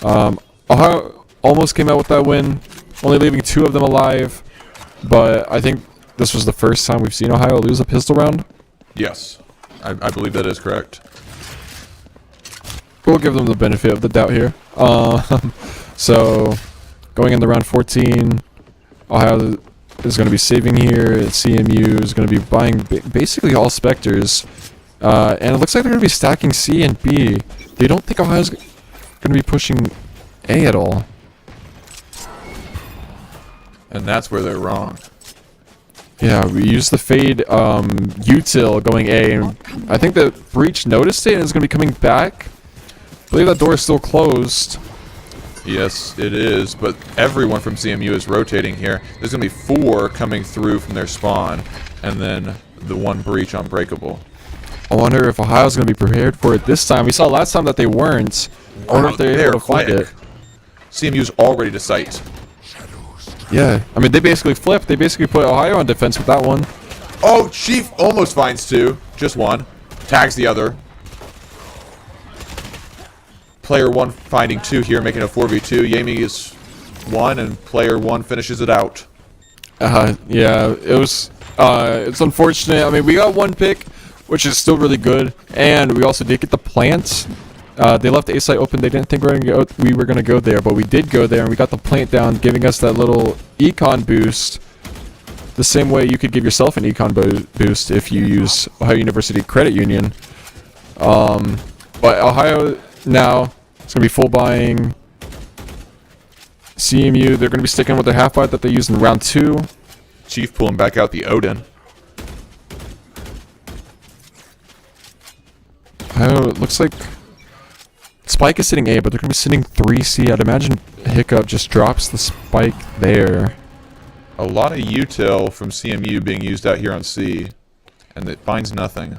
Ohio almost came out with that win, only leaving 2 of them alive. But I think this was the first time we've seen Ohio lose a pistol round. Yes, I believe that is correct. We'll give them the benefit of the doubt here. So, going in the round 14, Ohio is going to be saving here. CMU is going to be buying basically all Spectres. And it looks like they're going to be stacking C and B. They don't think Ohio's going to be pushing A at all. And that's where they're wrong. Yeah, we used the fade util going A, and I think the breach noticed it and is going to be coming back. I believe that door is still closed. Yes, it is, but everyone from CMU is rotating here. There's going to be 4 coming through from their spawn, and then the 1 breach unbreakable. I wonder if Ohio's going to be prepared for it this time. We saw last time that they weren't. I wonder if they're able to find it. CMU's all ready to sight. Yeah, I mean, they basically flipped. They basically put Ohio on defense with that one. Oh, Chief almost finds 2. Just 1. Tags the other. Player 1 finding 2 here, making a 4v2. Yami is 1, and player 1 finishes it out. Yeah, it's unfortunate. I mean, we got 1 pick, which is still really good, and we also did get the plant. They left the A site open. They didn't think we were gonna go there, but we did go there, and we got the plant down, giving us that little econ boost. The same way you could give yourself an econ boost if you use Ohio University Credit Union. But Ohio now is gonna be full buying CMU. They're gonna be sticking with their half buy that they used in round 2. Chief pulling back out the Odin. Ohio, it looks like Spike is sitting A, but they're gonna be sitting 3C. I'd imagine Hiccup just drops the spike there. A lot of util from CMU being used out here on C, and it finds nothing.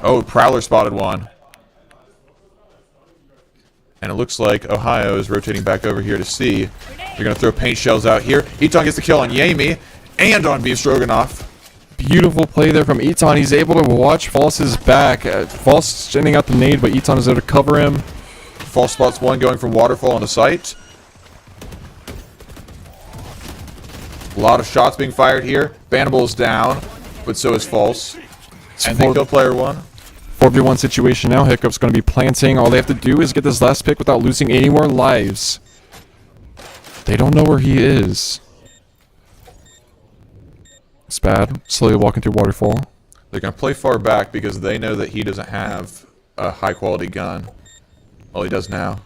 Oh, Prowler spotted 1. And it looks like Ohio is rotating back over here to C. They're going to throw paint shells out here. Eton gets the kill on Yami and on Beef Stroganoff. Beautiful play there from Eton. He's able to watch False's back. False sending out the nade, but Eton is there to cover him. False spots 1 going from Waterfall into sight. A lot of shots being fired here. Bannable is down, but so is False. And they kill player 1. 4v1 situation now. Hiccup's going to be planting. All they have to do is get this last pick without losing any more lives. They don't know where he is. It's bad. Slowly walking through Waterfall. They're going to play far back because they know that he doesn't have a high quality gun. Well, he does now.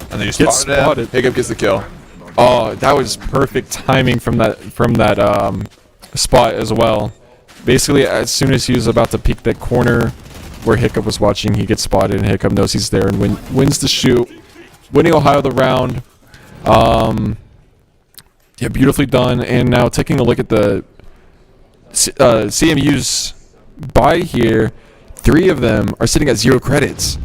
And they just spotted him. Hiccup gets the kill. Oh, that was perfect timing from that spot as well. Basically, as soon as he was about to peek that corner where Hiccup was watching, he gets spotted, and Hiccup knows he's there and wins the shoot, winning Ohio the round. Yeah, beautifully done. And now taking a look at the CMU's buy here, 3 of them are sitting at 0 credits.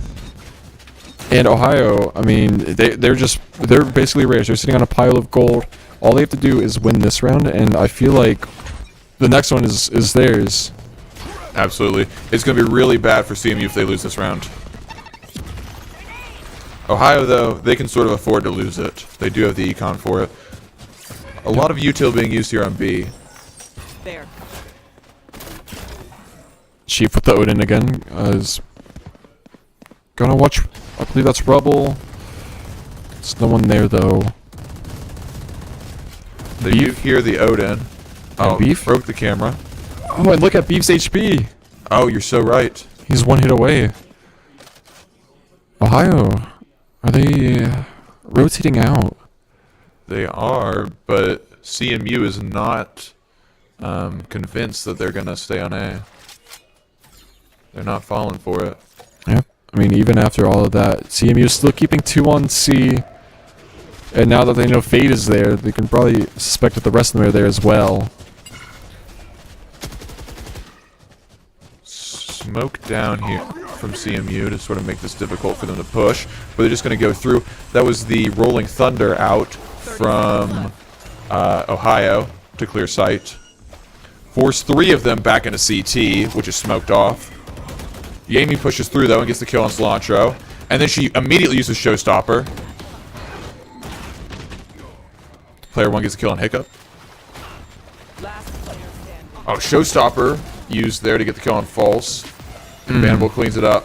And Ohio, I mean, they're basically rich. They're sitting on a pile of gold. All they have to do is win this round, and I feel like the next one is theirs. Absolutely. It's going to be really bad for CMU if they lose this round. Ohio, though, they can sort of afford to lose it. They do have the econ for it. A lot of util being used here on B. There. Chief with the Odin again is gonna watch. I believe that's Rubble. There's no one there though. They do hear the Odin. Oh, Beef broke the camera. Oh, and look at Beef's HP. Oh, you're so right. He's 1 hit away. Ohio, are they rotating out? They are, but CMU is not convinced that they're going to stay on A. They're not falling for it. Yeah, I mean, even after all of that, CMU is still keeping 2 on C. And now that they know Fade is there, they can probably suspect that the rest of them are there as well. Smoke down here from CMU to sort of make this difficult for them to push, but they're just going to go through. That was the Rolling Thunder out from Ohio to clear sight. Force 3 of them back into CT, which is smoked off. Yami pushes through though and gets the kill on Cilantro, and then she immediately uses Showstopper. Player 1 gets a kill on Hiccup. Last player standing. Oh, Showstopper used there to get the kill on False. Vanable cleans it up.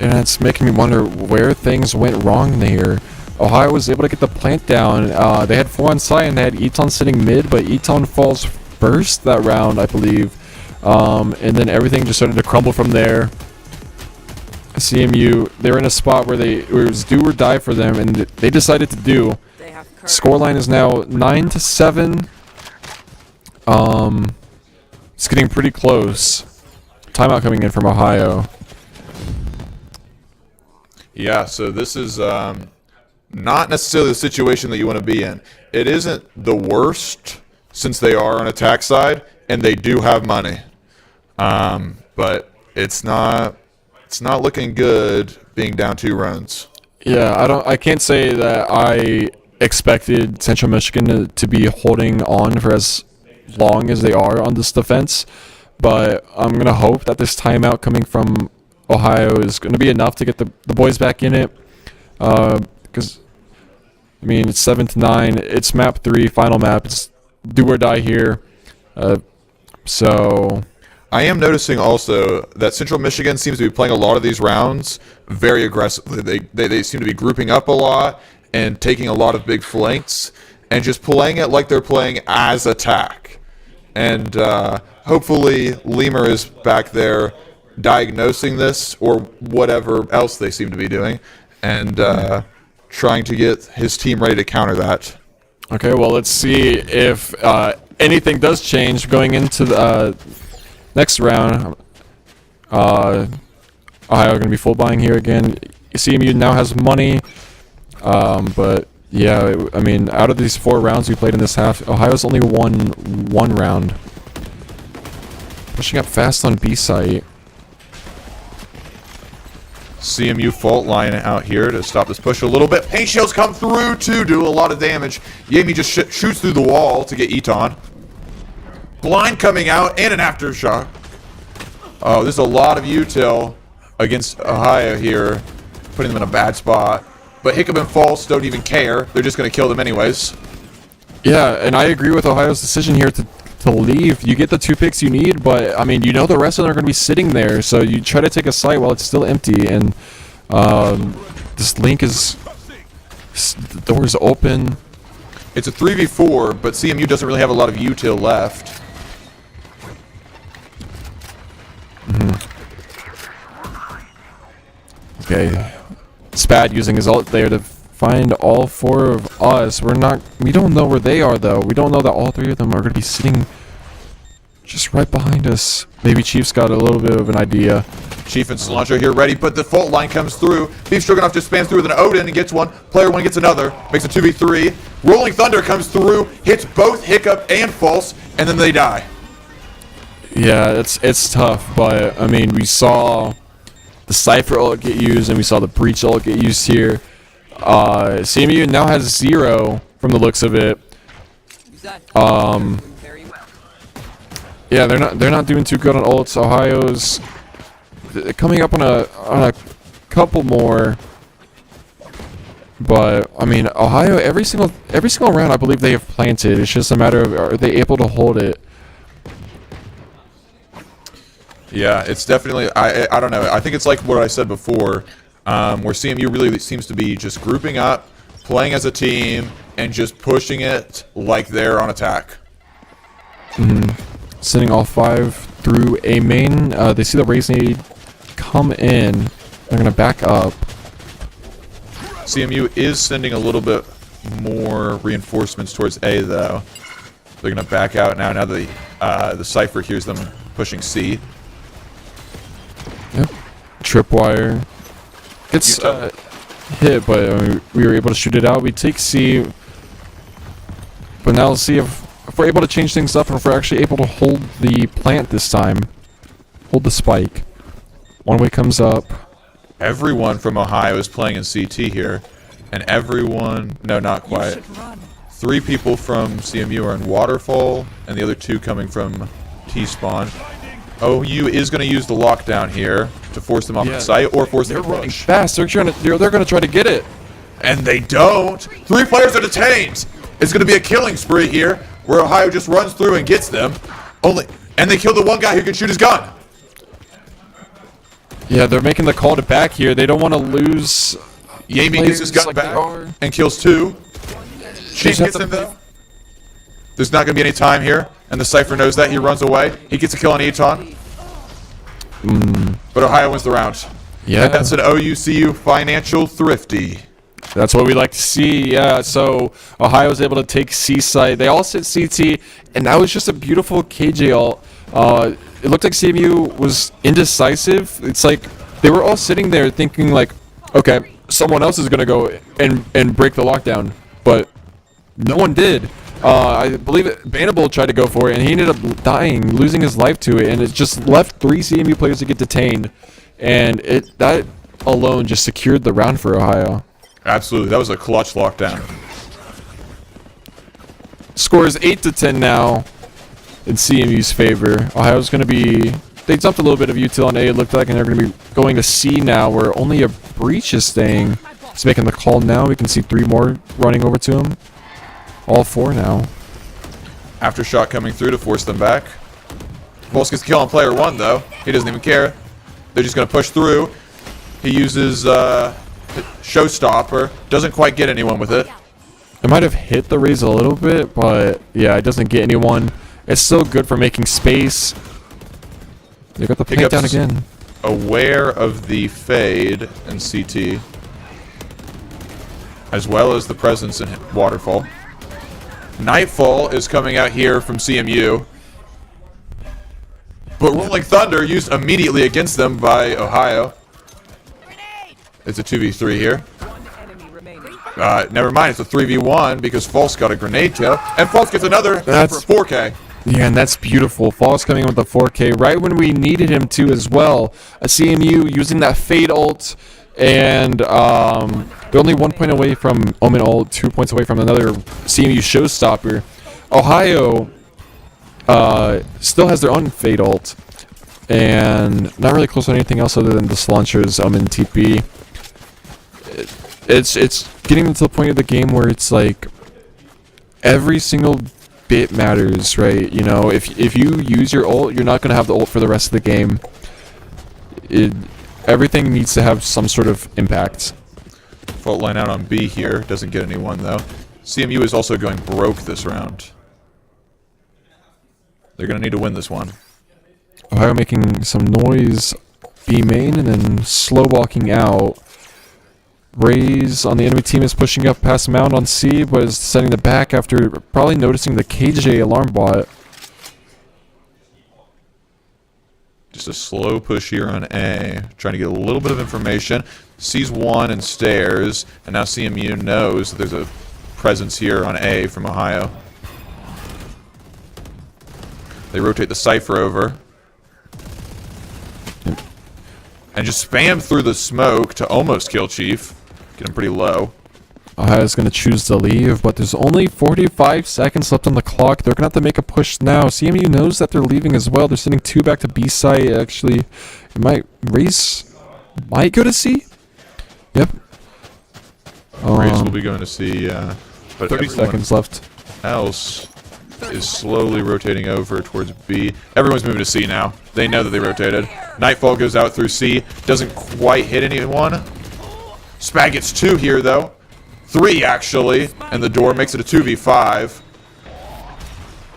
And it's making me wonder where things went wrong there. Ohio was able to get the plant down. They had 4 on site and they had Eton sitting mid, but Eton falls first that round, I believe. And then everything just started to crumble from there. CMU, they're in a spot where it was do or die for them, and they decided to do. They have courage. Scoreline is now 9-7. It's getting pretty close. Timeout coming in from Ohio. Yeah, so this is not necessarily the situation that you want to be in. It isn't the worst since they are on attack side and they do have money, but it's not looking good being down 2 runs. Yeah, I can't say that I expected Central Michigan to be holding on for as long as they are on this defense, but I'm gonna hope that this timeout coming from Ohio is going to be enough to get the boys back in it, because I mean it's 7-9. It's map 3, final map. It's do or die here. So I am noticing also that Central Michigan seems to be playing a lot of these rounds very aggressively. They seem to be grouping up a lot and taking a lot of big flanks and just playing it like they're playing as attack. And hopefully Lemur is back there diagnosing this or whatever else they seem to be doing and trying to get his team ready to counter that. okay, well let's see if anything does change going into the next round. Ohio going to be full buying here again. CMU now has money, but yeah, I mean out of these 4 rounds we played in this half, Ohio's only won 1 round. Pushing up fast on B site. CMU fault line out here to stop this push a little bit. Paint shields come through to do a lot of damage. Yami just shoots through the wall to get Eton. Blind coming out and an aftershock. Oh, there's a lot of util against Ohio here, putting them in a bad spot. But Hiccup and False don't even care. They're just going to kill them anyways. Yeah, and I agree with Ohio's decision here to leave. You get the 2 picks you need, but I mean, you know the rest of them are going to be sitting there, so you try to take a site while it's still empty, and this link is... the door's open. It's a 3v4, but CMU doesn't really have a lot of util left. Okay. Spad using his ult there to find all 4 of us. We don't know where they are, though. We don't know that all 3 of them are going to be sitting just right behind us. Maybe Chief's got a little bit of an idea. Chief and Cilantro here ready, but the fault line comes through. Beef Stroganoff just spans through with an Odin and gets one. Player 1 gets another. Makes a 2v3. Rolling Thunder comes through, hits both Hiccup and False, and then they die. Yeah, it's tough, but I mean, we saw the Cypher ult get used, and we saw the Breach ult get used here. CMU now has 0 from the looks of it. Very well. Yeah, they're not doing too good on ults. Ohio's coming up on a couple more, but I mean, Ohio every single round I believe they have planted. It's just a matter of are they able to hold it. Yeah, it's definitely, I don't know. I think it's like what I said before, where CMU really seems to be just grouping up, playing as a team, and just pushing it like they're on attack. Sending all 5 through A main. They see the raise nade come in. They're going to back up. CMU is sending a little bit more reinforcements towards A, though. They're going to back out now that the Cypher hears them pushing C. Yep. Tripwire gets hit, but we were able to shoot it out. We take C, but now let's see if we're able to change things up and if we're actually able to hold the plant this time. Hold the spike. One way comes up. Everyone from Ohio is playing in CT here, and everyone, no, not quite. 3 people from CMU are in Waterfall, and the other 2 coming from T-Spawn. OU is going to use the lockdown here to force them off the site or force them to running push. fast. They're gonna try to get it. And they don't. 3 players are detained. It's going to be a killing spree here, where Ohio just runs through and gets them. And they kill the one guy who can shoot his gun. Yeah, they're making the call to back here. They don't want to lose. Yami gets his gun like they back are. and kills 2. Chief Just have gets to him though. There's not going to be any time here, and the Cypher knows that. He runs away. He gets a kill on Eton. But Ohio wins the round. Yeah, And that's an OUCU financial thrifty. that's what we like to see. Yeah, so Ohio was able to take C site. They all sit CT, and that was just a beautiful KJ ult. It looked like CMU was indecisive. It's like they were all sitting there thinking like, okay, someone else is gonna go and break the lockdown, but no one did. I believe Bannable tried to go for it, and he ended up dying, losing his life to it, and it just left 3 CMU players to get detained, and that alone just secured the round for Ohio. Absolutely. That was a clutch lockdown. Score is 8-10 now in CMU's favor. Ohio's going to be... They dumped a little bit of util on A, it looked like, and they're going to be going to C now, where only a breach is staying. He's making the call now. We can see 3 more running over to him. All 4 now. Aftershock coming through to force them back. Volks gets the kill on player 1, though. He doesn't even care. They're just going to push through. He uses Showstopper. Doesn't quite get anyone with it. It might have hit the Raze a little bit, but yeah, it doesn't get anyone. It's still good for making space. They got the plant down Hiccup's again. aware of the fade in CT, as well as the presence in Waterfall. Nightfall is coming out here from CMU, but Rolling Thunder used immediately against them by Ohio. It's a 2v3 here. One enemy remaining. Never mind, it's a 3v1 because False got a grenade kill, and False gets another for That's- 4K. Yeah, and that's beautiful. Falls coming in with the 4K right when we needed him to as well. A CMU using that fade ult, and they're only 1 point away from Omen ult, 2 points away from another CMU showstopper. Ohio still has their own fade ult, and not really close to anything else other than the Cilantro's Omen TP. It's getting to the point of the game where it's like every single bit matters, right? You know, if you use your ult, you're not going to have the ult for the rest of the game. Everything needs to have some sort of impact. Fault line out on B here. Doesn't get anyone, though. CMU is also going broke this round. They're going to need to win this one. Ohio making some noise B main and then slow walking out. Raze on the enemy team is pushing up past Mound on C, but is setting the back after probably noticing the KJ alarm bot. Just a slow push here on A. Trying to get a little bit of information. Sees one and stares, and now CMU knows that there's a presence here on A from Ohio. They rotate the Cypher over. And just spam through the smoke to almost kill Chief. Get him pretty low. Ohio's going to choose to leave, but there's only 45 seconds left on the clock. They're going to have to make a push now. CMU knows that they're leaving as well. They're sending 2 back to B site. Actually, it might Raze might go to C. Yep. Raze will be going to see, but 30 everyone seconds left. else is slowly rotating over towards B. Everyone's moving to C now. They know that they rotated. Nightfall goes out through C. Doesn't quite hit anyone. Spag gets 2 here, though. 3, actually. And the door makes it a 2v5.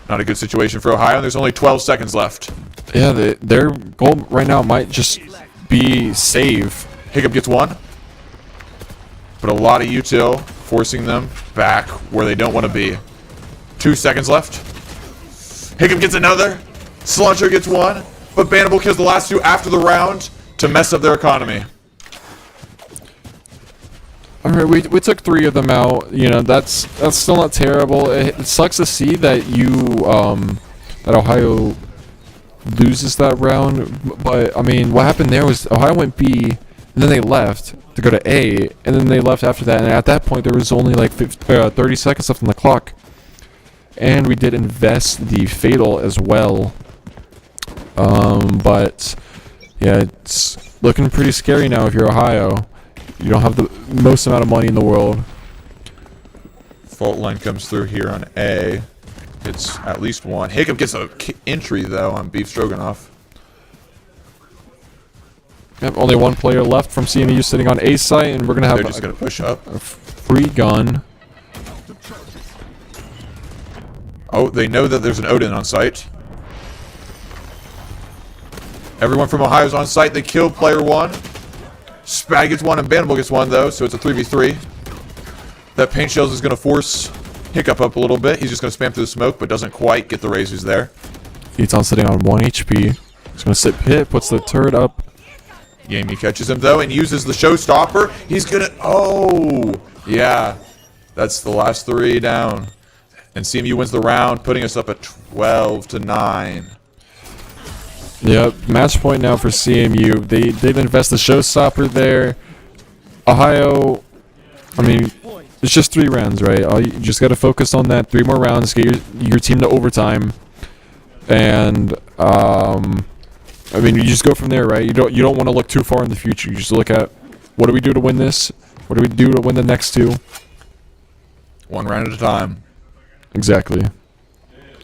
Not a good situation for Ohio. There's only 12 seconds left. Yeah, their goal right now might just be save. Hiccup gets 1. But a lot of util forcing them back where they don't want to be. 2 seconds left. Hiccup gets another. Cilantro gets 1. But Bannable kills the last 2 after the round to mess up their economy. Alright, we took 3 of them out. You know, that's still not terrible. It sucks to see that that Ohio loses that round. But I mean, what happened there was Ohio went B, and then they left to go to A, and then they left after that. And at that point, there was only like 30 seconds left on the clock. And we did invest the fatal as well. But yeah, it's looking pretty scary now if you're Ohio. You don't have the most amount of money in the world. Fault line comes through here on A. It's at least one. Hiccup gets a entry though on Beef Stroganoff. Yep, only one player left from CMU sitting on A site, and we're gonna have They're just gonna push up. a free gun. Oh, they know that there's an Odin on site. Everyone from Ohio's on site. They killed player 1. Spag gets 1 and Bannable gets 1 though, so it's a 3v3. That paint shells is gonna force Hiccup up a little bit. He's just gonna spam through the smoke, but doesn't quite get the razors there. Eton sitting on 1 HP. He's gonna sit pit, puts the turret up. Yami catches him though and uses the showstopper. He's gonna. Oh, yeah. That's the last 3 down. And CMU wins the round, putting us up at 12-9. Yep, match point now for CMU. They did invest the showstopper there. Ohio, I mean, it's just 3 rounds, right? You just got to focus on that. 3 more rounds, get your team to overtime, and I mean, you just go from there, right? You don't want to look too far in the future. You just look at what do we do to win this? What do we do to win the next 2? 1 round at a time. Exactly.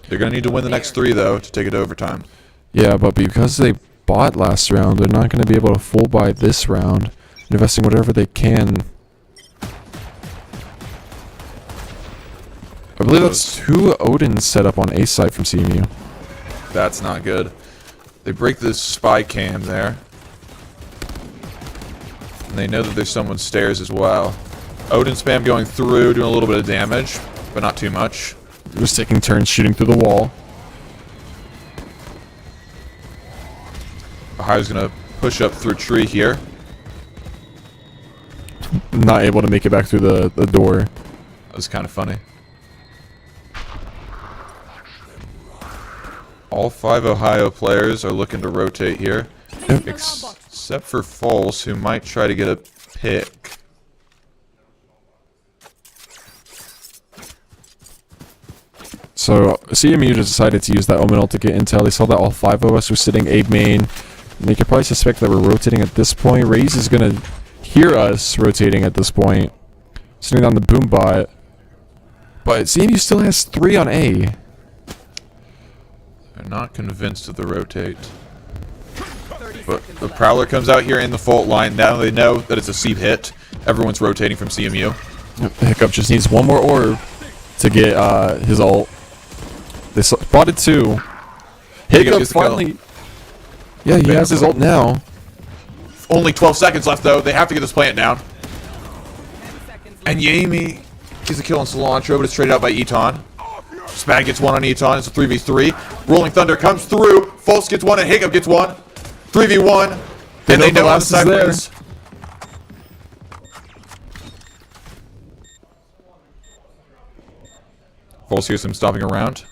They're gonna need to win the next 3 though to take it to overtime. Yeah, but because they bought last round, they're not going to be able to full buy this round, investing whatever they can. I believe that's 2 Odins set up on A site from CMU. That's not good. They break this spy cam there. And they know that there's someone stairs as well. Odin spam going through, doing a little bit of damage, but not too much. Just taking turns shooting through the wall. Ohio's gonna push up through tree here. Not able to make it back through the door. That was kind of funny. All 5 Ohio players are looking to rotate here. Except for False, who might try to get a pick. So CMU just decided to use that Omen ult to get intel. They saw that all 5 of us were sitting A main. And they could probably suspect that we're rotating at this point. Raze is gonna hear us rotating at this point, sitting on the boom bot. But CMU still has 3 on A. They're not convinced of the rotate. But the Prowler comes out here in the fault line. Now they know that it's a seep hit. Everyone's rotating from CMU. Hiccup just needs 1 more orb to get his ult. They spotted 2. Hiccup gets the kill. finally. Yeah, he has his ult now. Only 12 seconds left though. They have to get this plant down. 10 seconds And Yami gets a kill on Cilantro, but it's traded out by Eton. Spag gets 1 on Eton. It's a 3v3. Rolling Thunder comes through. False gets 1 and Hiccup gets 1. 3v1. And they know how the side there. wins. False hears him stopping around.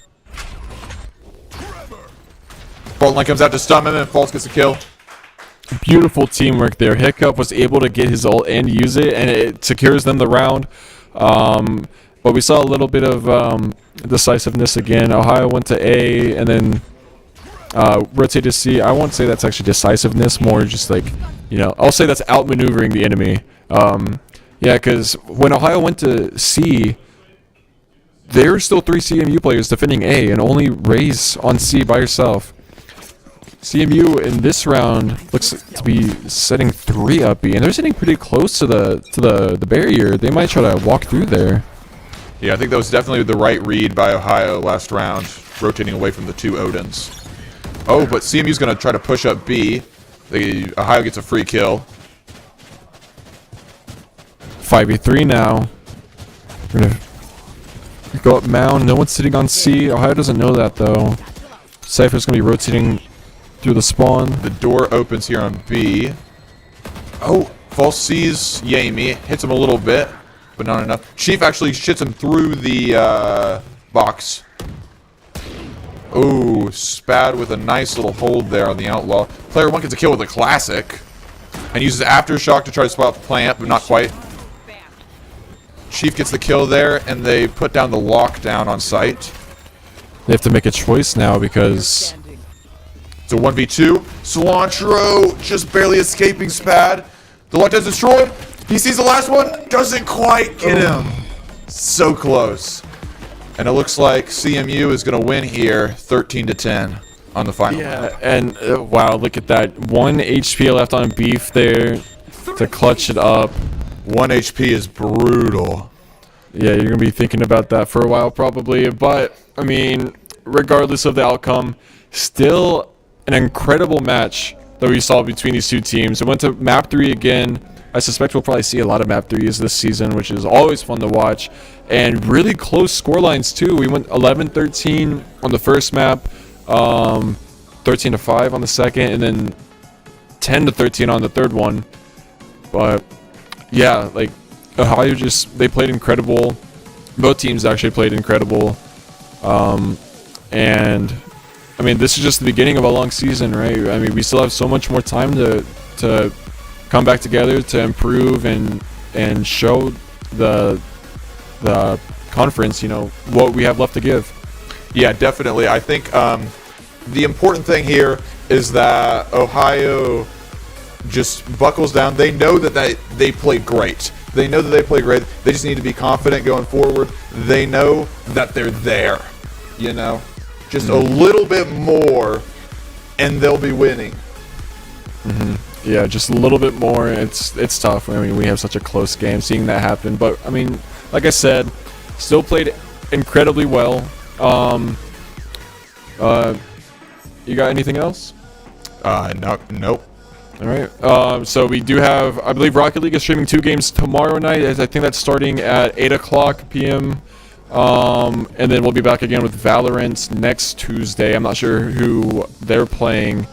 Fault line comes out to stun him and False gets a kill. Beautiful teamwork there. Hiccup was able to get his ult and use it, and it secures them the round. But we saw a little bit of decisiveness again. Ohio went to A and then rotated to C. I won't say that's actually decisiveness, more just like, you know, I'll say that's outmaneuvering the enemy. Yeah, because when Ohio went to C, there were still 3 CMU players defending A, and only Raze on C by herself. CMU in this round looks to be setting 3 up B, and they're sitting pretty close to the barrier. They might try to walk through there. Yeah, I think that was definitely the right read by Ohio last round, rotating away from the 2 Odins. Oh, but CMU's going to try to push up B. Ohio gets a free kill. 5v3 now. We're gonna go up mound. No one's sitting on C. Ohio doesn't know that though. Cypher's gonna be rotating through the spawn. The door opens here on B. Oh, False sees Yami, hits him a little bit, but not enough. Chief actually shits him through the box. Ooh, Spad with a nice little hold there on the Outlaw. Player 1 gets a kill with a classic. And uses Aftershock to try to spot the plant, but not quite. Chief gets the kill there, and they put down the lockdown on site. They have to make a choice now because It's a 1v2. Cilantro just barely escaping Spad. The lockdown's destroyed. He sees the last one. Doesn't quite get him. So close. And it looks like CMU is going to win here 13-10 on the final. Yeah, and wow, look at that. 1 HP left on Beef there to clutch it up. 1 HP is brutal. Yeah, you're going to be thinking about that for a while probably. But, I mean, regardless of the outcome, still an incredible match that we saw between these two teams. It went to map 3 again. I suspect we'll probably see a lot of map 3s this season, which is always fun to watch. And really close score lines too. We went 11-13 on the first map, 13-5 on the second, and then 10-13 on the third one. But yeah, like Ohio they played incredible. Both teams actually played incredible. And I mean, this is just the beginning of a long season, right? I mean, we still have so much more time to come back together, to improve and show the conference, you know, what we have left to give. Yeah, definitely. I think the important thing here is that Ohio just buckles down. They know that they played great. They know that they played great. They just need to be confident going forward. They know that they're there, you know. Just a little bit more, and they'll be winning. Yeah, just a little bit more. It's tough. I mean, we have such a close game, seeing that happen. But I mean, like I said, still played incredibly well. You got anything else? Nope. All right. So we do have, I believe, Rocket League is streaming 2 games tomorrow night. I think that's starting at 8:00 p.m. And then we'll be back again with Valorant next Tuesday. I'm not sure who they're playing.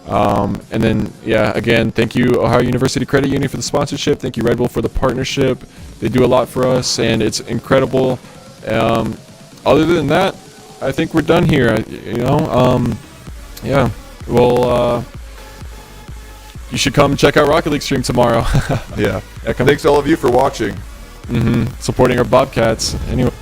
And then, yeah, again, thank you, Ohio University Credit Union, for the sponsorship. Thank you, Red Bull, for the partnership. They do a lot for us, and it's incredible. Other than that, I think we're done here. Yeah. Well, you should come check out Rocket League stream tomorrow. Yeah. Yeah, come Thanks to all of you for watching. supporting our Bobcats. Anyway.